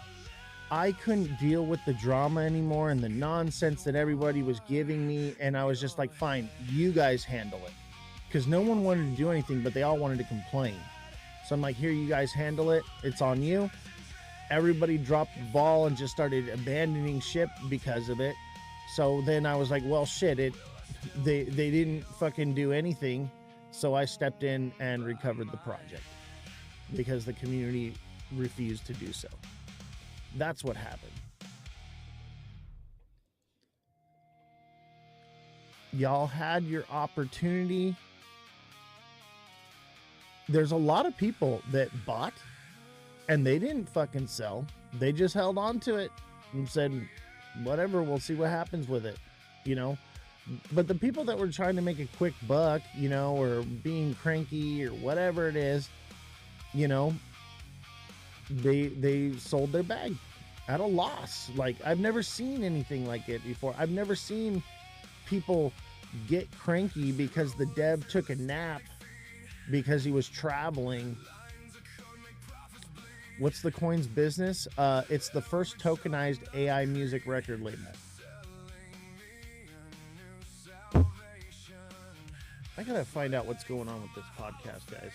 I couldn't deal with the drama anymore and the nonsense that everybody was giving me, and I was just like, fine, you guys handle it. Because no one wanted to do anything, but they all wanted to complain. So I'm like, here, you guys handle it. It's on you. Everybody dropped the ball and just started abandoning ship because of it. So then I was like, well, shit, they didn't fucking do anything. So I stepped in and recovered the project because the community refused to do so. That's what happened. Y'all had your opportunity. There's a lot of people that bought and they didn't fucking sell. They just held on to it and said, whatever, we'll see what happens with it, But the people that were trying to make a quick buck, or being cranky or whatever it is, they sold their bag at a loss. Like, I've never seen anything like it before. I've never seen people get cranky because the dev took a nap because he was traveling. What's the coin's business? It's the first tokenized AI music record label. I gotta find out what's going on with this podcast, guys.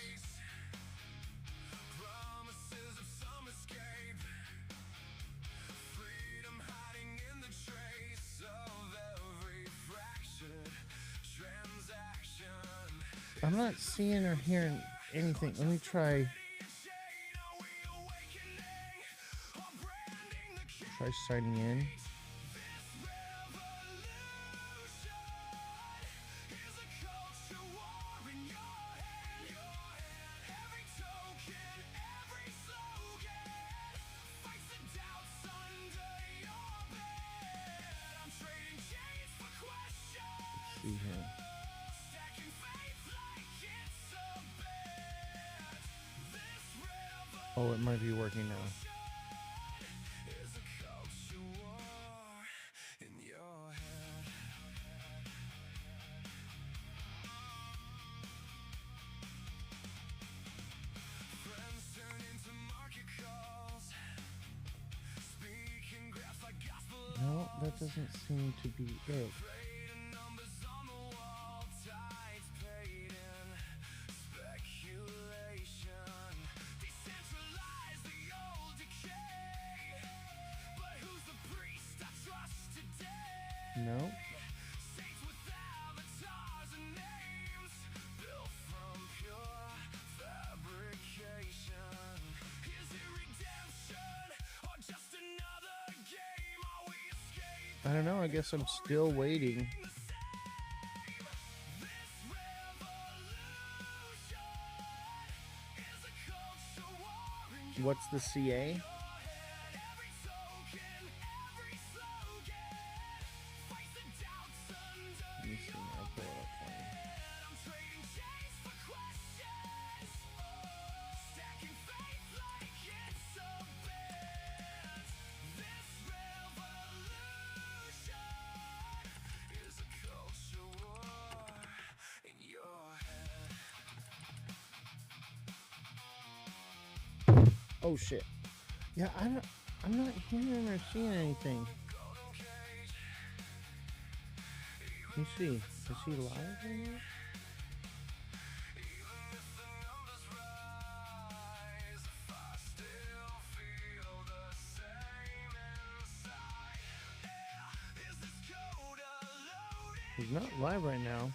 I'm not seeing or hearing anything. Let me try signing in. Let's see here. Oh, it might be working now. No, that doesn't seem to be it. No. I don't know. I guess I'm still waiting. What's the CA? Let me see. I'll pull it up for you. Oh shit. Yeah, I'm not hearing or seeing anything. Let me see. Is he live right now? He's not live right now.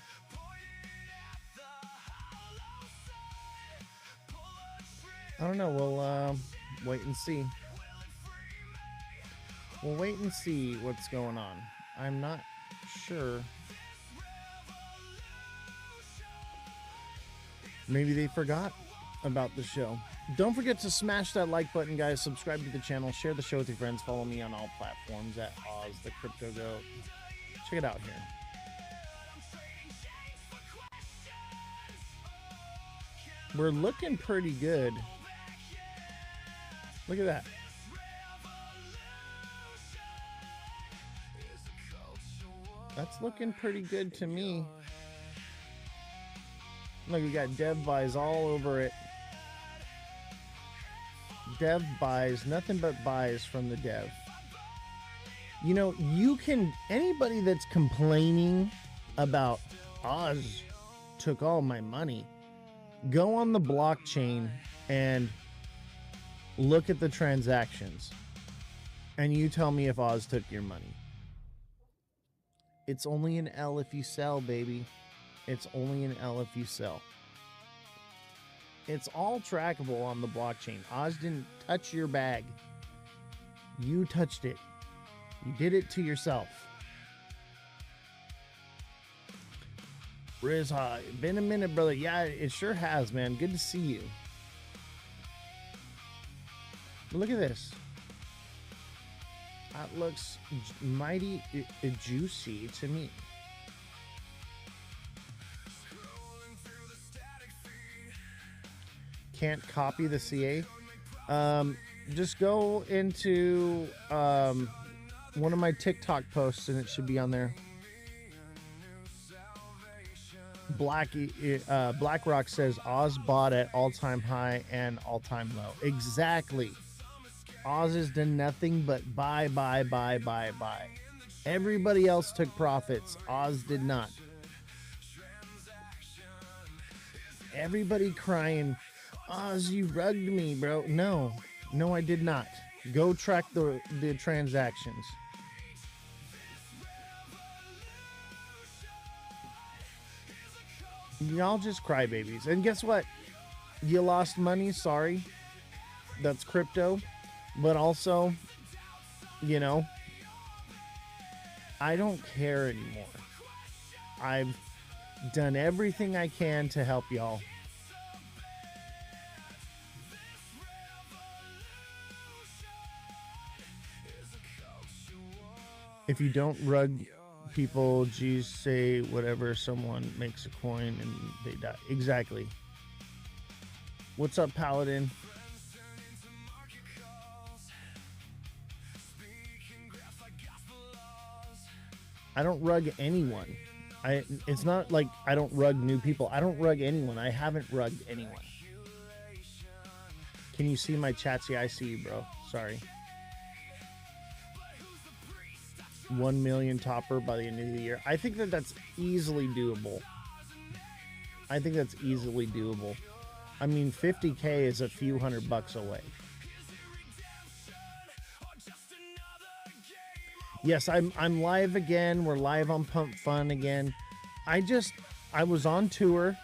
I don't know. We'll wait and see. We'll wait and see what's going on. I'm not sure. Maybe they forgot about the show. Don't forget to smash that like button, guys. Subscribe to the channel. Share the show with your friends. Follow me on all platforms at Ozthecryptogoat. Check it out here. We're looking pretty good. Look at that. That's looking pretty good to me. Look, we got dev buys all over it. Dev buys, nothing but buys from the dev. You know, you can, anybody that's complaining about Oz took all my money, go on the blockchain and look at the transactions, and you tell me if Oz took your money. It's only an L if you sell, baby. It's only an L if you sell. It's all trackable on the blockchain. Oz didn't touch your bag. You touched it. You did it to yourself. Riz High. Been a minute, brother. Yeah, it sure has, man. Good to see you. Look at this. That looks mighty juicy to me. Can't copy the CA. Just go into one of my TikTok posts and it should be on there. BlackRock says Oz bought at all-time high and all-time low. Exactly. Oz has done nothing but buy. Everybody else took profits. Oz did not. Everybody crying, Oz, you rugged me, bro. No, I did not. Go track the transactions. Y'all just crybabies. And guess what? You lost money. Sorry. That's crypto. But also, you know, I don't care anymore. I've done everything I can to help y'all. If you don't rug people, G's say whatever, someone makes a coin and they die. Exactly. What's up, Paladin? I don't rug anyone. It's not like I don't rug new people. I don't rug anyone. I haven't rugged anyone. Can you see my chat? See, I see you, bro. Sorry. 1 million topper by the end of the year. I think that's easily doable. I think that's easily doable. I mean, 50K is a few $100 away. Yes, I'm live again. We're live on Pump Fun again. I was on tour,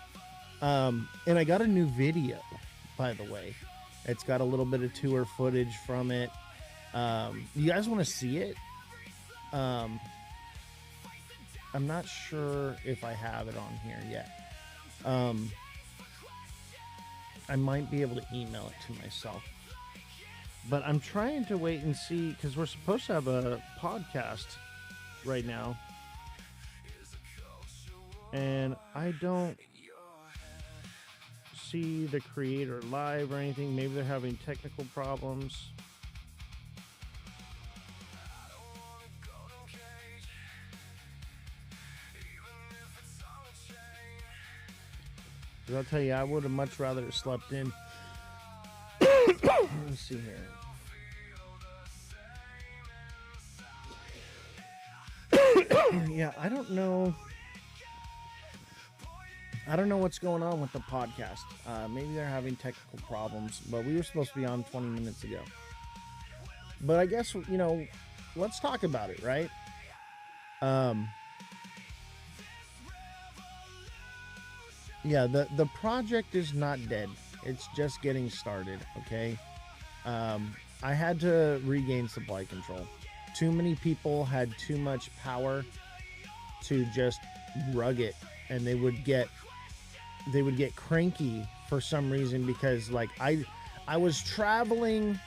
and I got a new video, by the way. It's got a little bit of tour footage from it. You guys want to see it? I'm not sure if I have it on here yet. I might be able to email it to myself. But I'm trying to wait and see, because we're supposed to have a podcast right now. And I don't see the creator live or anything. Maybe they're having technical problems. Because I'll tell you, I would have much rather slept in. Let's see here. Yeah, I don't know what's going on with the podcast. Maybe they're having technical problems, but we were supposed to be on 20 minutes ago. But I guess, you know, let's talk about it, right? Yeah, the project is not dead. It's just getting started, okay? I had to regain supply control. Too many people had too much power to just rug it, and they would get cranky for some reason, because like I was traveling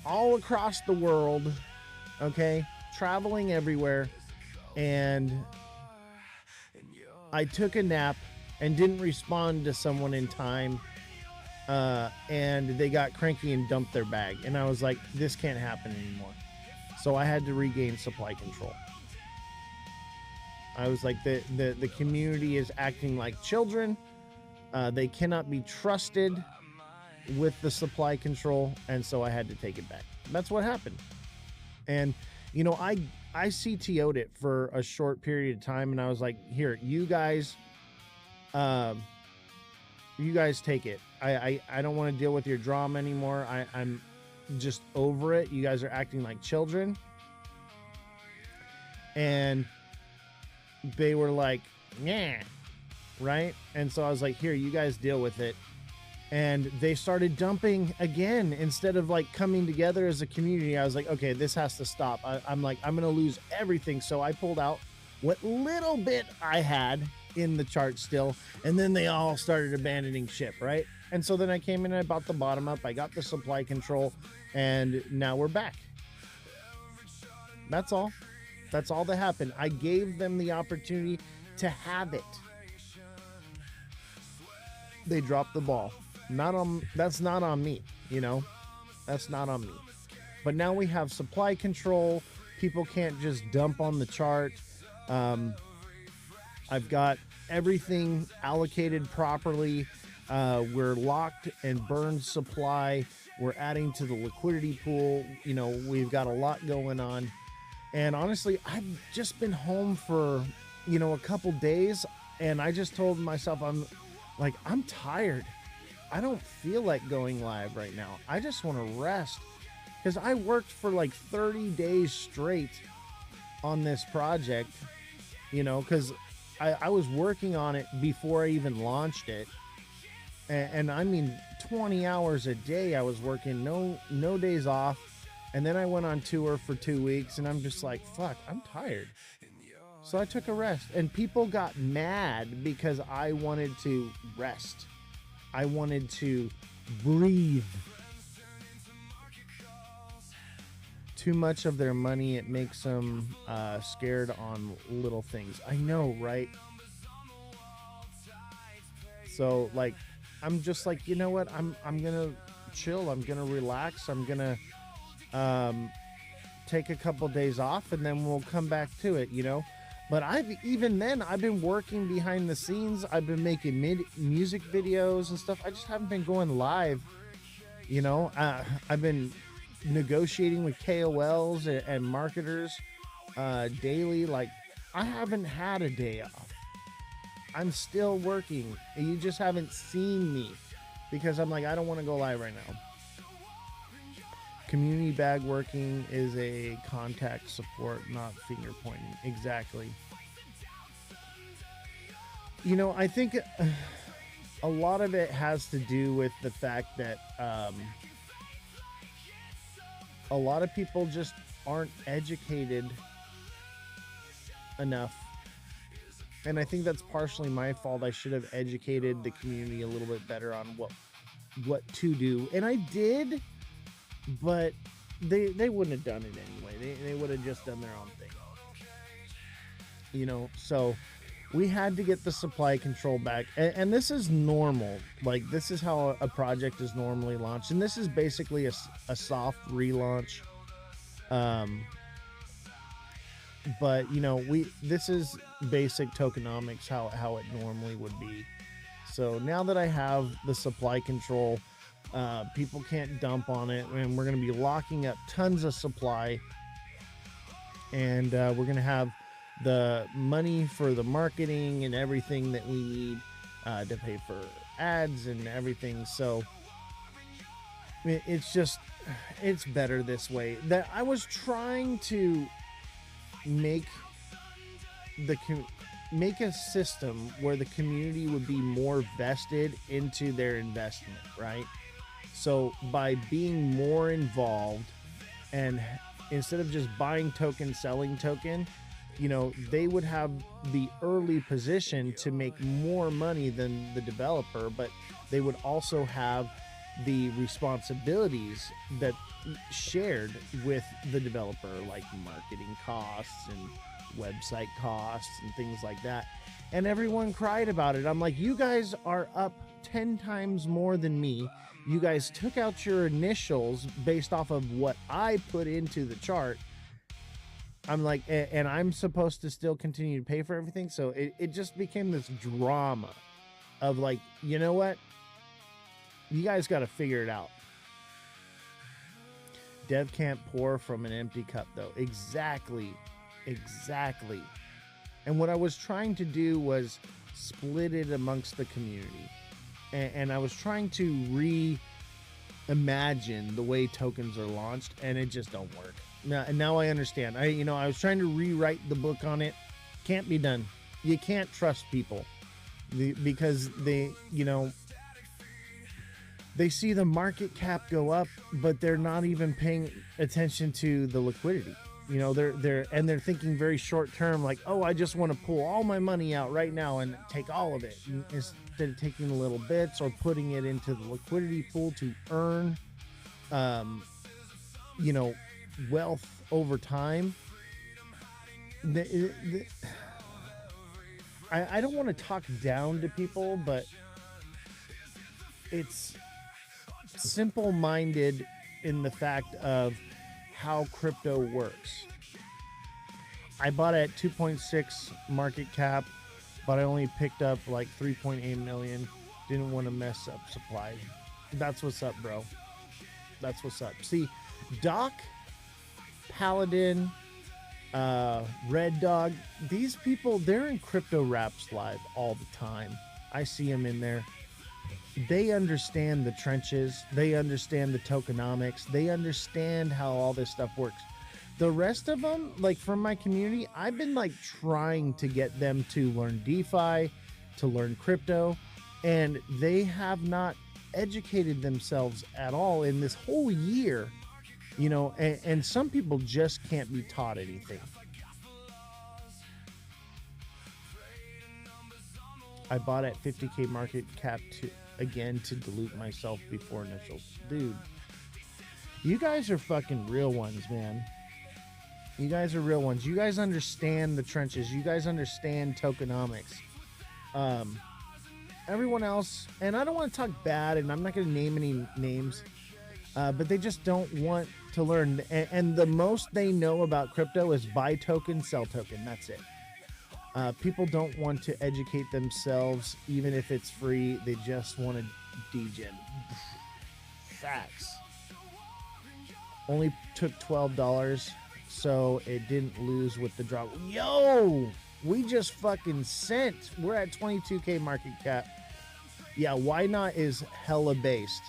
all across the world, okay, traveling everywhere, and I took a nap and didn't respond to someone in time, and they got cranky and dumped their bag, and I was like, this can't happen anymore. So I had to regain supply control. I was like, the community is acting like children. They cannot be trusted with the supply control, and so I had to take it back. That's what happened. And you know, I CTO'd it for a short period of time, and I was like, here, you guys take it. I don't want to deal with your drama anymore. I'm just over it. You guys are acting like children. And they were like, yeah, right? And so I was like, here, you guys deal with it. And they started dumping again instead of like coming together as a community. I was like, okay, this has to stop. I'm like, I'm going to lose everything. So I pulled out what little bit I had in the chart still. And then they all started abandoning ship, right? And so then I came in and I bought the bottom up. I got the supply control, and now we're back. That's all. That's all that happened. I gave them the opportunity to have it. They dropped the ball. That's not on me, you know. That's not on me. But now we have supply control. People can't just dump on the chart. I've got everything allocated properly. We're locked and burned supply. We're adding to the liquidity pool. You know, we've got a lot going on. And honestly, I've just been home for, you know, a couple days, and I just told myself, I'm tired. I don't feel like going live right now. I just want to rest, because I worked for like 30 days straight on this project, you know, because I was working on it before I even launched it. And I mean, 20 hours a day I was working, no days off. And then I went on tour for 2 weeks, and I'm just like, fuck, I'm tired. So I took a rest, and people got mad because I wanted to rest. I wanted to breathe. Too much of their money, it makes them scared on little things. I know, right? So like, I'm just like, you know what? I'm gonna chill. I'm gonna relax. I'm gonna take a couple days off, and then we'll come back to it, you know. But I've been working behind the scenes. I've been making music videos and stuff. I just haven't been going live, you know. I've been negotiating with KOLs and marketers daily. Like, I haven't had a day off. I'm still working, and you just haven't seen me because I'm like, I don't want to go live right now. Community bag working is a contact support, not finger pointing. Exactly. You know, I think a lot of it has to do with the fact that a lot of people just aren't educated enough. And I think that's partially my fault. I should have educated the community a little bit better on what to do. And I did, but they wouldn't have done it anyway. They would have just done their own thing. You know, so we had to get the supply control back. And this is normal. Like, this is how a project is normally launched. And this is basically a soft relaunch. But you know, this is basic tokenomics, how it normally would be. So now that I have the supply control, people can't dump on it, and we're going to be locking up tons of supply, and we're going to have the money for the marketing and everything that we need to pay for ads and everything. So it's better this way. That I was trying to make a system where the community would be more vested into their investment, right? So by being more involved, and instead of just buying token, selling token, you know, they would have the early position to make more money than the developer, but they would also have the responsibilities that shared with the developer, like marketing costs and website costs and things like that. And everyone cried about it. I'm like, you guys are up 10 times more than me. You guys took out your initials based off of what I put into the chart. I'm like, and I'm supposed to still continue to pay for everything. So it just became this drama of like, you know what? You guys got to figure it out. Dev can't pour from an empty cup, though. Exactly. And what I was trying to do was split it amongst the community. And I was trying to reimagine the way tokens are launched, and it just don't work. Now I understand. I was trying to rewrite the book on it. Can't be done. You can't trust people because they see the market cap go up, but they're not even paying attention to the liquidity. They're thinking very short term, like, oh, I just want to pull all my money out right now and take all of it, instead of taking little bits or putting it into the liquidity pool to earn, wealth over time. I don't want to talk down to people, but it's simple-minded in the fact of how crypto works. I bought at 2.6 market cap, but I only picked up like 3.8 million. Didn't want to mess up supply. That's what's up, bro. That's what's up. See, Doc, Paladin, Red Dog, these people, they're in Crypto Raps Live all the time. I see them in there. They understand the trenches. They understand the tokenomics. They understand how all this stuff works. The rest of them, like from my community, I've been like trying to get them to learn DeFi, to learn crypto, and they have not educated themselves at all in this whole year, and some people just can't be taught anything. I bought at 50K market cap to dilute myself before initials. Dude, you guys are fucking real ones, man. You guys are real ones. You guys understand the trenches. You guys understand tokenomics. Everyone else, and I don't want to talk bad, and I'm not going to name any names, but they just don't want to learn. And the most they know about crypto is buy token, sell token. That's it. People don't want to educate themselves, even if it's free. They just want to degen. Facts. Only took $12, so it didn't lose with the drop. Yo, we just fucking sent. We're at 22K market cap. Yeah, Why Not is hella based.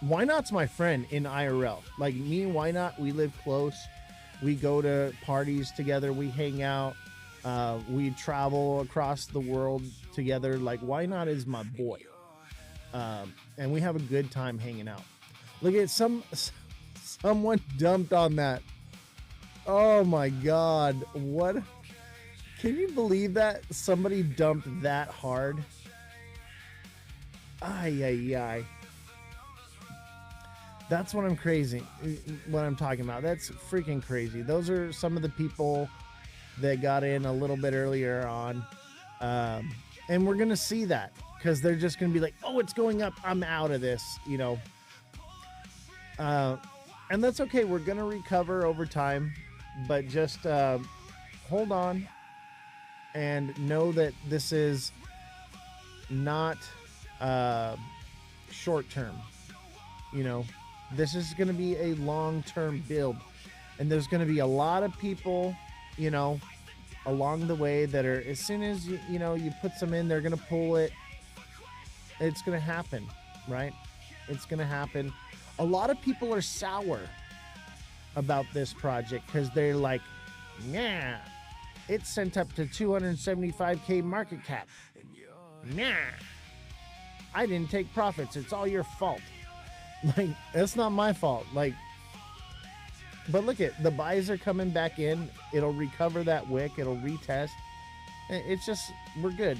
Why Not's my friend in IRL. Like me and Why Not, we live close. We go to parties together. We hang out. We travel across the world together. Like Why Not is my boy. And we have a good time hanging out. Look at someone dumped on that. Oh my God. What? Can you believe that somebody dumped that hard? Ay. That's what I'm talking about. That's freaking crazy. Those are some of the people that got in a little bit earlier on. And we're going to see that because they're just going to be like, oh, it's going up. I'm out of this, and that's okay. We're going to recover over time, but just hold on and know that this is not short term. This is going to be a long-term build, and there's going to be a lot of people, along the way that are, as soon as you put some in, they're going to pull it. It's going to happen, right? It's going to happen. A lot of people are sour about this project because they're like, nah, it's sent up to 275K market cap. Nah, I didn't take profits. It's all your fault. Like, that's not my fault. Like, but look at the buys are coming back in. It'll recover that wick. It'll retest. It's just, we're good.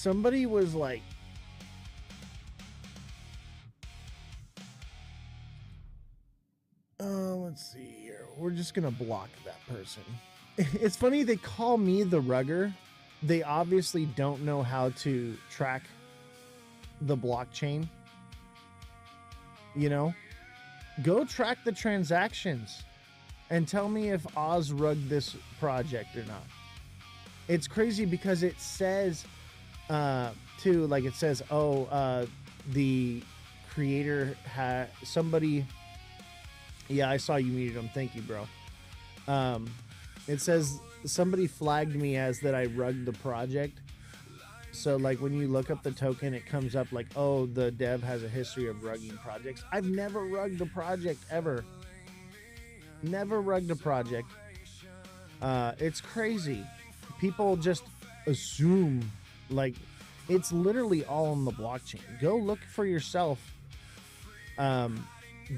somebody was like, let's see here. We're just gonna block that person. It's funny they call me the rugger. They obviously don't know how to track the blockchain. You know, go track the transactions and tell me if Oz rugged this project or not. It's crazy because it says too, like it says, the creator had somebody. Yeah, I saw you muted him. Thank you, bro. It says somebody flagged me as that I rugged the project. So like when you look up the token, it comes up like, oh, the dev has a history of rugging projects. I've never rugged a project ever. Never rugged a project. It's crazy. People just assume like it's literally all on the blockchain. Go look for yourself.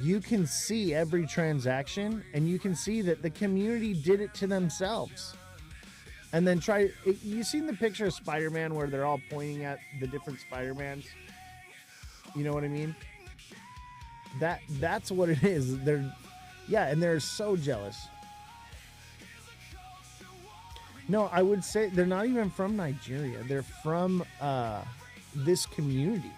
You can see every transaction and you can see that the community did it to themselves. And then you seen the picture of Spider-Man where they're all pointing at the different Spider-Mans? You know what I mean? That's what it is. And they're so jealous. No, I would say they're not even from Nigeria. They're from this community.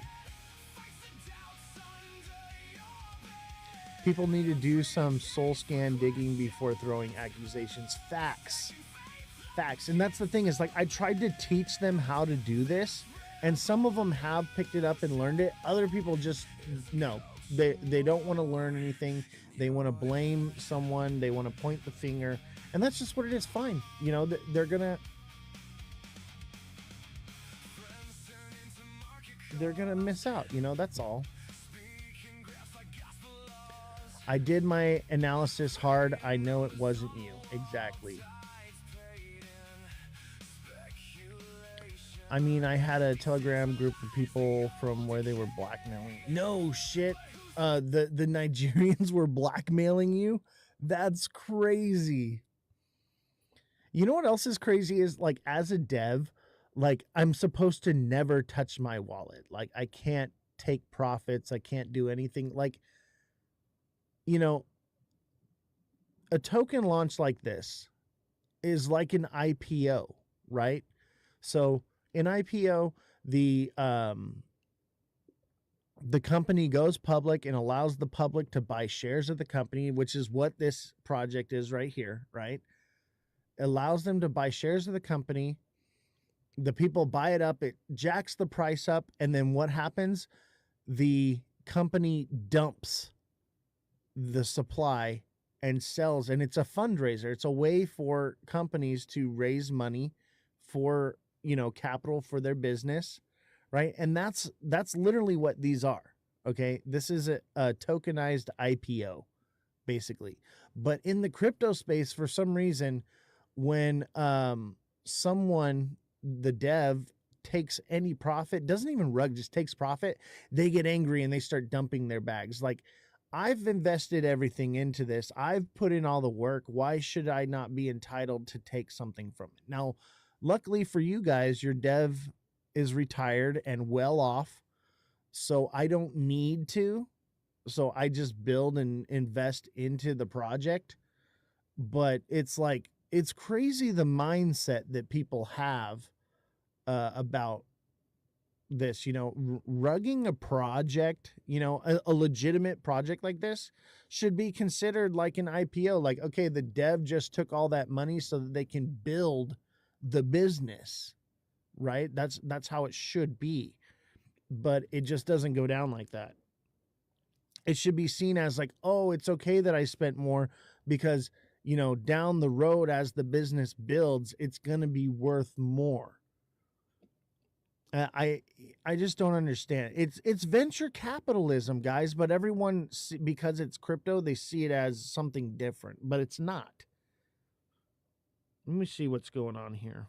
People need to do some soul scan digging before throwing accusations. Facts. And that's the thing is like I tried to teach them how to do this, and some of them have picked it up and learned it. Other people just no. They don't want to learn anything. They want to blame someone. They want to point the finger, and that's just what it is. Fine, you know they're gonna miss out. You know, that's all. I did my analysis hard. I know it wasn't you. Exactly. I mean, I had a Telegram group of people from where they were blackmailing. No shit. The Nigerians were blackmailing you? That's crazy. You know what else is crazy is like as a dev, like I'm supposed to never touch my wallet. Like I can't take profits. I can't do anything. Like, you know, a token launch like this is like an IPO, right? So in IPO, the company goes public and allows the public to buy shares of the company, which is what this project is right here, right? Allows them to buy shares of the company. The people buy it up, it jacks the price up, and then what happens? The company dumps the supply and sells, and it's a fundraiser. It's a way for companies to raise money for, you know, capital for their business, right? And that's literally what these are. Okay, this is a tokenized IPO, basically. But in the crypto space, for some reason, when someone, the dev, takes any profit, doesn't even rug, just takes profit, they get angry and they start dumping their bags. Like, I've invested everything into this. I've put in all the work. Why should I not be entitled to take something from it? Now, luckily for you guys, your dev is retired and well off, so I don't need to. So I just build and invest into the project. But it's like, it's crazy the mindset that people have about this, you know, rugging a project, you know, a legitimate project like this should be considered like an IPO. Like, okay, the dev just took all that money so that they can build the business, right? That's how it should be. But it just doesn't go down like that. It should be seen as like, oh, it's okay that I spent more because, you know, down the road as the business builds, it's going to be worth more. I just don't understand. It's venture capitalism, guys, but everyone, because it's crypto, they see it as something different, but it's not. Let me see what's going on here.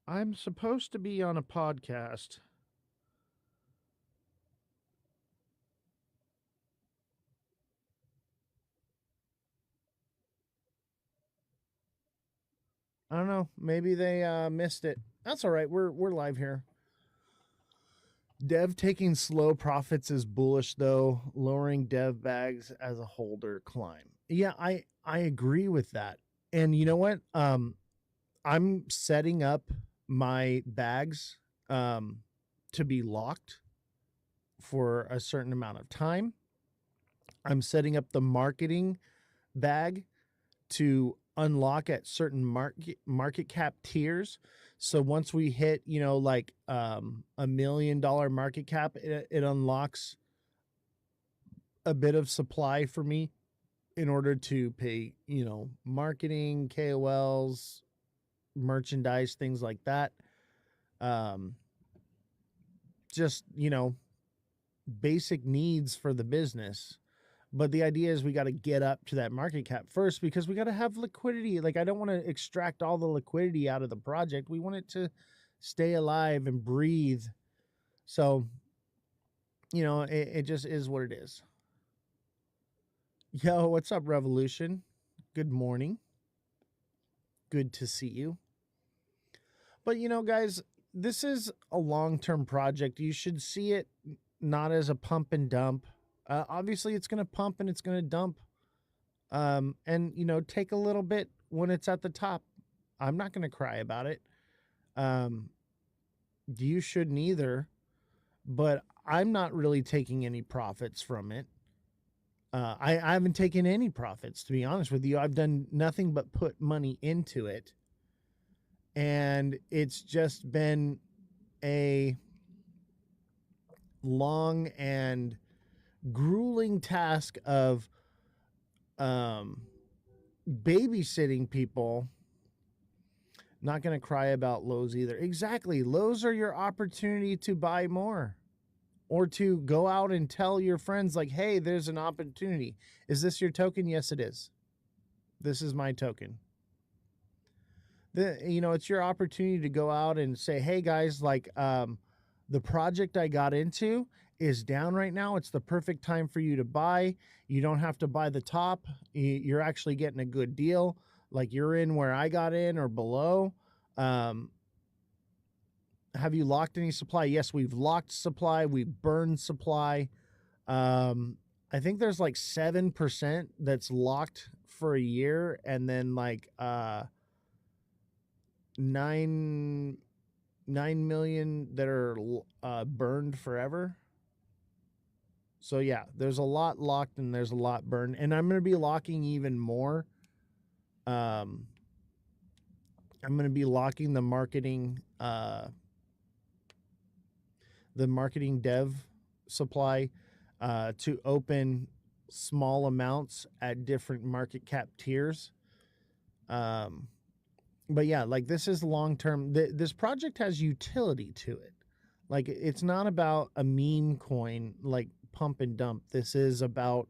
I'm supposed to be on a podcast. I don't know. Maybe they missed it. That's all right. We're live here. Dev taking slow profits is bullish though. Lowering dev bags as a holder climb. Yeah, I agree with that. And you know what? I'm setting up my bags to be locked for a certain amount of time. I'm setting up the marketing bag to unlock at certain market cap tiers. So once we hit, like $1 million market cap, it unlocks a bit of supply for me in order to pay, marketing, KOLs, merchandise, things like that. Just, basic needs for the business. But the idea is we got to get up to that market cap first because we got to have liquidity. Like, I don't want to extract all the liquidity out of the project. We want it to stay alive and breathe. So, it just is what it is. Yo, what's up, Revolution? Good morning. Good to see you. But, guys, this is a long-term project. You should see it not as a pump and dump. Obviously, it's going to pump and it's going to dump. And, take a little bit when it's at the top. I'm not going to cry about it. You shouldn't either. But I'm not really taking any profits from it. I haven't taken any profits, to be honest with you. I've done nothing but put money into it. And it's just been a long and grueling task of babysitting people. Not going to cry about lows either. Exactly. Lows are your opportunity to buy more or to go out and tell your friends like, hey, there's an opportunity. Is this your token? Yes, it is. This is my token. It's your opportunity to go out and say, hey guys, like, the project I got into is down right now. It's the perfect time for you to buy. You don't have to buy the top. You're actually getting a good deal. Like, you're in where I got in or below. Have you locked any supply? Yes, we've locked supply. We've burned supply. I think there's like 7% that's locked for a year, and then like 9 million that are burned forever. So yeah, there's a lot locked and there's a lot burned, and I'm going to be locking even more. I'm going to be locking the marketing dev supply to open small amounts at different market cap tiers. But yeah, like, this is long term. This project has utility to it. Like, it's not about a meme coin like pump and dump. This is about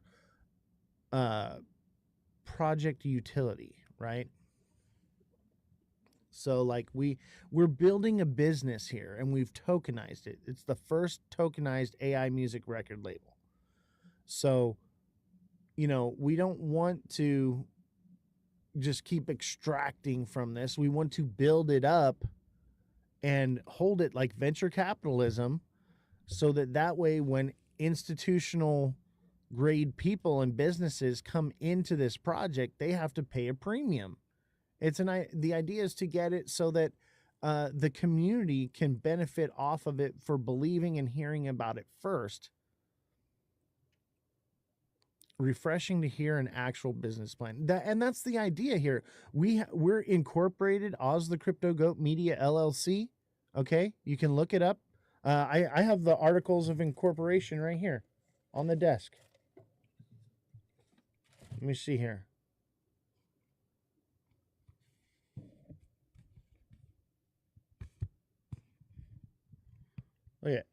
project utility, right? So like we're building a business here, and we've tokenized it. It's the first tokenized AI music record label. So, we don't want to just keep extracting from this. We want to build it up and hold it like venture capitalism, so that way when institutional grade people and businesses come into this project, they have to pay a premium. The idea is to get it so that the community can benefit off of it for believing and hearing about it first. Refreshing to hear an actual business plan. That's the idea here. We're incorporated Ozthecryptogoat Media LLC. Okay, you can look it up. I have the articles of incorporation right here on the desk. Let me see here. Look at it.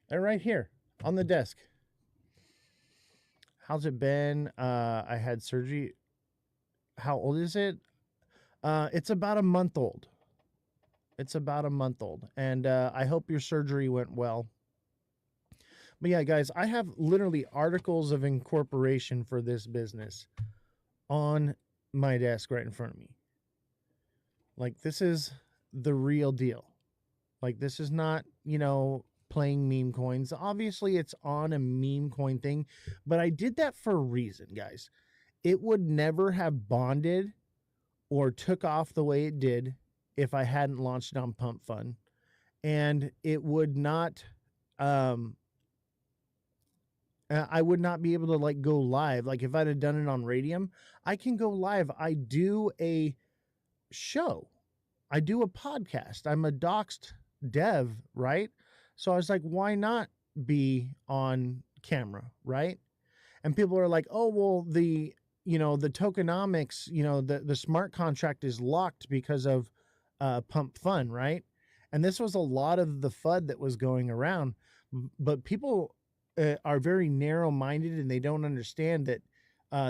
They're right here on the desk. How's it been? I had surgery. How old is it? It's about a month old. And I hope your surgery went well. But yeah, guys, I have literally articles of incorporation for this business on my desk right in front of me. Like, this is the real deal. Like, this is not, playing meme coins. Obviously, it's on a meme coin thing, but I did that for a reason, guys. It would never have bonded or took off the way it did if I hadn't launched it on Pump Fun. And it would not, I would not be able to like go live. Like if I'd have done it on Radium, I can go live. I do a show. I do a podcast. I'm a doxed dev, right? So I was like, why not be on camera, right? And people are like, oh, well, the tokenomics, the smart contract is locked because of Pump Fun, right? And this was a lot of the FUD that was going around. But people are very narrow-minded, and they don't understand that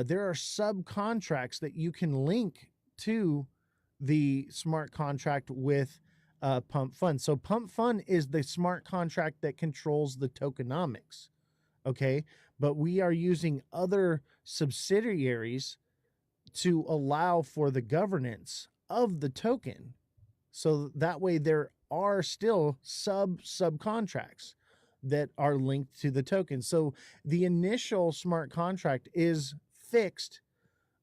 there are subcontracts that you can link to the smart contract with Pump Fun. So Pump Fun is the smart contract that controls the tokenomics, okay? But we are using other subsidiaries to allow for the governance of the token. So that way there are still subcontracts that are linked to the token. So the initial smart contract is fixed,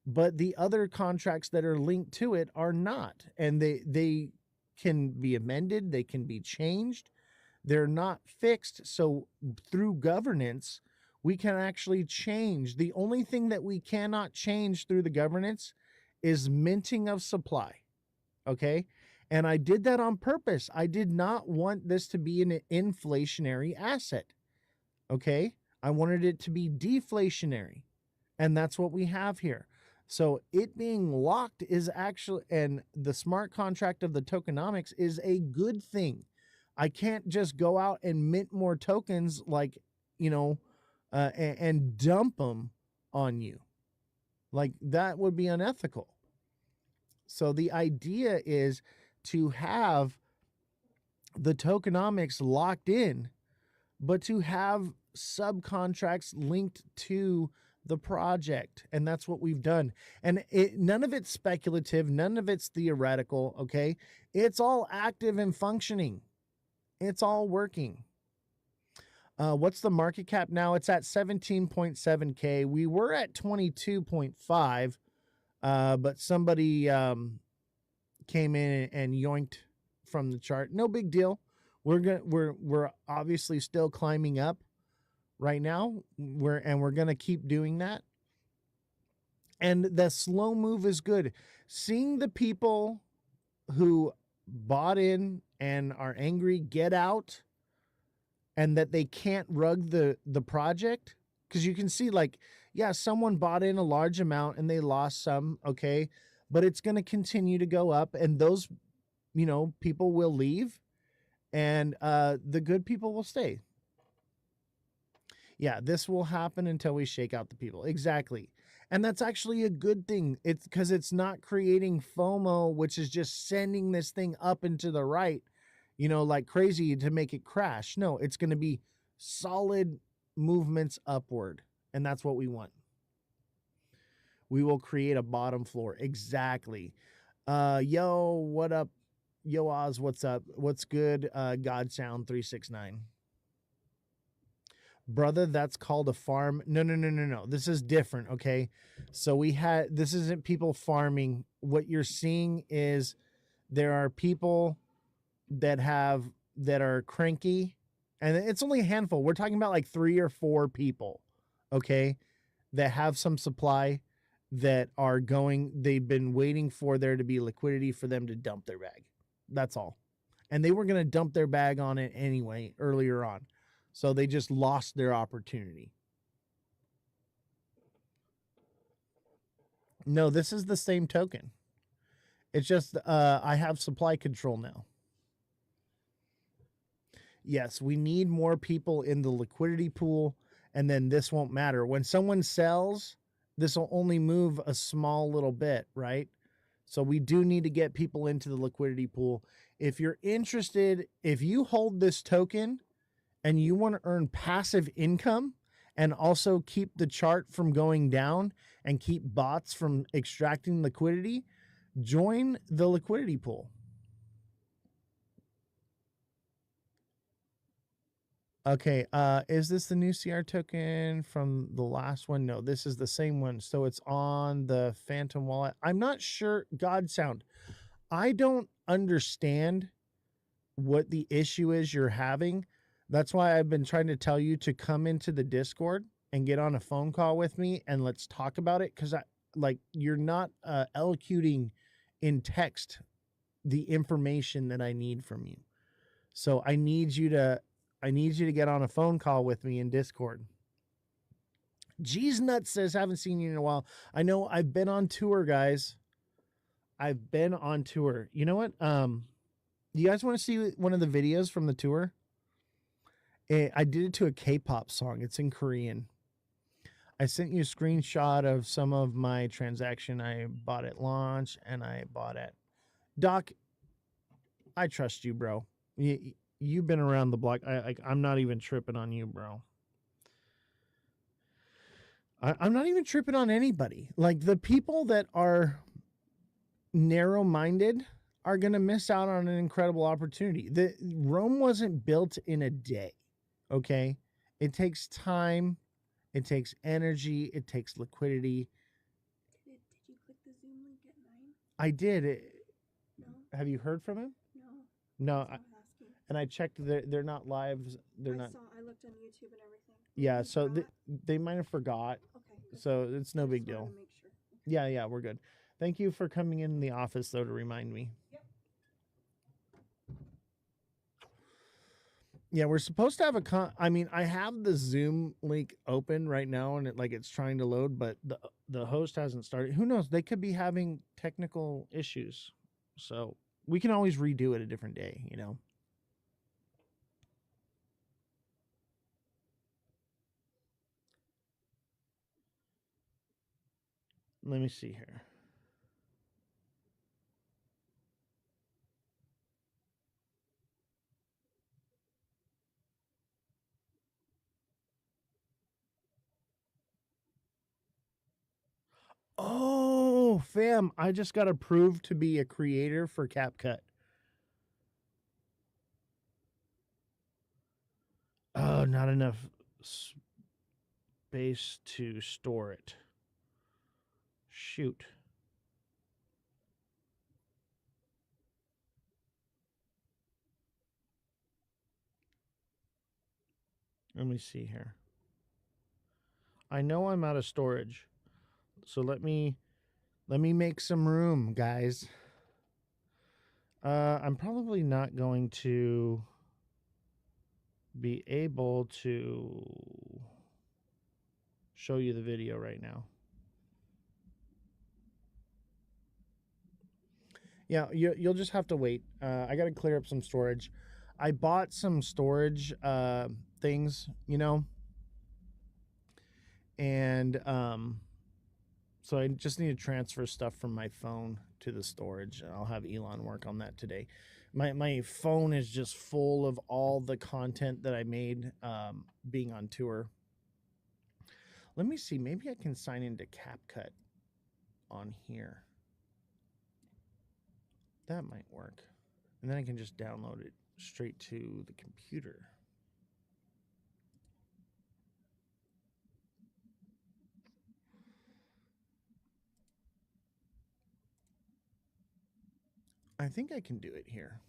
but the other contracts that are linked to it are not. And they can be amended, they can be changed. They're not fixed. So through governance, we can actually change. The only thing that we cannot change through the governance is minting of supply. Okay? And I did that on purpose. I did not want this to be an inflationary asset. Okay? I wanted it to be deflationary. And that's what we have here. So it being locked is actually, and the smart contract of the tokenomics is a good thing. I can't just go out and mint more tokens like, and dump them on you. Like that would be unethical. So the idea is to have the tokenomics locked in, but to have subcontracts linked to the project. And that's what we've done. And none of it's speculative. None of it's theoretical. Okay. It's all active and functioning. It's all working. What's the market cap now? It's at 17.7K. We were at 22.5, but somebody came in and yoinked from the chart. No big deal. We're obviously still climbing up right now. We're gonna keep doing that. And the slow move is good. Seeing the people who bought in and are angry get out, and that they can't rug the project, because you can see like, yeah, someone bought in a large amount and they lost some, okay, but it's going to continue to go up, and those people will leave, and the good people will stay. Yeah, this will happen until we shake out the people. Exactly. And that's actually a good thing. It's because it's not creating FOMO, which is just sending this thing up and to the right, like crazy to make it crash. No, it's going to be solid movements upward. And that's what we want. We will create a bottom floor. Exactly. Yo, what up? Yo, Oz, what's up? What's good? Godsound 369. Brother, that's called a farm. No. This is different, okay? So this isn't people farming. What you're seeing is there are people that are cranky, and it's only a handful. We're talking about like 3 or 4 people, okay, that have some supply that are they've been waiting for there to be liquidity for them to dump their bag. That's all. And they were going to dump their bag on it anyway earlier on. So they just lost their opportunity. No, this is the same token. It's just I have supply control now. Yes, we need more people in the liquidity pool, and then this won't matter. When someone sells, this will only move a small little bit, right? So we do need to get people into the liquidity pool. If you're interested, if you hold this token and you want to earn passive income and also keep the chart from going down and keep bots from extracting liquidity, join the liquidity pool. Okay, is this the new CR token from the last one? No, this is the same one. So it's on the Phantom wallet. I'm not sure. God sound. I don't understand what the issue is you're having. That's why I've been trying to tell you to come into the Discord and get on a phone call with me and let's talk about it, because you're not elocuting in text the information that I need from you. So I need you to get on a phone call with me in Discord. G's Nuts says, haven't seen you in a while. I know, I've been on tour, guys. I've been on tour. You know what? You guys want to see one of the videos from the tour? I did it to a K-pop song. It's in Korean. I sent you a screenshot of some of my transaction I bought at launch and I bought at Doc. I trust you, bro. You've been around the block. I'm not even tripping on you, bro. I'm not even tripping on anybody. Like, the people that are narrow-minded are going to miss out on an incredible opportunity. Rome wasn't built in a day, okay? It takes time. It takes energy. It takes liquidity. Did you click the Zoom link at 9? I did. No. Have you heard from him? No. No. And I checked. They're not live. They're not. I looked on YouTube and everything. Yeah, so they might have forgot. Okay. So it's no big deal. Make sure. Yeah, we're good. Thank you for coming in the office, though, to remind me. Yep. Yeah, we're supposed to have I have the Zoom link open right now, and it's trying to load, but the host hasn't started. Who knows? They could be having technical issues, so we can always redo it a different day. Let me see here. Oh, fam, I just got approved to be a creator for CapCut. Oh, not enough space to store it. Shoot. Let me see here. I know I'm out of storage. So let me make some room, guys. I'm probably not going to be able to show you the video right now. Yeah, you'll just have to wait. I got to clear up some storage. I bought some storage things, and so I just need to transfer stuff from my phone to the storage. I'll have Elon work on that today. My phone is just full of all the content that I made being on tour. Let me see. Maybe I can sign into CapCut on here. That might work. And then I can just download it straight to the computer. I think I can do it here.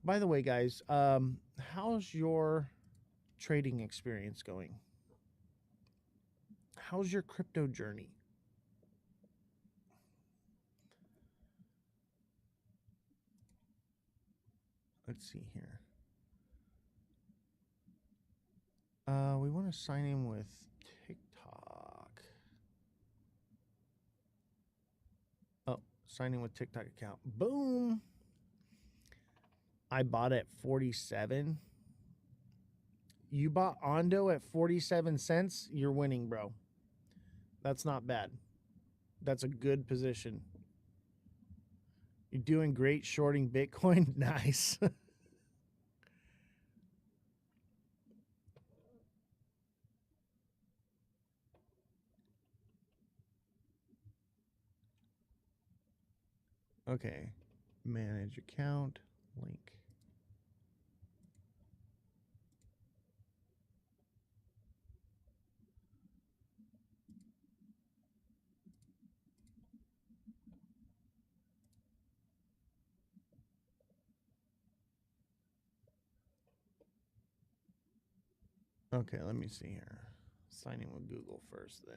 By the way, guys, how's your trading experience going? How's your crypto journey? Let's see here. We want to sign in with TikTok. Oh, sign in with TikTok account. Boom. I bought at 47. You bought Ondo at 47 cents. You're winning, bro. That's not bad. That's a good position. You're doing great shorting Bitcoin. Nice. Okay. Manage account. Link. Okay, let me see here. Sign in with Google first, then.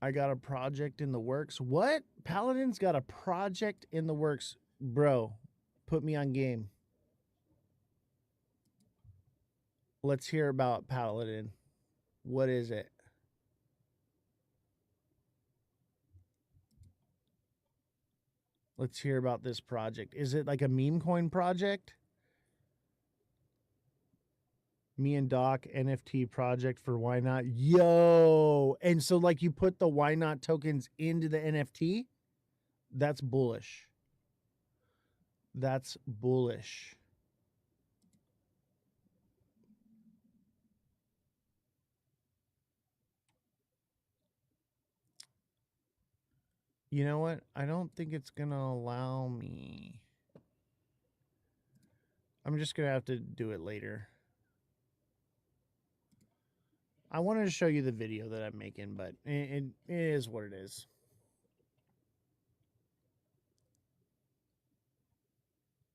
I got a project in the works. What? Paladin's got a project in the works. Bro, put me on game. Let's hear about Paladin. What is it? Let's hear about this project. Is it like a meme coin project? Me and Doc NFT project for Why Not? Yo! And so like you put the Why Not tokens into the NFT? That's bullish. That's bullish. You know what? I don't think it's going to allow me. I'm just going to have to do it later. I wanted to show you the video that I'm making, but it is what it is.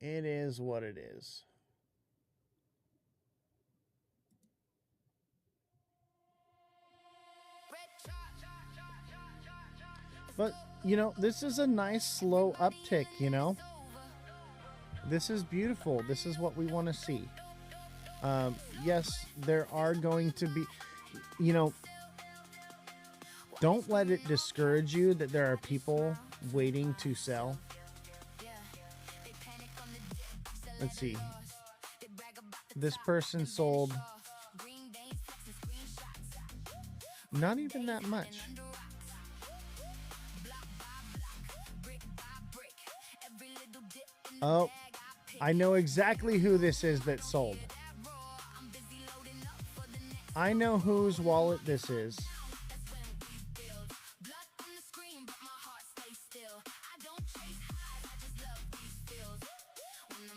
It is what it is. But, you know, this is a nice slow uptick, you know? This is beautiful. This is what we want to see. Yes, there are going to be, you know, don't let it discourage you that there are people waiting to sell. Let's see. This person sold not even that much. Oh, I know exactly who this is that sold. I know whose wallet this is.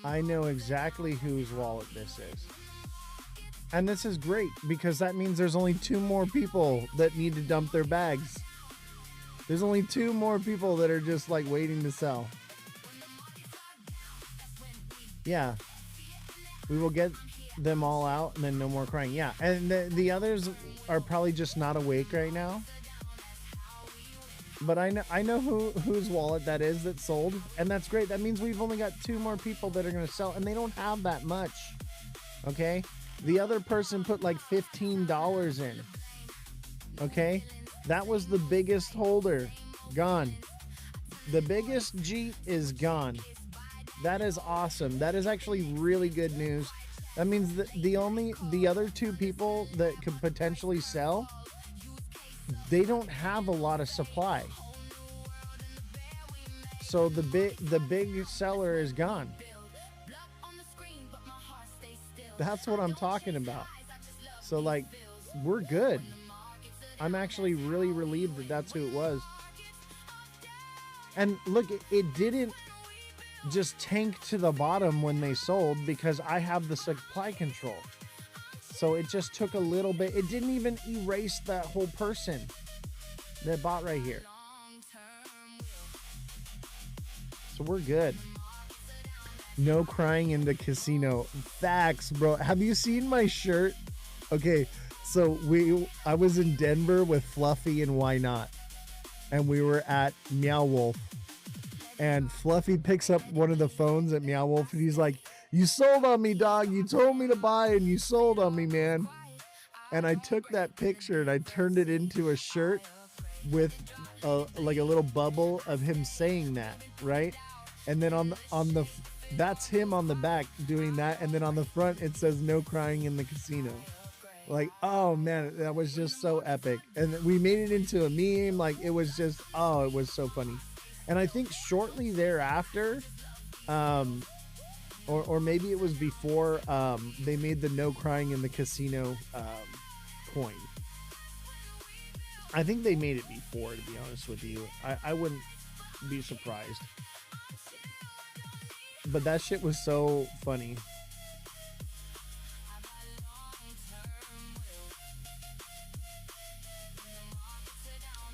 I know exactly whose wallet this is. And this is great because that means there's only 2 more people that need to dump their bags. There's only 2 more people that are just like waiting to sell. Yeah. We will get them all out and then no more crying. Yeah. And the others are probably just not awake right now. But I know whose wallet that is that sold, and that's great. That means we've only got 2 more people that are going to sell, and they don't have that much. Okay? The other person put like $15 in. Okay? That was the biggest holder. Gone. The biggest Jeep is gone. That is awesome. That is actually really good news. That means that the other 2 people that could potentially sell, they don't have a lot of supply. So the big seller is gone. That's what I'm talking about. So like, we're good. I'm actually really relieved that that's who it was. And look, it didn't just tank to the bottom when they sold because I have the supply control. So it just took a little bit. It didn't even erase that whole person that bought right here. So we're good. No crying in the casino. Facts, bro. Have you seen my shirt? Okay, so I was in Denver with Fluffy and Why Not, and we were at Meow Wolf, and Fluffy picks up one of the phones at Meow Wolf, and he's like, "You sold on me, dog. You told me to buy, and you sold on me, man." And I took that picture and I turned it into a shirt with like a little bubble of him saying that, right? And then on the that's him on the back doing that, and then on the front it says "No crying in the casino." Like, oh man, that was just so epic. And we made it into a meme. Like, it was just, oh, it was so funny. And I think shortly thereafter, or maybe it was before, they made the "No crying in the casino" coin. I think they made it before, to be honest with you. I wouldn't be surprised. But that shit was so funny.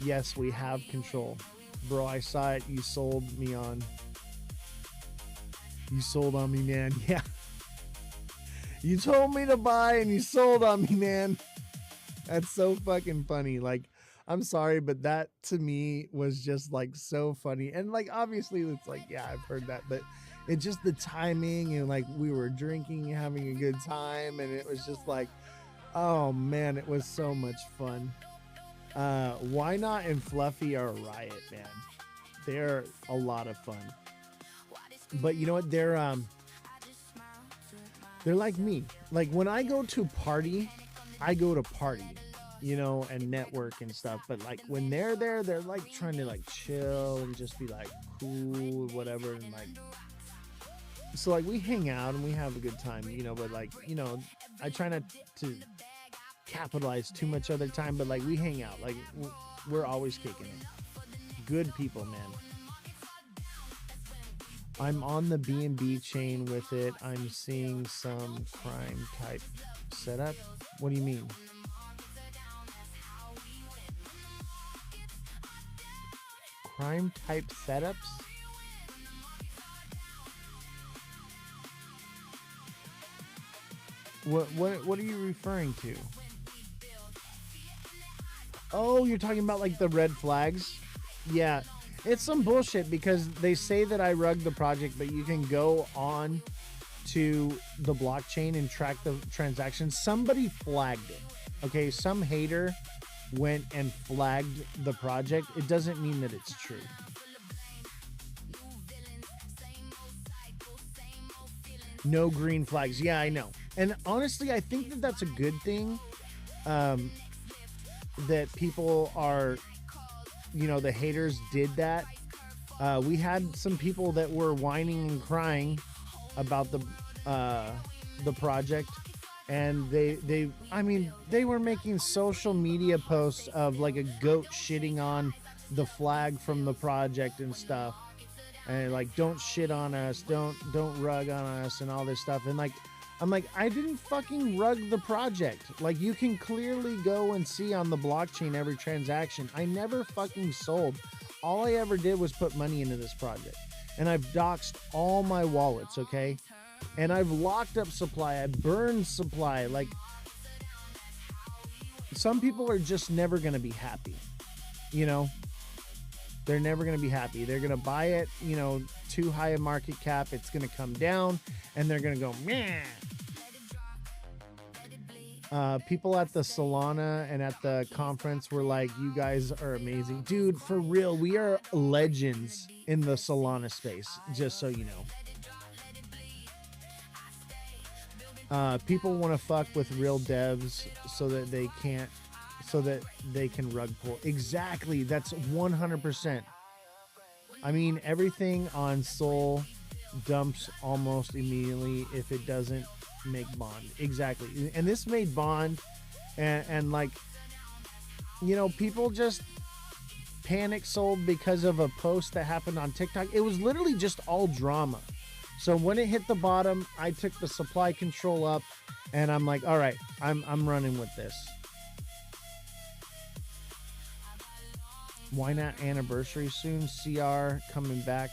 Yes, we have control. Bro, I saw it. You sold me on. You sold on me, man. Yeah. You told me to buy and you sold on me, man. That's so fucking funny. Like, I'm sorry, but that to me was just like so funny. And like, obviously, it's like, yeah, I've heard that, but it's just the timing and like we were drinking, having a good time. And it was just like, oh man, it was so much fun. Why Not and Fluffy are a riot, man. They're a lot of fun. But you know what? They're like me. Like when I go to party, I go to party, you know, and network and stuff. But like when they're there, they're like trying to like chill and just be like cool, whatever. And like, so like we hang out and we have a good time, you know, but like, you know, I try not to capitalize too much other time, but like we hang out, like we're always kicking it. Good people, man. I'm on the B&B chain with it. I'm seeing some crime type setup. What do you mean? Crime type setups? What are you referring to? Oh, you're talking about like the red flags? Yeah. It's some bullshit because they say that I rugged the project, but you can go on to the blockchain and track the transactions. Somebody flagged it. Okay, some hater went and flagged the project. It doesn't mean that it's true. No green flags. Yeah, I know. And honestly, I think that that's a good thing. That people are, you know, the haters did that. We had some people that were whining and crying about the project, and they were making social media posts of like a goat shitting on the flag from the project and stuff, and like, don't shit on us, don't rug on us, and all this stuff. And like, I'm like, I didn't fucking rug the project. Like, you can clearly go and see on the blockchain every transaction. I never fucking sold. All I ever did was put money into this project. And I've doxed all my wallets, okay? And I've locked up supply. I burned supply. Like, some people are just never going to be happy. You know? They're never going to be happy. They're going to buy it, you know, too high a market cap. It's going to come down, and they're going to go, meh. People at the Solana and at the conference were like, you guys are amazing. Dude, for real, we are legends in the Solana space, just so you know. People want to fuck with real devs so that they can rug pull. Exactly. That's 100%. I mean, everything on Sol dumps almost immediately if it doesn't make bond. Exactly. And this made bond, and like, you know, people just panic sold because of a post that happened on TikTok. It was literally just all drama. So when it hit the bottom, I took the supply control up, and I'm like, all right, I'm running with this. Why not anniversary soon? CR coming back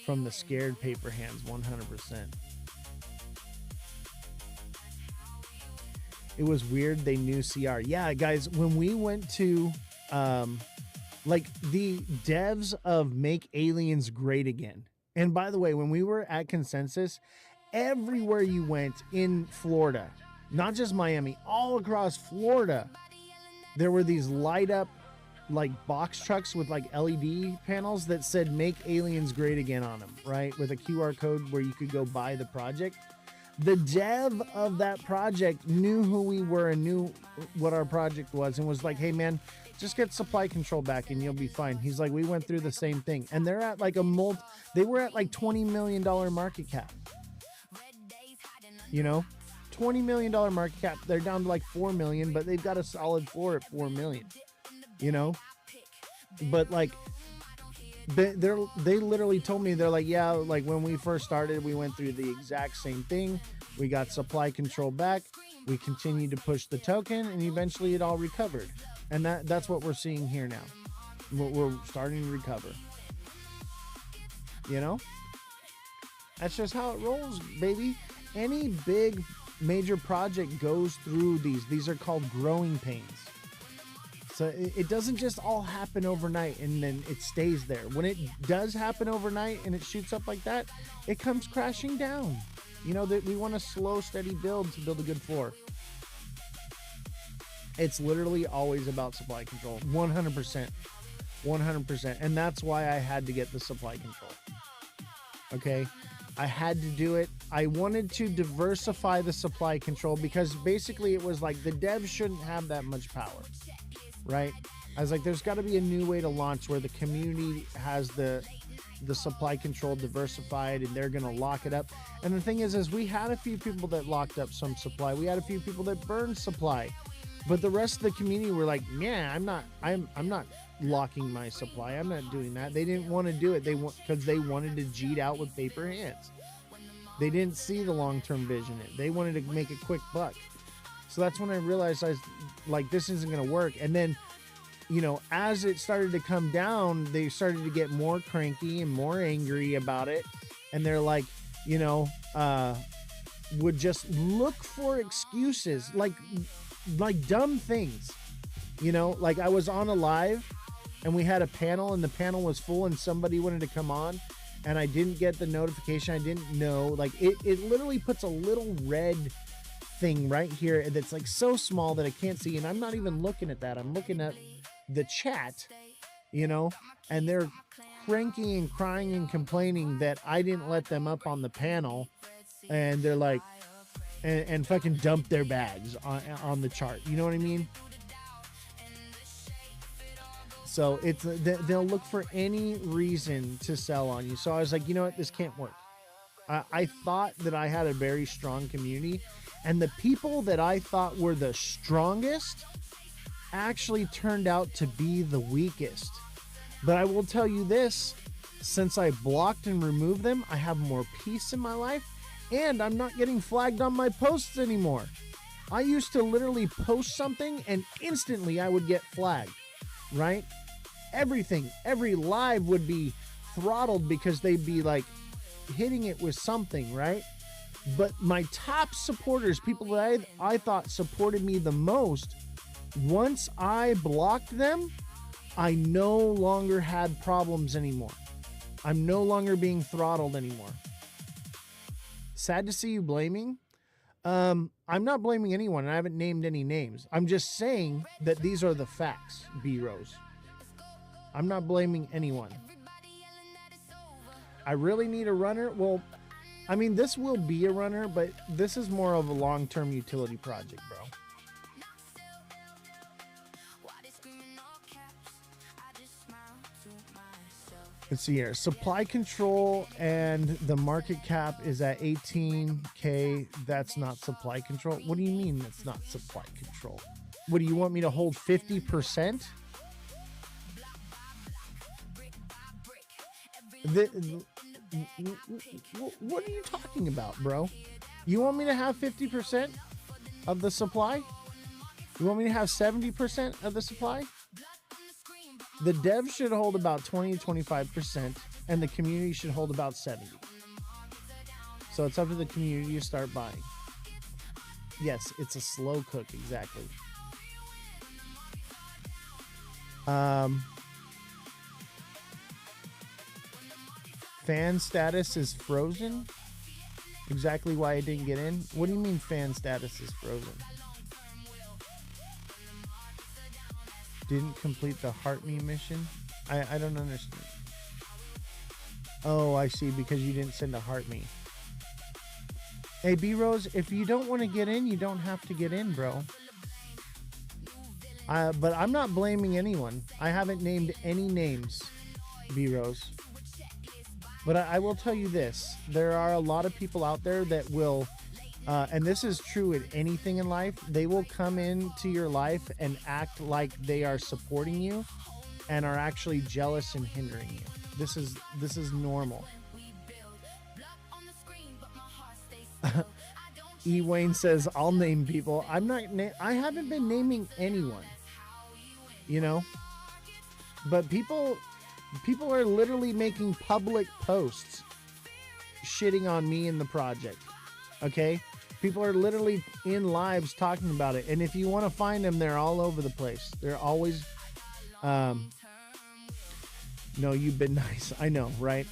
from the scared paper hands, 100%. It was weird they knew CR. Yeah, guys, when we went to like the devs of Make Aliens Great Again. And by the way, when we were at Consensus, everywhere you went in Florida, not just Miami, all across Florida, there were these light up like box trucks with like LED panels that said Make Aliens Great Again on them, right? With a QR code where you could go buy the project. The dev of that project knew who we were and knew what our project was, and was like, hey man, just get supply control back and you'll be fine. He's like, we went through the same thing. And they're at like they were at like $20 million market cap. You know, $20 million market cap. They're down to like 4 million, but they've got a solid floor at 4 million, you know? But like, they literally told me, they're like, yeah, like when we first started, we went through the exact same thing. We got supply control back. We continued to push the token, and eventually it all recovered. And that's what we're seeing here now. We're starting to recover. You know? That's just how it rolls, baby. Any big major project goes through these. These are called growing pains. So it doesn't just all happen overnight and then it stays there. When it does happen overnight and it shoots up like that, it comes crashing down. You know, that we want a slow, steady build to build a good floor. It's literally always about supply control. 100%. 100%. And that's why I had to get the supply control. Okay? I had to do it. I wanted to diversify the supply control because basically it was like the devs shouldn't have that much power. Right? I was like, there's got to be a new way to launch where the community has the supply control diversified and they're going to lock it up. And the thing is we had a few people that locked up some supply. We had a few people that burned supply. But the rest of the community were like, yeah, I'm not locking my supply. I'm not doing that. They didn't want to do it. Because they wanted to cheat out with paper hands. They didn't see the long-term vision. They wanted to make a quick buck. So that's when I realized this isn't going to work. And then, you know, as it started to come down, they started to get more cranky and more angry about it. And they're like, you know, would just look for excuses, like dumb things. You know, like I was on a live and we had a panel and the panel was full and somebody wanted to come on and I didn't get the notification. I didn't know. Like it literally puts a little red thing right here that's like so small that I can't see, and I'm not even looking at that. I'm looking at the chat, you know, and they're cranky and crying and complaining that I didn't let them up on the panel, and they're like and fucking dump their bags on the chart, you know what I mean? So it's they'll look for any reason to sell on you. So I was like, you know what, this can't work. I thought that I had a very strong community, and the people that I thought were the strongest actually turned out to be the weakest. But I will tell you this, since I blocked and removed them, I have more peace in my life, and I'm not getting flagged on my posts anymore. I used to literally post something and instantly I would get flagged, right? Everything, every live would be throttled because they'd be like hitting it with something, right? But my top supporters, people that I thought supported me the most, once I blocked them, I no longer had problems anymore. I'm no longer being throttled anymore. Sad to see you blaming. I'm not blaming anyone. I haven't named any names. I'm just saying that these are the facts, B-Rose. I'm not blaming anyone. I really need a runner. Well, I mean, this will be a runner, but this is more of a long-term utility project, bro. Let's see here. Supply control and the market cap is at 18K. That's not supply control. What do you mean that's not supply control? What do you want me to hold 50%? What are you talking about, bro? You want me to have 50% of the supply? You want me to have 70% of the supply? The devs should hold about 20 to 25%, and the community should hold about 70%. So it's up to the community to start buying. Yes, it's a slow cook, exactly. Fan status is frozen? Exactly why I didn't get in? What do you mean fan status is frozen? Didn't complete the Heart Me mission? I don't understand. Oh, I see, because you didn't send a Heart Me. Hey, B-Rose, if you don't want to get in, you don't have to get in, bro. But I'm not blaming anyone. I haven't named any names, B-Rose. But I will tell you this. There are a lot of people out there that will and this is true in anything in life, they will come into your life and act like they are supporting you and are actually jealous and hindering you. This is normal. E. Wayne says, I'll name people. I haven't been naming anyone, you know, but people are literally making public posts shitting on me and the project. Okay. People are literally in lives talking about it. And if you want to find them, they're all over the place. They're always, no, you've been nice. I know. Right.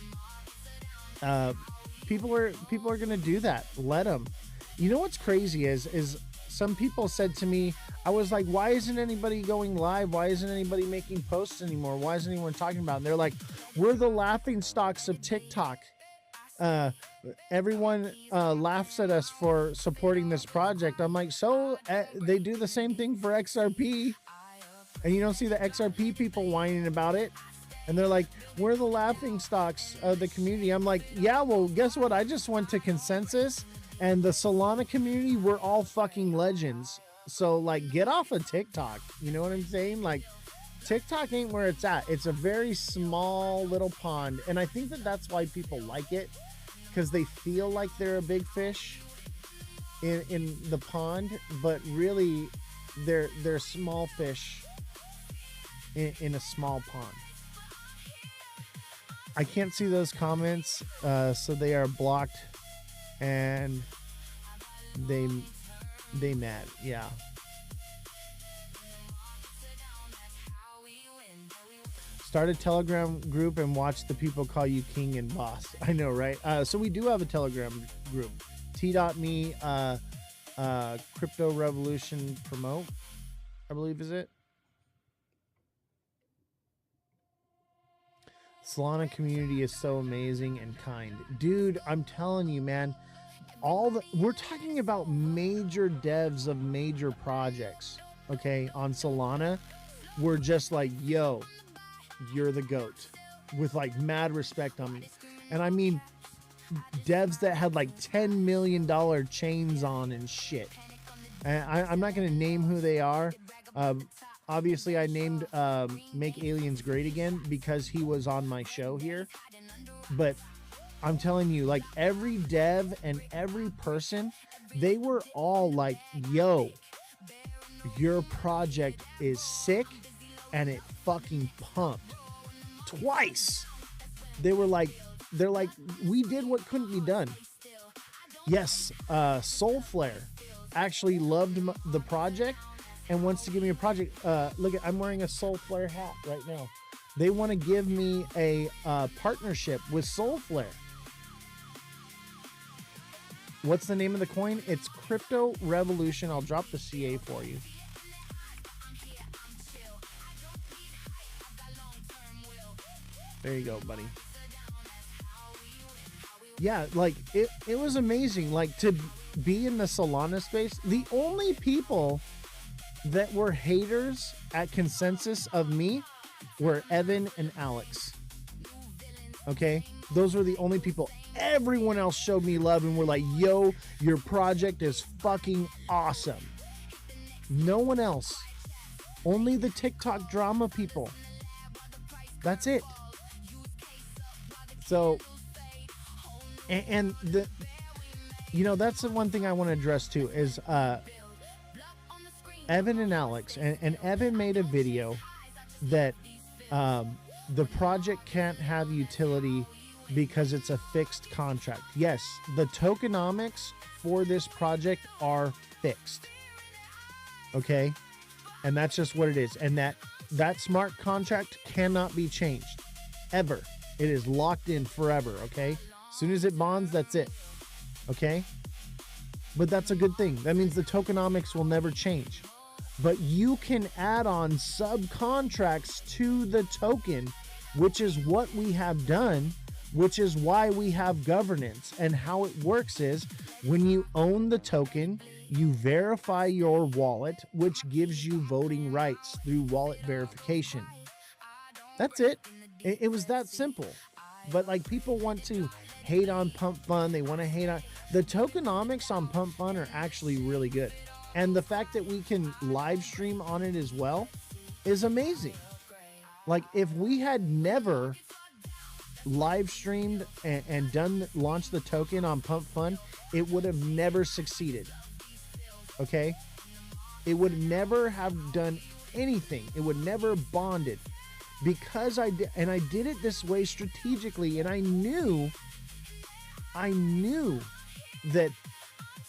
People are going to do that. Let them. You know what's crazy is some people said to me, I was like, why isn't anybody going live? Why isn't anybody making posts anymore? Why isn't anyone talking about it? And they're like, we're the laughing stocks of TikTok. Everyone laughs at us for supporting this project. I'm like, so they do the same thing for XRP, and you don't see the XRP people whining about it. And they're like, we're the laughing stocks of the community. I'm like, yeah, well, guess what? I just went to Consensus and the Solana community. We're all fucking legends. So like, get off of TikTok. You know what I'm saying? Like, TikTok ain't where it's at. It's a very small little pond. And I think that that's why people like it, because they feel like they're a big fish in the pond, but really they're small fish in a small pond. I can't see those comments, so they are blocked, and they mad. Yeah. Start a Telegram group and watch the people call you king and boss. I know, right? So we do have a Telegram group. T.me Crypto Revolution Promote, I believe is it. Solana community is so amazing and kind. Dude, I'm telling you, man, we're talking about major devs of major projects, okay, on Solana. We're just like, yo, you're the GOAT, with like mad respect on me. And I mean, devs that had like $10 million chains on and shit. And I'm not going to name who they are. Obviously, I named Make Aliens Great Again because he was on my show here. But I'm telling you, like, every dev and every person, they were all like, yo, your project is sick, and it fucking pumped. Twice. They're like, we did what couldn't be done. Yes, Soulflare actually loved the project and wants to give me a project. Look, I'm wearing a Soulflare hat right now. They want to give me a partnership with Soulflare. What's the name of the coin? It's Crypto Revolution. I'll drop the CA for you. There you go, buddy. Yeah, like it was amazing. Like, to be in the Solana space, the only people that were haters at Consensus of me were Evan and Alex. Okay, those were the only people. Everyone else showed me love and were like, yo, your project is fucking awesome. No one else. Only the TikTok drama people. That's it. So, and the, you know, that's the one thing I want to address too is Evan and Alex, and Evan made a video that the project can't have utility because it's a fixed contract. Yes, the tokenomics for this project are fixed. Okay? And that's just what it is. And that smart contract cannot be changed. Ever. It is locked in forever, okay? As soon as it bonds, that's it. Okay? But that's a good thing. That means the tokenomics will never change. But you can add on subcontracts to the token, which is what we have done, which is why we have governance. And how it works is when you own the token, you verify your wallet, which gives you voting rights through wallet verification. That's it. It was that simple. But like people want to hate on Pump Fun. They want to hate on the tokenomics on Pump Fun are actually really good. And the fact that we can live stream on it as well is amazing. Like if we had never live streamed and done launched the token on Pump Fun, it would have never succeeded. Okay? It would never have done anything. It would never bonded because I did, and I did it this way strategically, and I knew that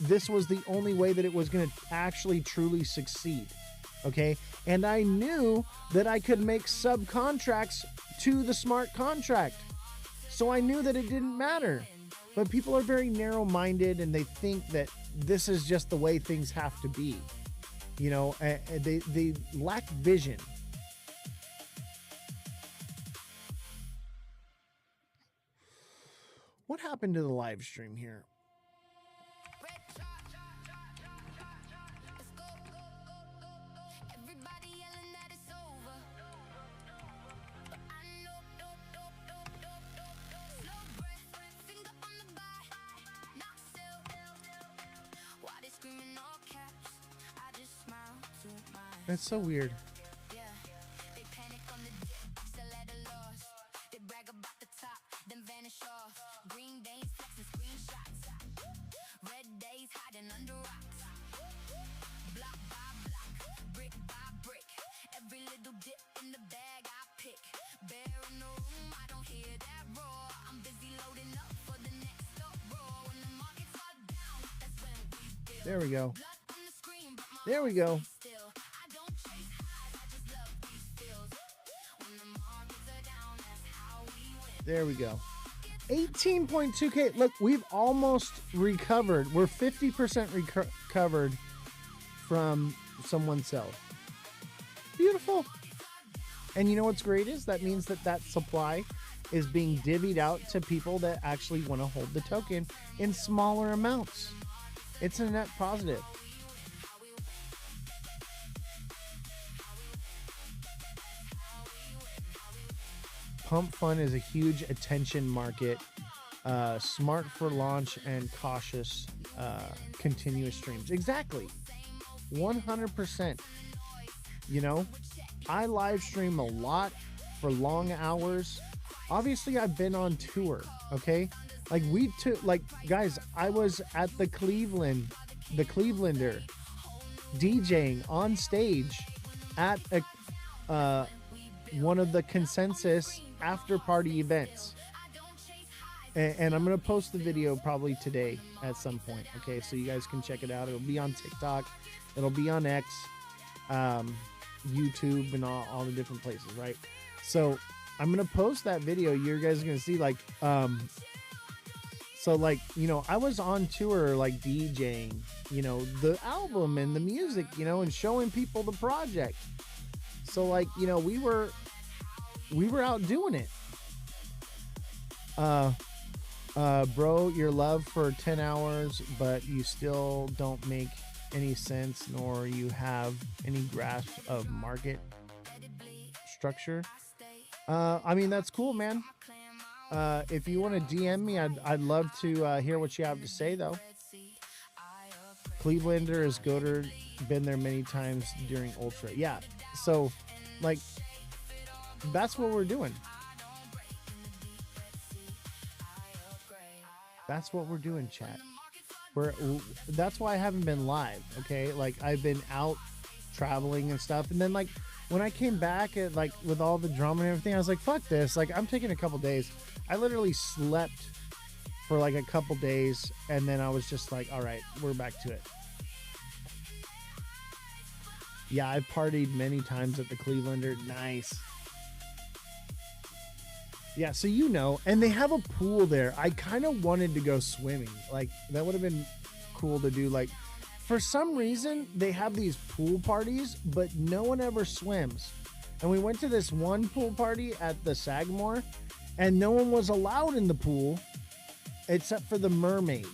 this was the only way that it was going to actually truly succeed. Okay? And I knew that I could make subcontracts to the smart contract. So I knew that it didn't matter. But people are very narrow-minded and they think that this is just the way things have to be. You know, they lack vision. What happened to the live stream here? That's so weird. There we go. There we go. There we go. 18.2K. Look, we've almost recovered. We're 50% recovered from someone's sell. Beautiful. And you know what's great is that means that that supply is being divvied out to people that actually want to hold the token in smaller amounts. It's a net positive. Pump Fun is a huge attention market, smart for launch and cautious continuous streams. Exactly. 100%. You know, I live stream a lot for long hours. Obviously, I've been on tour, okay? Like guys, I was at the Clevelander DJing on stage at one of the Consensus after party events. And I'm going to post the video probably today at some point. Okay, so you guys can check it out. It'll be on TikTok. It'll be on X, YouTube, and all the different places, right? So I'm going to post that video. You guys are going to see so like, you know, I was on tour like DJing, you know, the album and the music, you know, and showing people the project. So like, you know, we were out doing it. Bro, your love for 10 hours, but you still don't make any sense, nor you have any grasp of market structure. I mean, that's cool, man. If you want to DM me, I'd love to hear what you have to say, though. Clevelander is Goater, been there many times during Ultra. Yeah, so, like, that's what we're doing. That's what we're doing, chat. That's why I haven't been live, okay? Like, I've been out traveling and stuff, and then, like, when I came back, with all the drama and everything, I was like, fuck this. Like, I'm taking a couple days. I literally slept for, like, a couple days, and then I was just like, all right, we're back to it. Yeah, I've partied many times at the Clevelander. Nice. Yeah, so you know, and they have a pool there. I kind of wanted to go swimming. Like, that would have been cool to do. Like, for some reason, they have these pool parties, but no one ever swims. And we went to this one pool party at the Sagamore, and no one was allowed in the pool except for the mermaid.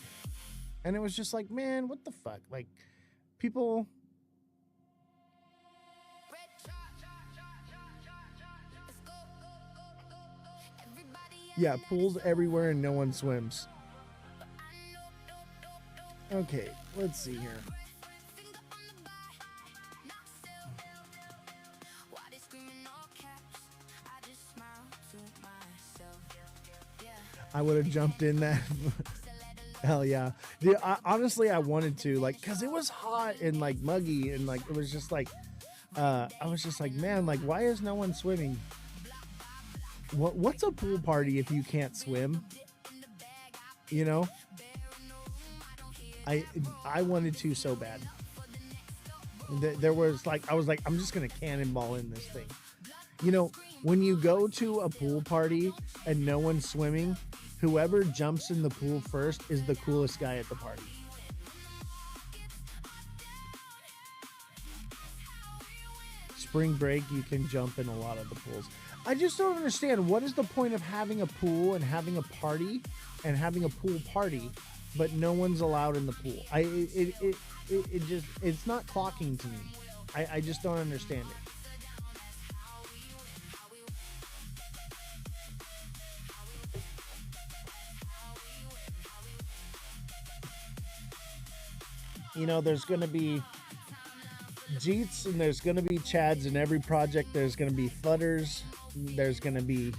And it was just like, man, what the fuck? Like, people... Yeah, pools everywhere and no one swims. Okay, let's see here. I would have jumped in that. Hell yeah. Dude, honestly, I wanted to, like, because it was hot and, like, muggy, and, like, it was just, like, I was just like, man, like, why is no one swimming? What's a pool party if you can't swim? You know? I wanted to so bad. There was, like, I was like, I'm just going to cannonball in this thing. You know, when you go to a pool party and no one's swimming, whoever jumps in the pool first is the coolest guy at the party. Spring break, you can jump in a lot of the pools. I just don't understand, what is the point of having a pool and having a party and having a pool party, but no one's allowed in the pool? It just, it's not clocking to me. I just don't understand it. You know, there's going to be Jeets and there's going to be Chads in every project. There's going to be Fudders. There's going to be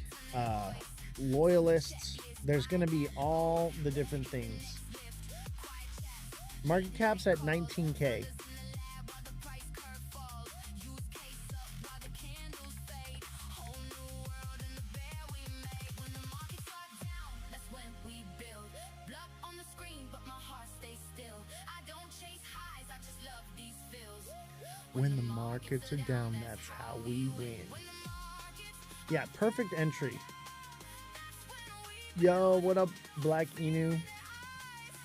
Loyalists. There's going to be all the different things. Market cap's at 19K. When the markets are down, that's how we win. Yeah, perfect entry. Yo, what up, Black Inu?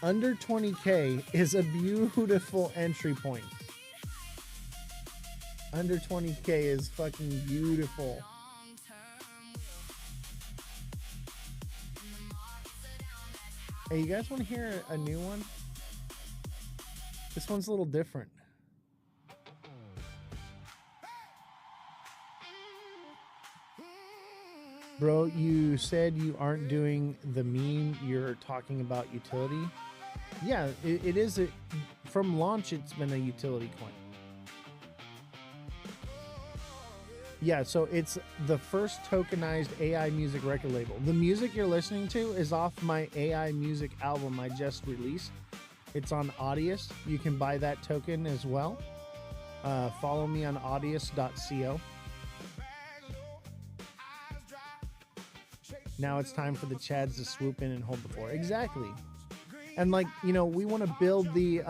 Under 20K is a beautiful entry point. Under 20K is fucking beautiful. Hey, you guys want to hear a new one? This one's a little different. Bro, you said you aren't doing the meme, you're talking about utility. Yeah, it is. From launch, it's been a utility coin. Yeah, so it's the first tokenized AI music record label. The music you're listening to is off my AI music album I just released. It's on Audius. You can buy that token as well. Follow me on audius.co. Now it's time for the Chads to swoop in and hold the floor. Exactly. And, like, you know, we want to build the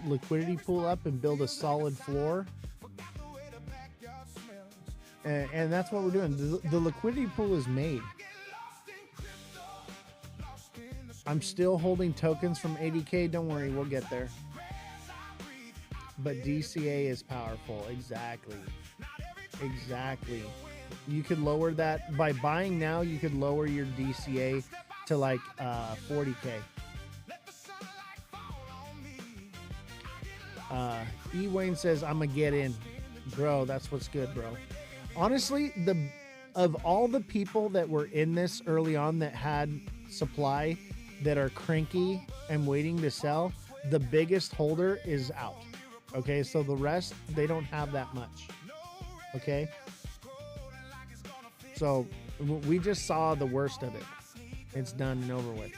liquidity pool up and build a solid floor. And that's what we're doing. The liquidity pool is made. I'm still holding tokens from 80K. Don't worry, we'll get there. But DCA is powerful. Exactly. Exactly. You could lower that by buying now. You could lower your DCA to like 40K. E Wayne says I'm gonna get in, bro. That's what's good, bro. Honestly, of all the people that were in this early on that had supply that are cranky and waiting to sell, the biggest holder is out. Okay, so the rest, they don't have that much. Okay, so we just saw the worst of it. It's done and over with,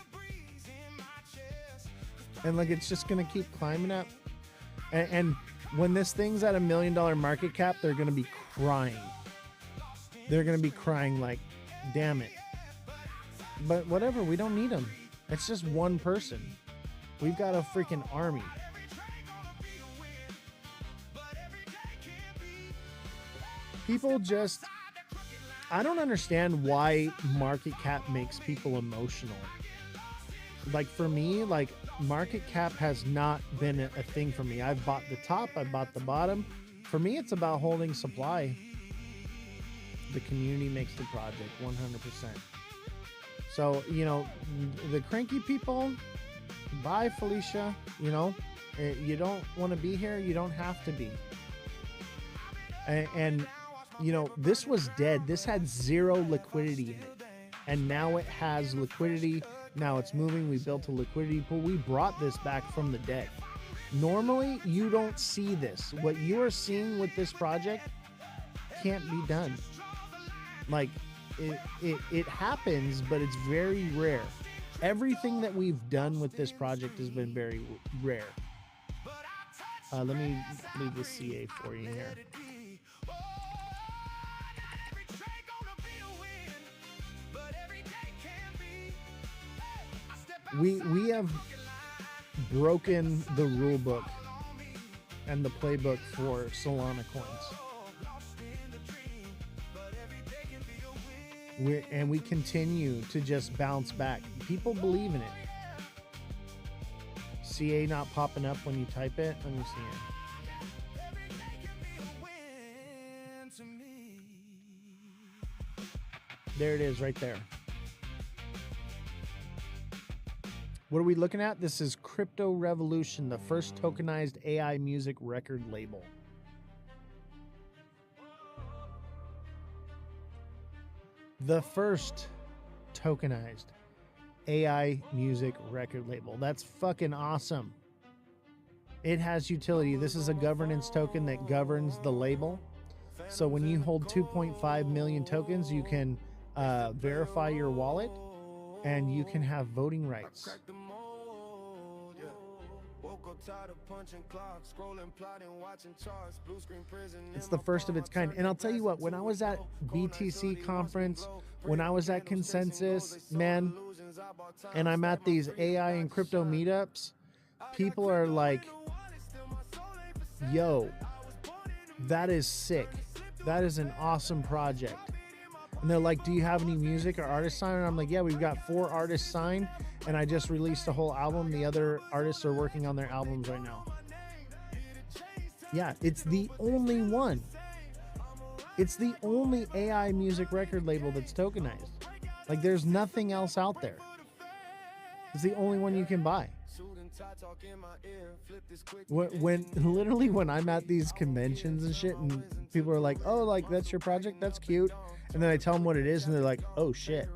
and like it's just gonna keep climbing up. And when this thing's at $1 million market cap, they're gonna be crying. They're gonna be crying like, damn it. But whatever, we don't need them. It's just one person. We've got a freaking army. People just, I don't understand why market cap makes people emotional. Like for me, like market cap has not been a thing for me. I've bought the top, I bought the bottom. For me, it's about holding supply. The community makes the project 100%. So, you know, the cranky people, bye Felicia, you know, you don't want to be here, you don't have to be. And you know, this was dead. This had zero liquidity in it. And now it has liquidity. Now it's moving. We built a liquidity pool. We brought this back from the dead. Normally, you don't see this. What you are seeing with this project can't be done. Like, it happens, but it's very rare. Everything that we've done with this project has been very rare. Let me leave the CA for you here. We have broken the rule book and the playbook for Solana coins. And we continue to just bounce back. People believe in it. CA not popping up when you type it. Let me see it. There it is right there. What are we looking at? This is Crypto Revolution, the first tokenized AI music record label. The first tokenized AI music record label. That's fucking awesome. It has utility. This is a governance token that governs the label. So when you hold 2.5 million tokens, you can verify your wallet and you can have voting rights. It's the first of its kind. And I'll tell you what, when I was at BTC conference, when I was at Consensus, man, and I'm at these AI and crypto meetups, people are like, yo, that is sick. That is an awesome project. And they're like, do you have any music or artists signed? And I'm like, yeah, we've got 4 artists signed, and I just released a whole album. The other artists are working on their albums right now. Yeah, it's the only one. It's the only AI music record label that's tokenized. Like, there's nothing else out there. It's the only one you can buy. When I'm at these conventions and shit, and people are like, oh, like, that's your project? That's cute. And then I tell them what it is, and they're like, oh, shit.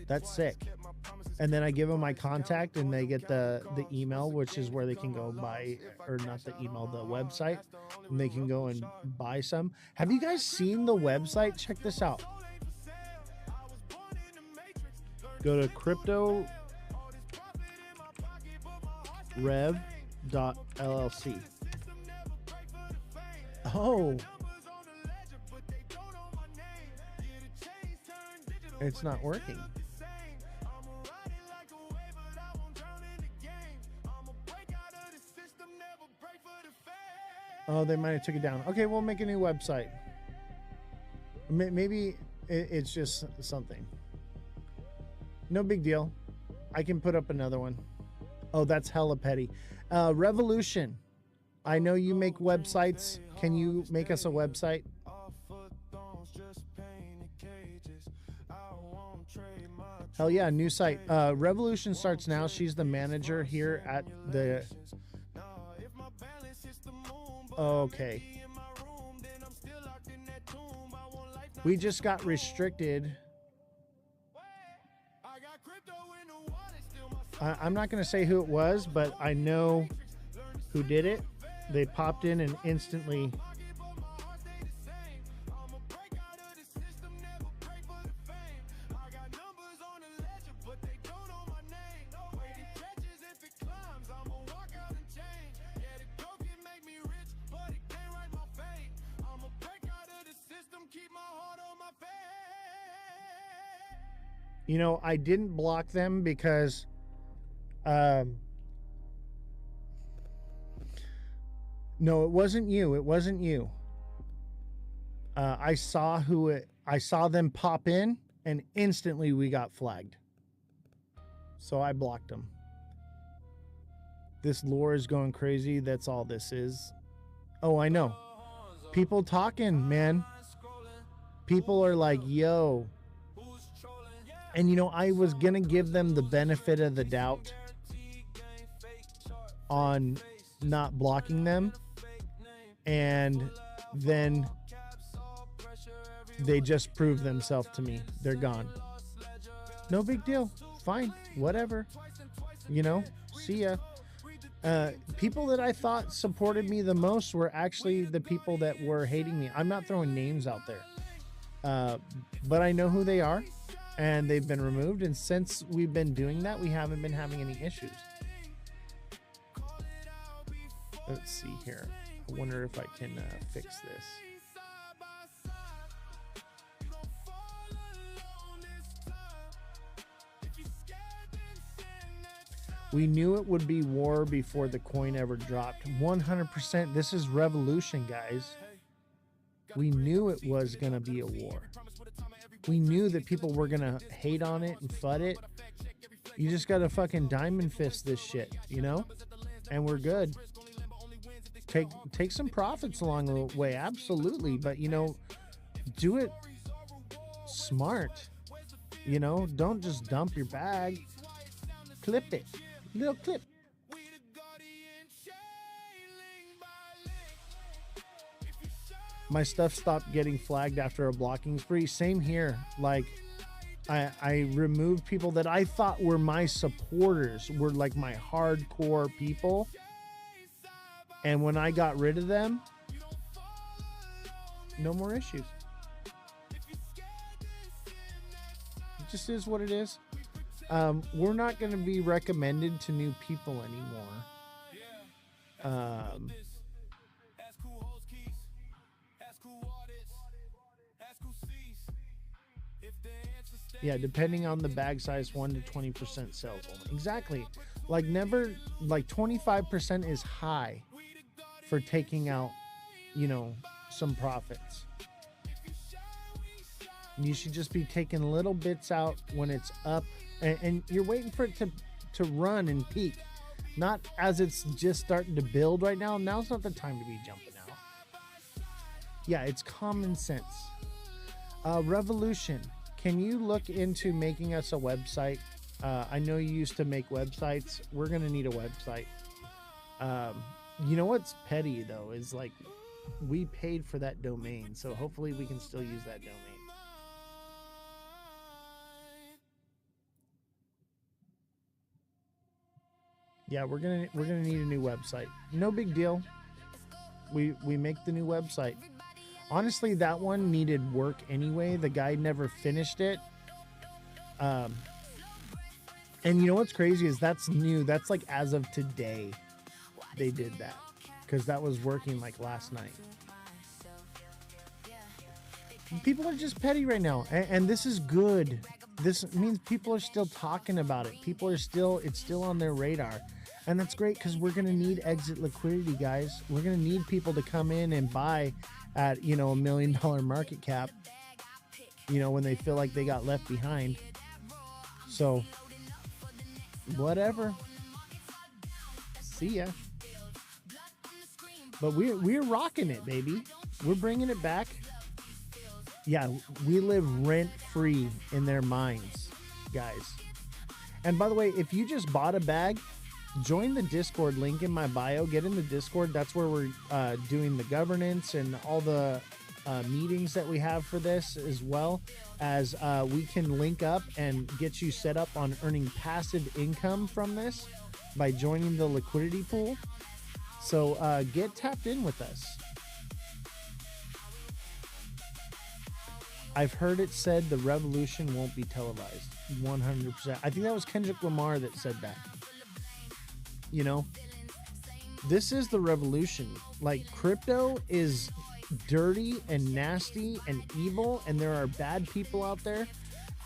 That's sick. And then I give them my contact, and they get the email, which is where they can go buy, or not the email, the website, and they can go and buy some. Have you guys seen the website? Check this out. Go to cryptorev.llc. Oh. It's not working. Oh, they might have took it down. Okay, we'll make a new website. Maybe it's just something. No big deal. I can put up another one. Oh, that's hella petty. Revolution. I know you make websites. Can you make us a website? Hell yeah, new site. Revolution starts now. She's the manager here at the... Okay. We just got restricted. I'm not going to say who it was, but I know who did it. They popped in and instantly... You know, I didn't block them because no, it wasn't you. It wasn't you. I saw I saw them pop in, and instantly we got flagged. So I blocked them. This lore is going crazy. That's all this is. Oh, I know. People talking, man. People are like, yo. And, you know, I was going to give them the benefit of the doubt on not blocking them. And then they just proved themselves to me. They're gone. No big deal. Fine. Whatever. You know, see ya. People that I thought supported me the most were actually the people that were hating me. I'm not throwing names out there. But I know who they are, and they've been removed. And since we've been doing that, we haven't been having any issues. Let's see here. I wonder if I can fix this. We knew it would be war before the coin ever dropped. 100%. This is revolution, guys. We knew it was going to be a war. We knew that people were going to hate on it and FUD it. You just got to fucking diamond fist this shit, you know? And we're good. Take some profits along the way, absolutely. But, you know, do it smart. You know, don't just dump your bag. Clip it. Little clip. My stuff stopped getting flagged after a blocking spree. Same here. Like, I removed people that I thought were my supporters, were like my hardcore people. And when I got rid of them, no more issues. It just is what it is. We're not going to be recommended to new people anymore. Yeah, depending on the bag size, 1 to 20% sales only. Exactly. Like never, like 25% is high for taking out, you know, some profits. You should just be taking little bits out when it's up, and you're waiting for it to run and peak, not as it's just starting to build right now. Now's not the time to be jumping out. Yeah, it's common sense. Revolution, can you look into making us a website? I know you used to make websites. We're going to need a website. You know what's petty, though, is like we paid for that domain, so hopefully we can still use that domain. Yeah, we're gonna need a new website. No big deal. We make the new website. Honestly, that one needed work anyway. The guy never finished it. And you know what's crazy is that's new. That's like as of today they did that, because that was working like last night. People are just petty right now, and this is good. This means people are still talking about it. It's still on their radar. And that's great, because we're going to need exit liquidity, guys. We're going to need people to come in and buy at, you know, $1 million market cap, you know, when they feel like they got left behind. So, whatever. See ya. But we're rocking it, baby. We're bringing it back. Yeah, we live rent-free in their minds, guys. And by the way, if you just bought a bag, join the Discord link in my bio. Get in the Discord. That's where we're doing the governance and all the meetings that we have for this, as well as we can link up and get you set up on earning passive income from this by joining the liquidity pool. So get tapped in with us. I've heard it said the revolution won't be televised. 100%. I think that was Kendrick Lamar that said that. You know, this is the revolution. Like, crypto is dirty and nasty and evil, and there are bad people out there,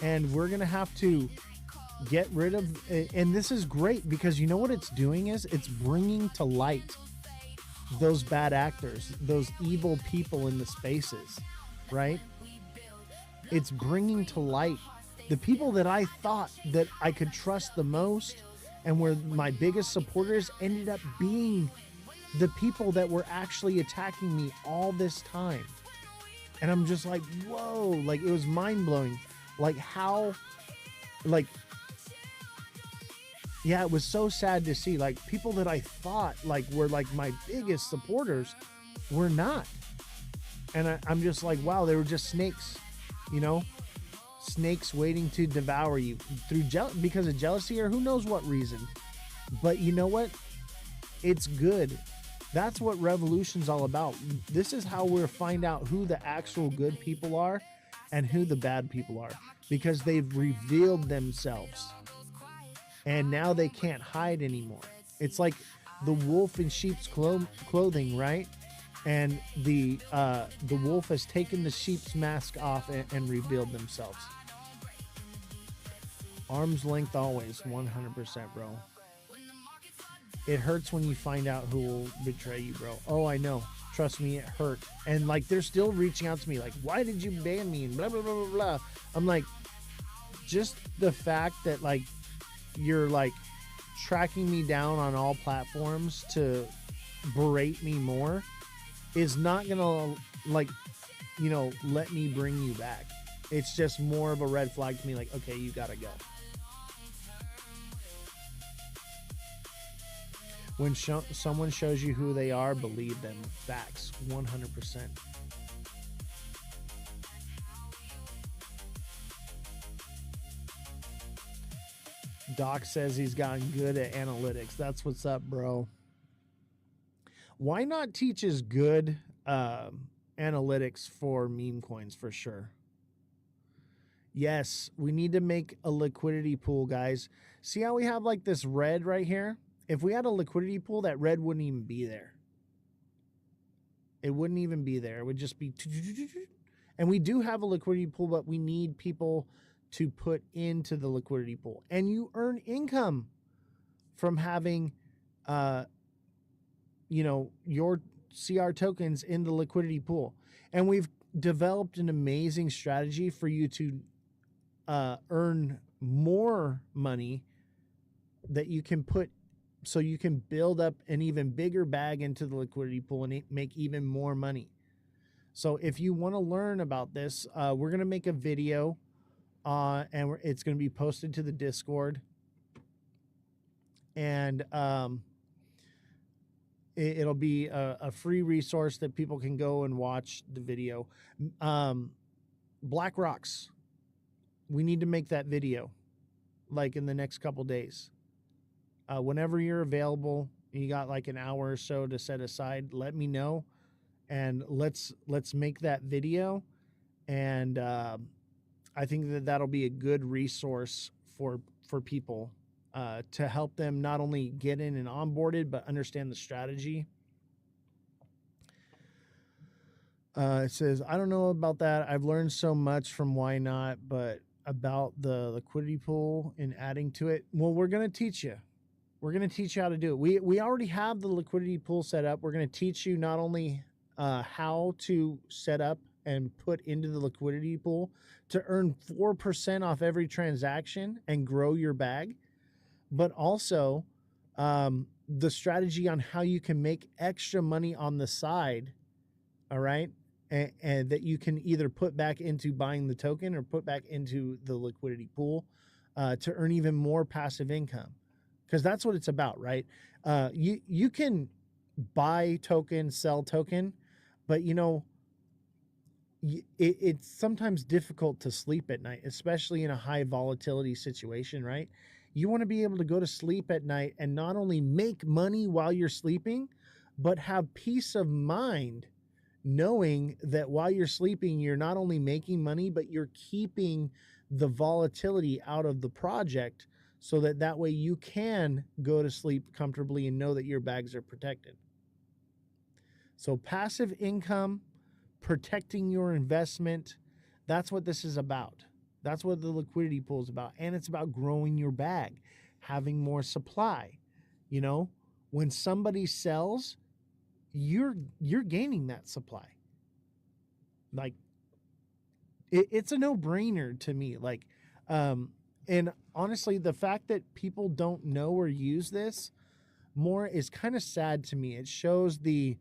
and we're gonna have to get rid of. And this is great, because you know what it's doing is it's bringing to light those bad actors, those evil people in the spaces, right? It's bringing to light the people that I thought that I could trust the most and were my biggest supporters ended up being the people that were actually attacking me all this time. And I'm just like, whoa, like, it was mind-blowing. Like, how, like, yeah, it was so sad to see, like, people that I thought, like, were, like, my biggest supporters were not. And I'm just like, wow, they were just snakes. you know, snakes waiting to devour you through because of jealousy or who knows what reason. But you know what? It's good. That's what revolution's all about. This is how we'll find out who the actual good people are and who the bad people are, because they've revealed themselves and now they can't hide anymore. It's like the wolf in sheep's clothing, right? And the wolf has taken the sheep's mask off and revealed themselves. Arm's length always, 100%, bro. It hurts when you find out who will betray you, bro. Oh, I know. Trust me, it hurt. And like, they're still reaching out to me like, why did you ban me? And blah, blah, blah, blah, blah. I'm like, just the fact that like, you're like tracking me down on all platforms to berate me more is not gonna, like, you know, let me bring you back. It's just more of a red flag to me, like, okay, you gotta go. When someone shows you who they are, believe them. Facts, 100%. Doc says he's gotten good at analytics. That's what's up, bro. Why not teach us good analytics for meme coins for sure? Yes, we need to make a liquidity pool, guys. See how we have like this red right here? If we had a liquidity pool, that red wouldn't even be there. It wouldn't even be there. It would just be... And we do have a liquidity pool, but we need people to put into the liquidity pool. And you earn income from having, you know, your CR tokens in the liquidity pool. And we've developed an amazing strategy for you to earn more money that you can put, so you can build up an even bigger bag into the liquidity pool and make even more money. So if you want to learn about this, we're going to make a video and it's going to be posted to the Discord. And it'll be a free resource that people can go and watch the video. Black Rocks. We need to make that video like in the next couple days. Whenever you're available, you got like an hour or so to set aside, let me know, and let's make that video. And I think that that'll be a good resource for people to help them not only get in and onboarded, but understand the strategy. It says, I don't know about that. I've learned so much from Why Not, but about the liquidity pool and adding to it. Well, we're going to teach you. We're going to teach you how to do it. We already have the liquidity pool set up. We're going to teach you not only how to set up and put into the liquidity pool to earn 4% off every transaction and grow your bag, but also the strategy on how you can make extra money on the side, all right? And that you can either put back into buying the token or put back into the liquidity pool to earn even more passive income. Because that's what it's about, right? You can buy token, sell token, but you know, it's sometimes difficult to sleep at night, especially in a high volatility situation, right? You want to be able to go to sleep at night and not only make money while you're sleeping, but have peace of mind knowing that while you're sleeping, you're not only making money, but you're keeping the volatility out of the project, so that way you can go to sleep comfortably and know that your bags are protected. So passive income, protecting your investment, that's what this is about. That's what the liquidity pool is about. And it's about growing your bag, having more supply. You know, when somebody sells, you're gaining that supply. Like, it's a no-brainer to me. Like, and honestly, the fact that people don't know or use this more is kind of sad to me. It shows the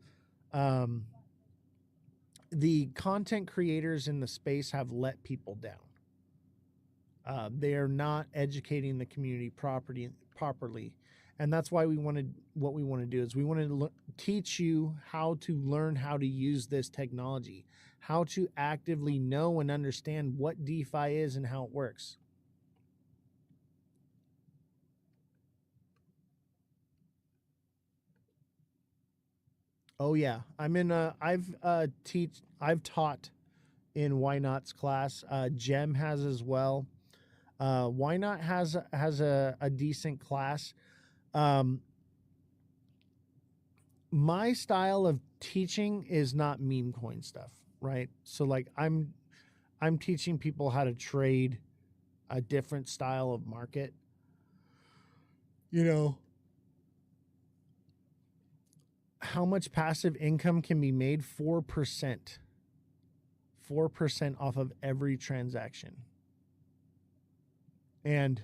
content creators in the space have let people down. They are not educating the community properly. And that's why what we want to do is we want to teach you how to learn how to use this technology, how to actively know and understand what DeFi is and how it works. Oh yeah, I've taught in Why Not's class. Gem has as well. Why Not has a decent class. My style of teaching is not meme coin stuff, right? So like I'm teaching people how to trade a different style of market. You know, how much passive income can be made? 4%. 4% off of every transaction. And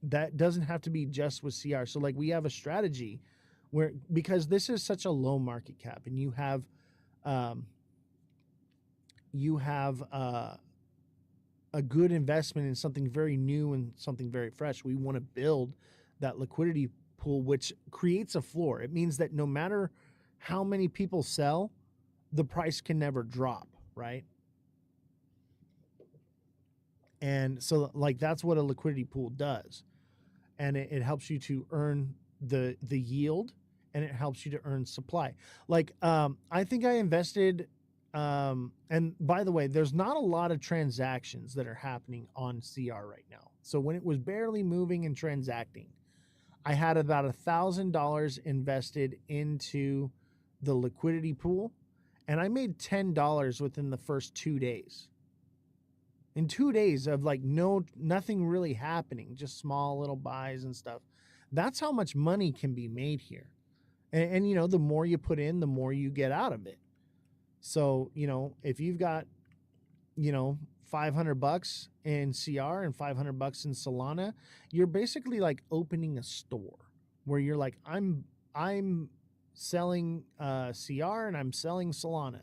that doesn't have to be just with CR. So like we have a strategy where, because this is such a low market cap and you have a good investment in something very new and something very fresh. We want to build that liquidity pool, which creates a floor. It means that no matter how many people sell, the price can never drop, right? And so like that's what a liquidity pool does. And it helps you to earn the yield, and it helps you to earn supply. Like I think I invested and by the way, there's not a lot of transactions that are happening on CR right now. So when it was barely moving and transacting, I had about $1,000 invested into the liquidity pool, and I made $10 within the first 2 days. In 2 days of like nothing really happening, just small little buys and stuff. That's how much money can be made here. And you know, the more you put in, the more you get out of it. So, you know, if you've got, you know, $500 in CR and $500 in Solana, you're basically like opening a store where you're like, I'm selling CR and I'm selling Solana.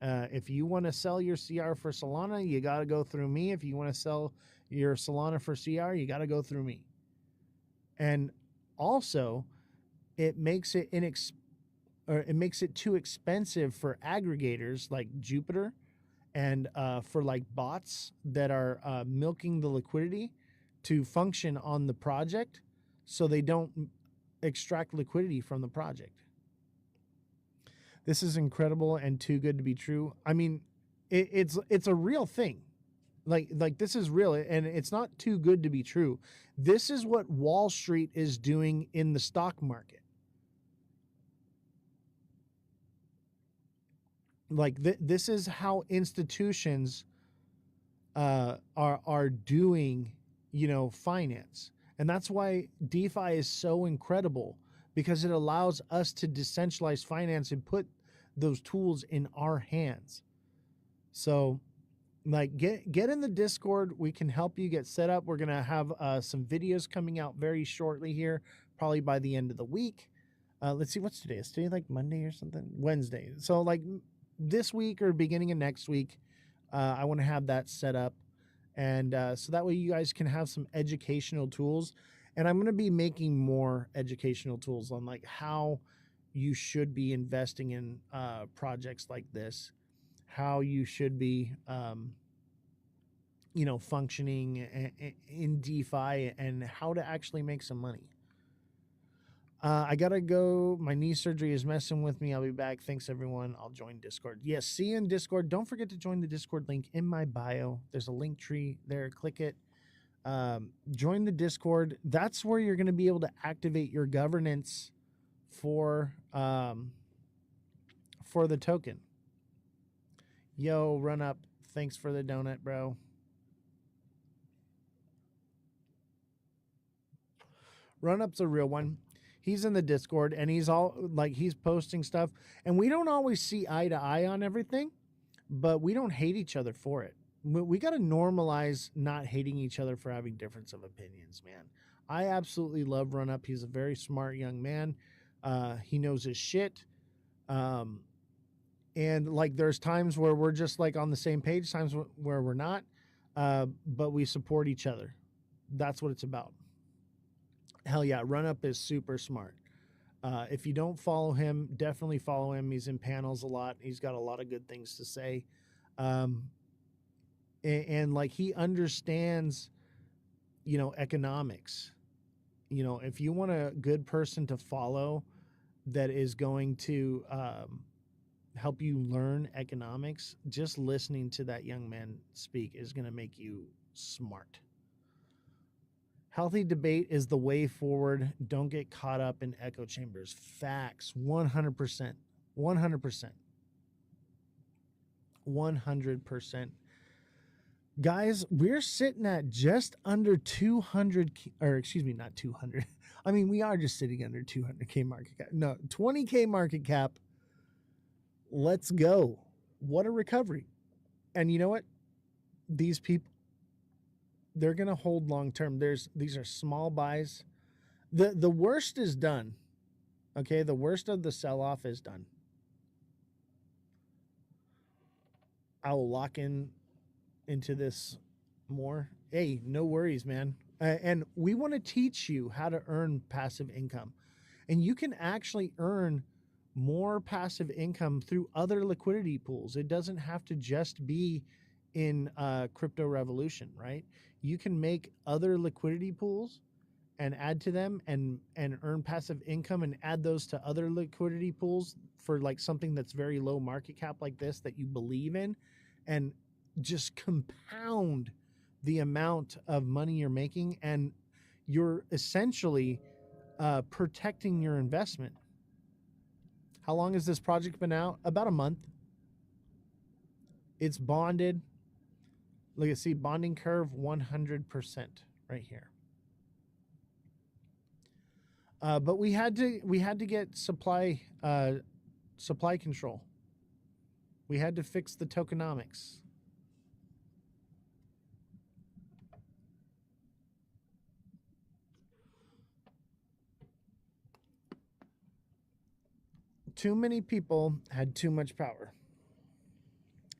If you want to sell your CR for Solana, you got to go through me. If you want to sell your Solana for CR, you got to go through me. And also, it makes it too expensive for aggregators like Jupiter and for like bots that are milking the liquidity to function on the project, so they don't extract liquidity from the project. This is incredible and too good to be true. I mean, it's a real thing. Like this is real, and it's not too good to be true. This is what Wall Street is doing in the stock market. Like this is how institutions are doing, you know, finance. And that's why DeFi is so incredible, because it allows us to decentralize finance and put those tools in our hands. So like get in the Discord. We can help you get set up. We're going to have some videos coming out very shortly here, probably by the end of the week. Let's see, what's today? Is today like Monday or something? Wednesday. So like this week or beginning of next week, I want to have that set up. And so that way you guys can have some educational tools. And I'm going to be making more educational tools on like how you should be investing in projects like this, how you should be, you know, functioning in DeFi, and how to actually make some money. I gotta go. My knee surgery is messing with me. I'll be back. Thanks, everyone. I'll join Discord. Yes, see you in Discord. Don't forget to join the Discord link in my bio. There's a link tree there. Click it. Join the Discord. That's where you're going to be able to activate your governance for the token. Yo, Run Up. Thanks for the donut, bro. Run Up's a real one. He's in the Discord, and he's posting stuff, and we don't always see eye to eye on everything, but we don't hate each other for it. We got to normalize not hating each other for having difference of opinions, man. I absolutely love Run Up. He's a very smart young man. He knows his shit. And like there's times where we're just like on the same page, times where we're not, but we support each other. That's what it's about. Hell yeah, Run Up is super smart. If you don't follow him, definitely follow him. He's in panels a lot. He's got a lot of good things to say. And like he understands, economics. If you want a good person to follow that is going to help you learn economics, just listening to that young man speak is going to make you smart. Healthy debate is the way forward. Don't get caught up in echo chambers. Facts. 100%. 100%. 100%. Guys, we're sitting at just under 200, or excuse me, not 200. I mean, we are just sitting under 200K market cap. No, 20K market cap. Let's go. What a recovery. And you know what? These people, they're going to hold long term. These are small buys. The worst is done. Okay, the worst of the sell-off is done. I will lock into this more. Hey, no worries, man. And we want to teach you how to earn passive income. And you can actually earn more passive income through other liquidity pools. It doesn't have to just be in Crypto Revolution, right? You can make other liquidity pools and add to them and earn passive income and add those to other liquidity pools for like something that's very low market cap like this that you believe in, and just compound the amount of money you're making, and you're essentially protecting your investment. How long has this project been out? About a month. It's bonded. Look at, see, bonding curve 100% right here. But we had to get supply control. We had to fix the tokenomics. Too many people had too much power.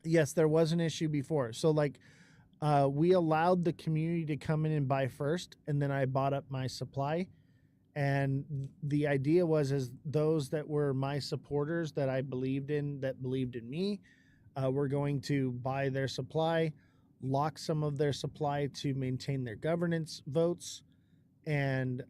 Yes, there was an issue before. So like we allowed the community to come in and buy first, and then I bought up my supply. And the idea was, as those that were my supporters that I believed in, that believed in me, were going to buy their supply, lock some of their supply to maintain their governance votes. And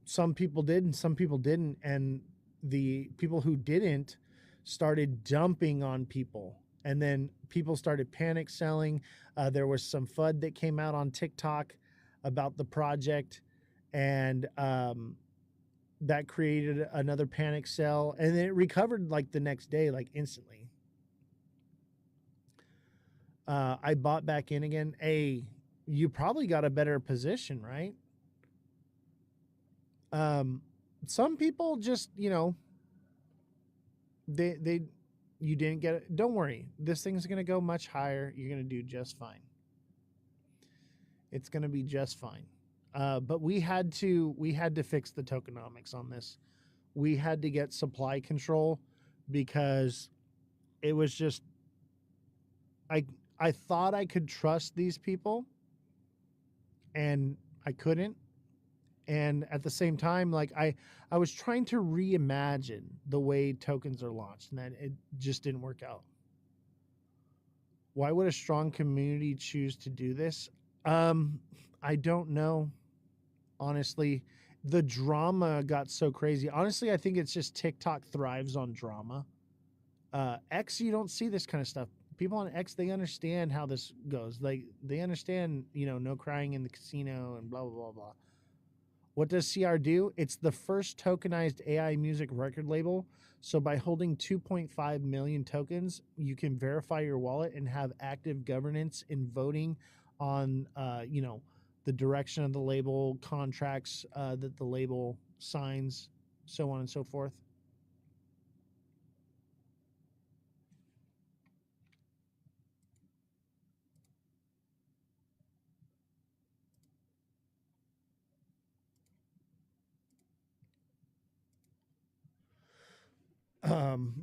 some people did and some people didn't. And the people who didn't started dumping on people. And then people started panic selling. There was some FUD that came out on TikTok about the project. And that created another panic sell, and then it recovered like the next day, like instantly. I bought back in again. You probably got a better position, right? Some people just, they you didn't get it. Don't worry, this thing's gonna go much higher. You're gonna do just fine. It's gonna be just fine. But we had to fix the tokenomics on this. We had to get supply control because it was just, I thought I could trust these people and I couldn't. And at the same time, like I was trying to reimagine the way tokens are launched, and that it just didn't work out. Why would a strong community choose to do this? I don't know. Honestly, the drama got so crazy. Honestly, I think it's just TikTok thrives on drama. X, you don't see this kind of stuff. People on X, they understand how this goes. Like, they understand, no crying in the casino and blah, blah, blah, blah. What does CR do? It's the first tokenized AI music record label. So by holding 2.5 million tokens, you can verify your wallet and have active governance in voting on, the direction of the label, contracts that the label signs, so on and so forth.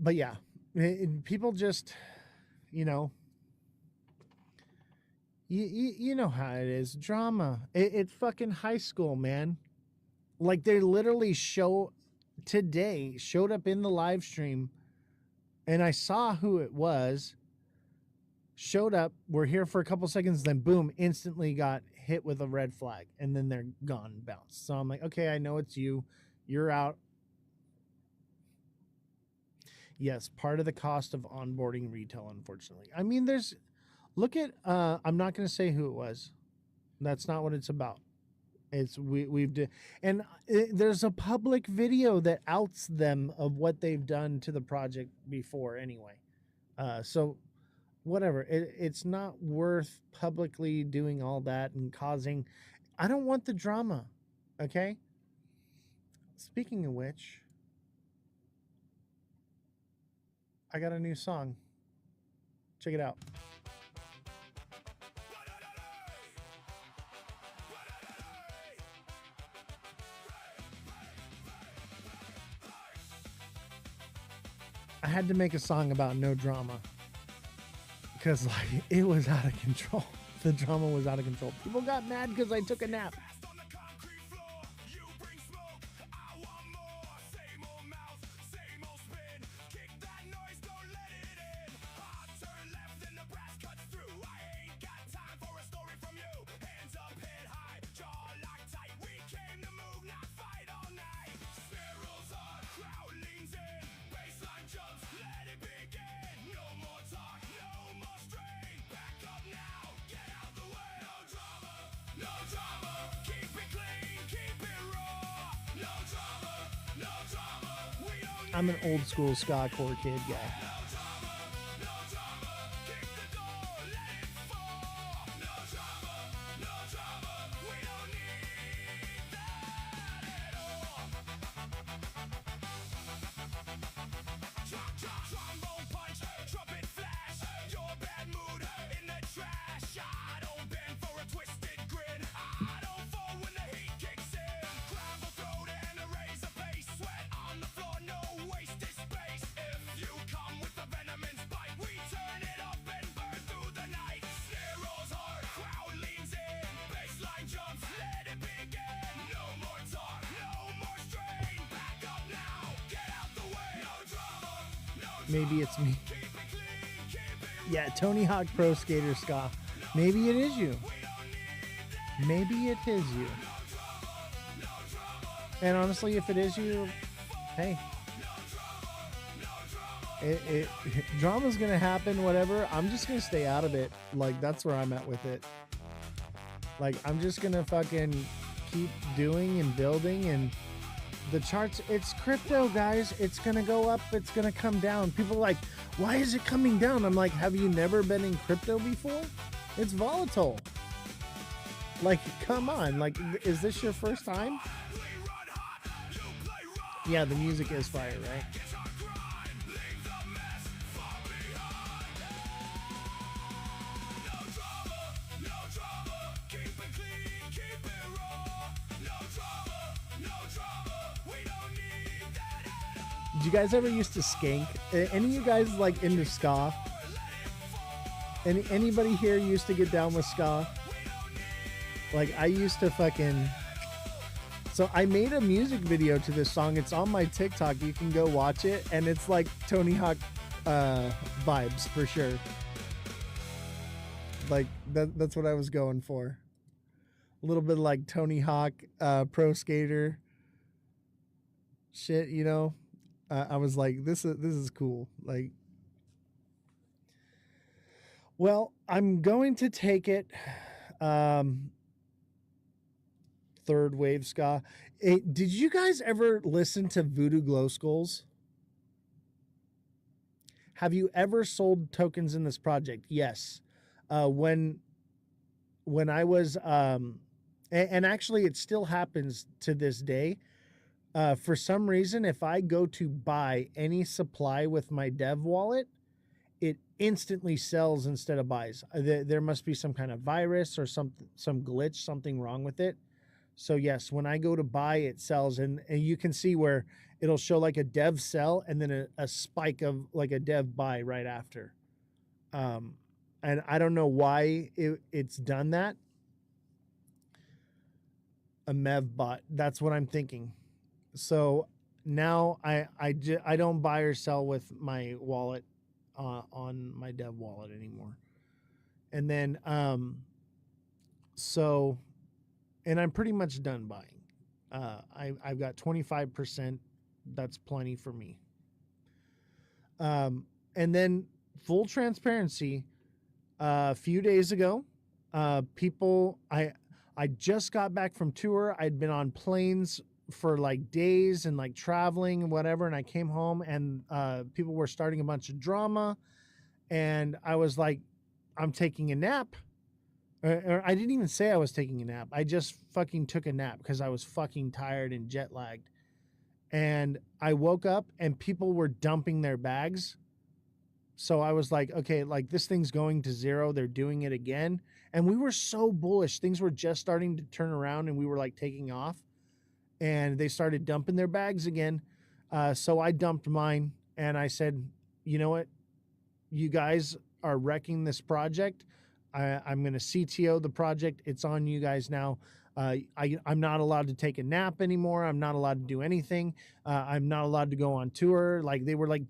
But yeah, people just, you know how it is. Drama. It's fucking high school, man. Like they literally showed up in the live stream, and I saw who it was. Showed up, we're here for a couple seconds, then boom, instantly got hit with a red flag, and then they're gone, bounced. So I'm like, okay, I know it's you. You're out. Yes, part of the cost of onboarding retail, unfortunately. I mean, look at, I'm not going to say who it was. That's not what it's about. It's and there's a public video that outs them of what they've done to the project before anyway. So whatever, it's not worth publicly doing all that and causing. I don't want the drama. Okay. Speaking of which, I got a new song. Check it out. I had to make a song about no drama because like it was out of control. The drama was out of control. People got mad because I took a nap. I'm an old school ska core kid guy. Maybe it's me. Yeah, Tony Hawk Pro Skater Ska. Maybe it is you. Maybe it is you. And honestly, if it is you, hey. Drama's gonna happen, whatever. I'm just gonna stay out of it. Like, that's where I'm at with it. Like, I'm just gonna fucking keep doing and building, and the charts, it's crypto, guys. It's gonna go up, it's gonna come down. People are like, why is it coming down? I'm like, have you never been in crypto before? It's volatile. Like, come on. Like, is this your first time? Yeah, the music is fire, right? Did you guys ever used to skank? Any of you guys like into ska? Anybody here used to get down with ska? Like, I used to fucking... So I made a music video to this song. It's on my TikTok. You can go watch it. And it's like Tony Hawk vibes for sure. Like, that's what I was going for. A little bit like Tony Hawk Pro Skater shit, you know? I was like, this is cool. Like, well, I'm going to take it third wave ska. Did you guys ever listen to Voodoo Glow Skulls? Have you ever sold tokens in this project? Yes. When I was and actually it still happens to this day. For some reason, if I go to buy any supply with my dev wallet, it instantly sells instead of buys. There must be some kind of virus or some glitch, something wrong with it. So yes, when I go to buy, it sells, and you can see where it'll show like a dev sell and then a spike of like a dev buy right after. And I don't know why it's done that. a Mev bot. That's what I'm thinking. So now I don't buy or sell with my wallet on my dev wallet anymore. And then so and I'm pretty much done buying. I've got 25%. That's plenty for me. And then full transparency, a few days ago, people I just got back from tour. I'd been on planes for like days and like traveling and whatever, and I came home and people were starting a bunch of drama, and I was like, I'm taking a nap. Or I didn't even say I was taking a nap. I just fucking took a nap because I was fucking tired and jet lagged. And I woke up and people were dumping their bags. So I was like, okay, like this thing's going to zero. They're doing it again. And we were so bullish. Things were just starting to turn around and we were like taking off. And they started dumping their bags again. So I dumped mine and I said, you know what? You guys are wrecking this project. I'm going to CTO the project. It's on you guys now. I'm not allowed to take a nap anymore. I'm not allowed to do anything. I'm not allowed to go on tour. Like they were like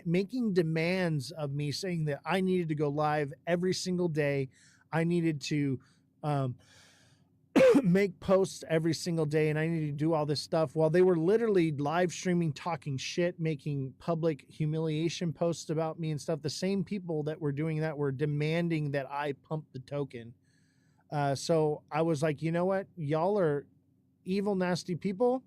making demands of me, saying that I needed to go live every single day. I needed to make posts every single day, and I needed to do all this stuff while they were literally live streaming, talking shit, making public humiliation posts about me and stuff. The same people that were doing that were demanding that I pump the token. So I was like, you know what? Y'all are evil, nasty people.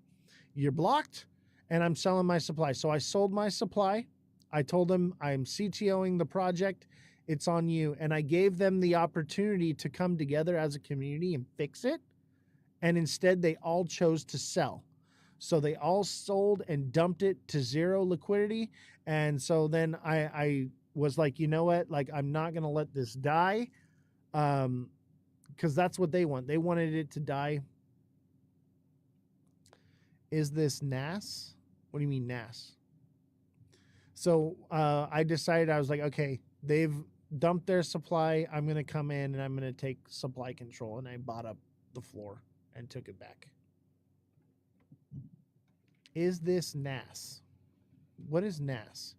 You're blocked, and I'm selling my supply. So I sold my supply. I told them I'm CTOing the project. It's on you. And I gave them the opportunity to come together as a community and fix it. And instead, they all chose to sell. So they all sold and dumped it to zero liquidity. And so then I was like, you know what? Like, I'm not going to let this die. Because that's what they want. They wanted it to die. Is this NAS? What do you mean NAS? So I decided, I was like, okay, they've dumped their supply. I'm going to come in and I'm going to take supply control. And I bought up the floor and took it back. Is this NAS? What is NAS?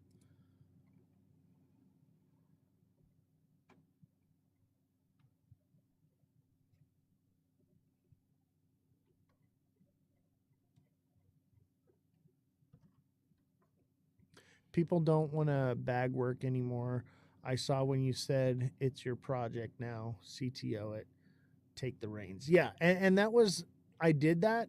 People don't want to bag work anymore. I saw when you said it's your project now, CTO it, take the reins. Yeah, and that was, I did that,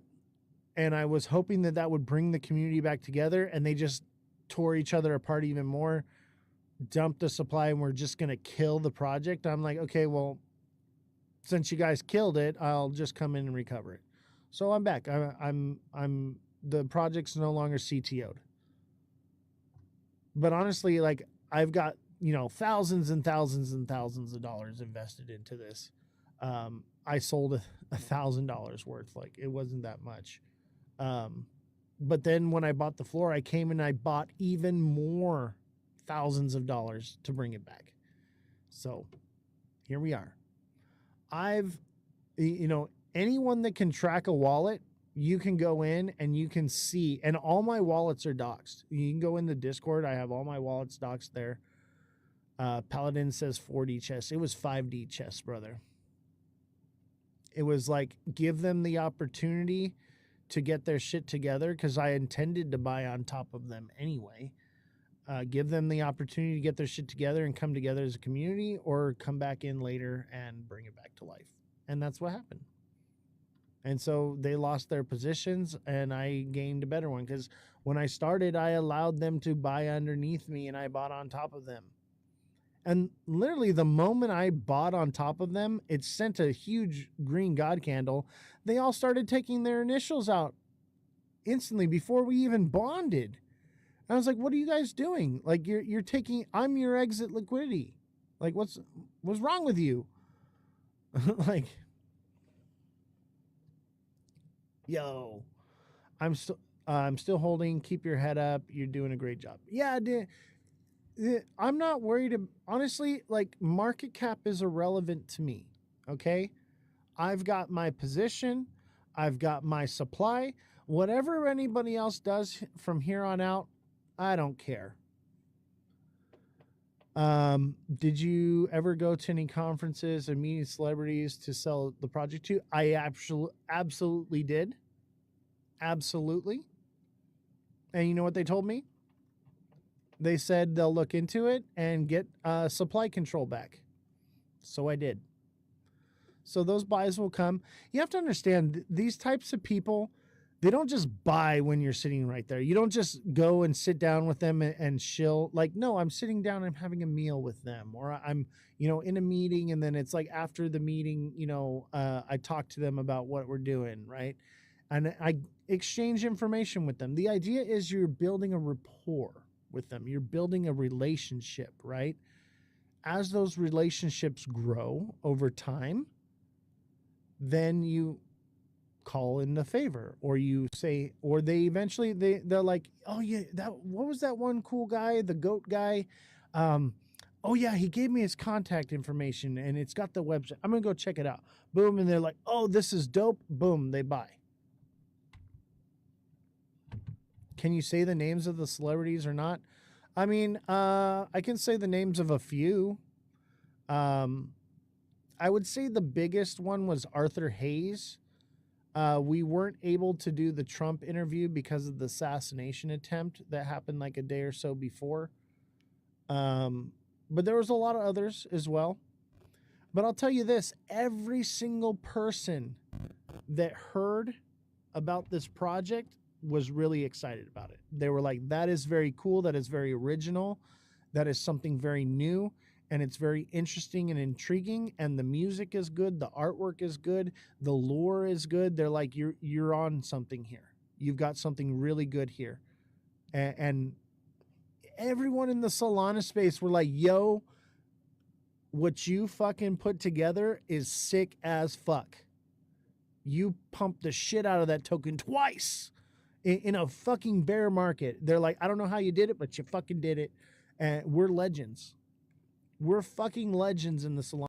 and I was hoping that that would bring the community back together, and they just tore each other apart even more, dumped the supply, and we're just going to kill the project. I'm like, okay, well, since you guys killed it, I'll just come in and recover it. So I'm back. I'm the project's no longer CTO'd. But honestly, like I've got, you know, thousands and thousands and thousands of dollars invested into this. I sold $1,000 worth. Like it wasn't that much. But then when I bought the floor, I came and I bought even more thousands of dollars to bring it back. So here we are. You know, anyone that can track a wallet, you can go in and you can see, and all my wallets are doxed. You can go in the Discord. I have all my wallets doxed there. Paladin says 4D chess. It was 5D chess, brother. It was like, give them the opportunity to get their shit together, because I intended to buy on top of them anyway. Give them the opportunity to get their shit together and come together as a community, or come back in later and bring it back to life. And that's what happened. And so they lost their positions and I gained a better one, because when I started, I allowed them to buy underneath me and I bought on top of them. And literally the moment I bought on top of them, it sent a huge green God candle. They all started taking their initials out instantly before we even bonded. I was like, what are you guys doing? Like you're taking, I'm your exit liquidity. Like what's wrong with you? Like, yo, I'm still holding. Keep your head up. You're doing a great job. Yeah, I'm not worried. Honestly, like market cap is irrelevant to me. Okay, I've got my position. I've got my supply. Whatever anybody else does from here on out, I don't care. Did you ever go to any conferences and meet celebrities to sell the project to? I absolutely did. Absolutely. And you know what they told me? They said they'll look into it and get supply control back. So I did. So those buys will come. You have to understand these types of people, they don't just buy when you're sitting right there. You don't just go and sit down with them and chill. Like, no, I'm sitting down and I'm having a meal with them, or I'm, in a meeting, and then it's like after the meeting, I talk to them about what we're doing, right? And I exchange information with them. The idea is you're building a rapport with them. You're building a relationship, right? As those relationships grow over time, then you call in the favor, or you say, or they eventually they're like, oh yeah, what was that one cool guy, the goat guy? Oh yeah, he gave me his contact information and it's got the website. I'm gonna go check it out. Boom, and they're like, oh, this is dope. Boom, they buy. Can you say the names of the celebrities or not? I mean, I can say the names of a few. I would say the biggest one was Arthur Hayes. We weren't able to do the Trump interview because of the assassination attempt that happened like a day or so before. But there was a lot of others as well. But I'll tell you this, every single person that heard about this project was really excited about it. They were like, that is very cool. That is very original. That is something very new. And it's very interesting and intriguing. And the music is good. The artwork is good. The lore is good. They're like, you're on something here. You've got something really good here. And everyone in the Solana space were like, yo, what you fucking put together is sick as fuck. You pumped the shit out of that token twice in a fucking bear market. They're like, I don't know how you did it, but you fucking did it. And we're legends. We're fucking legends in the Solana.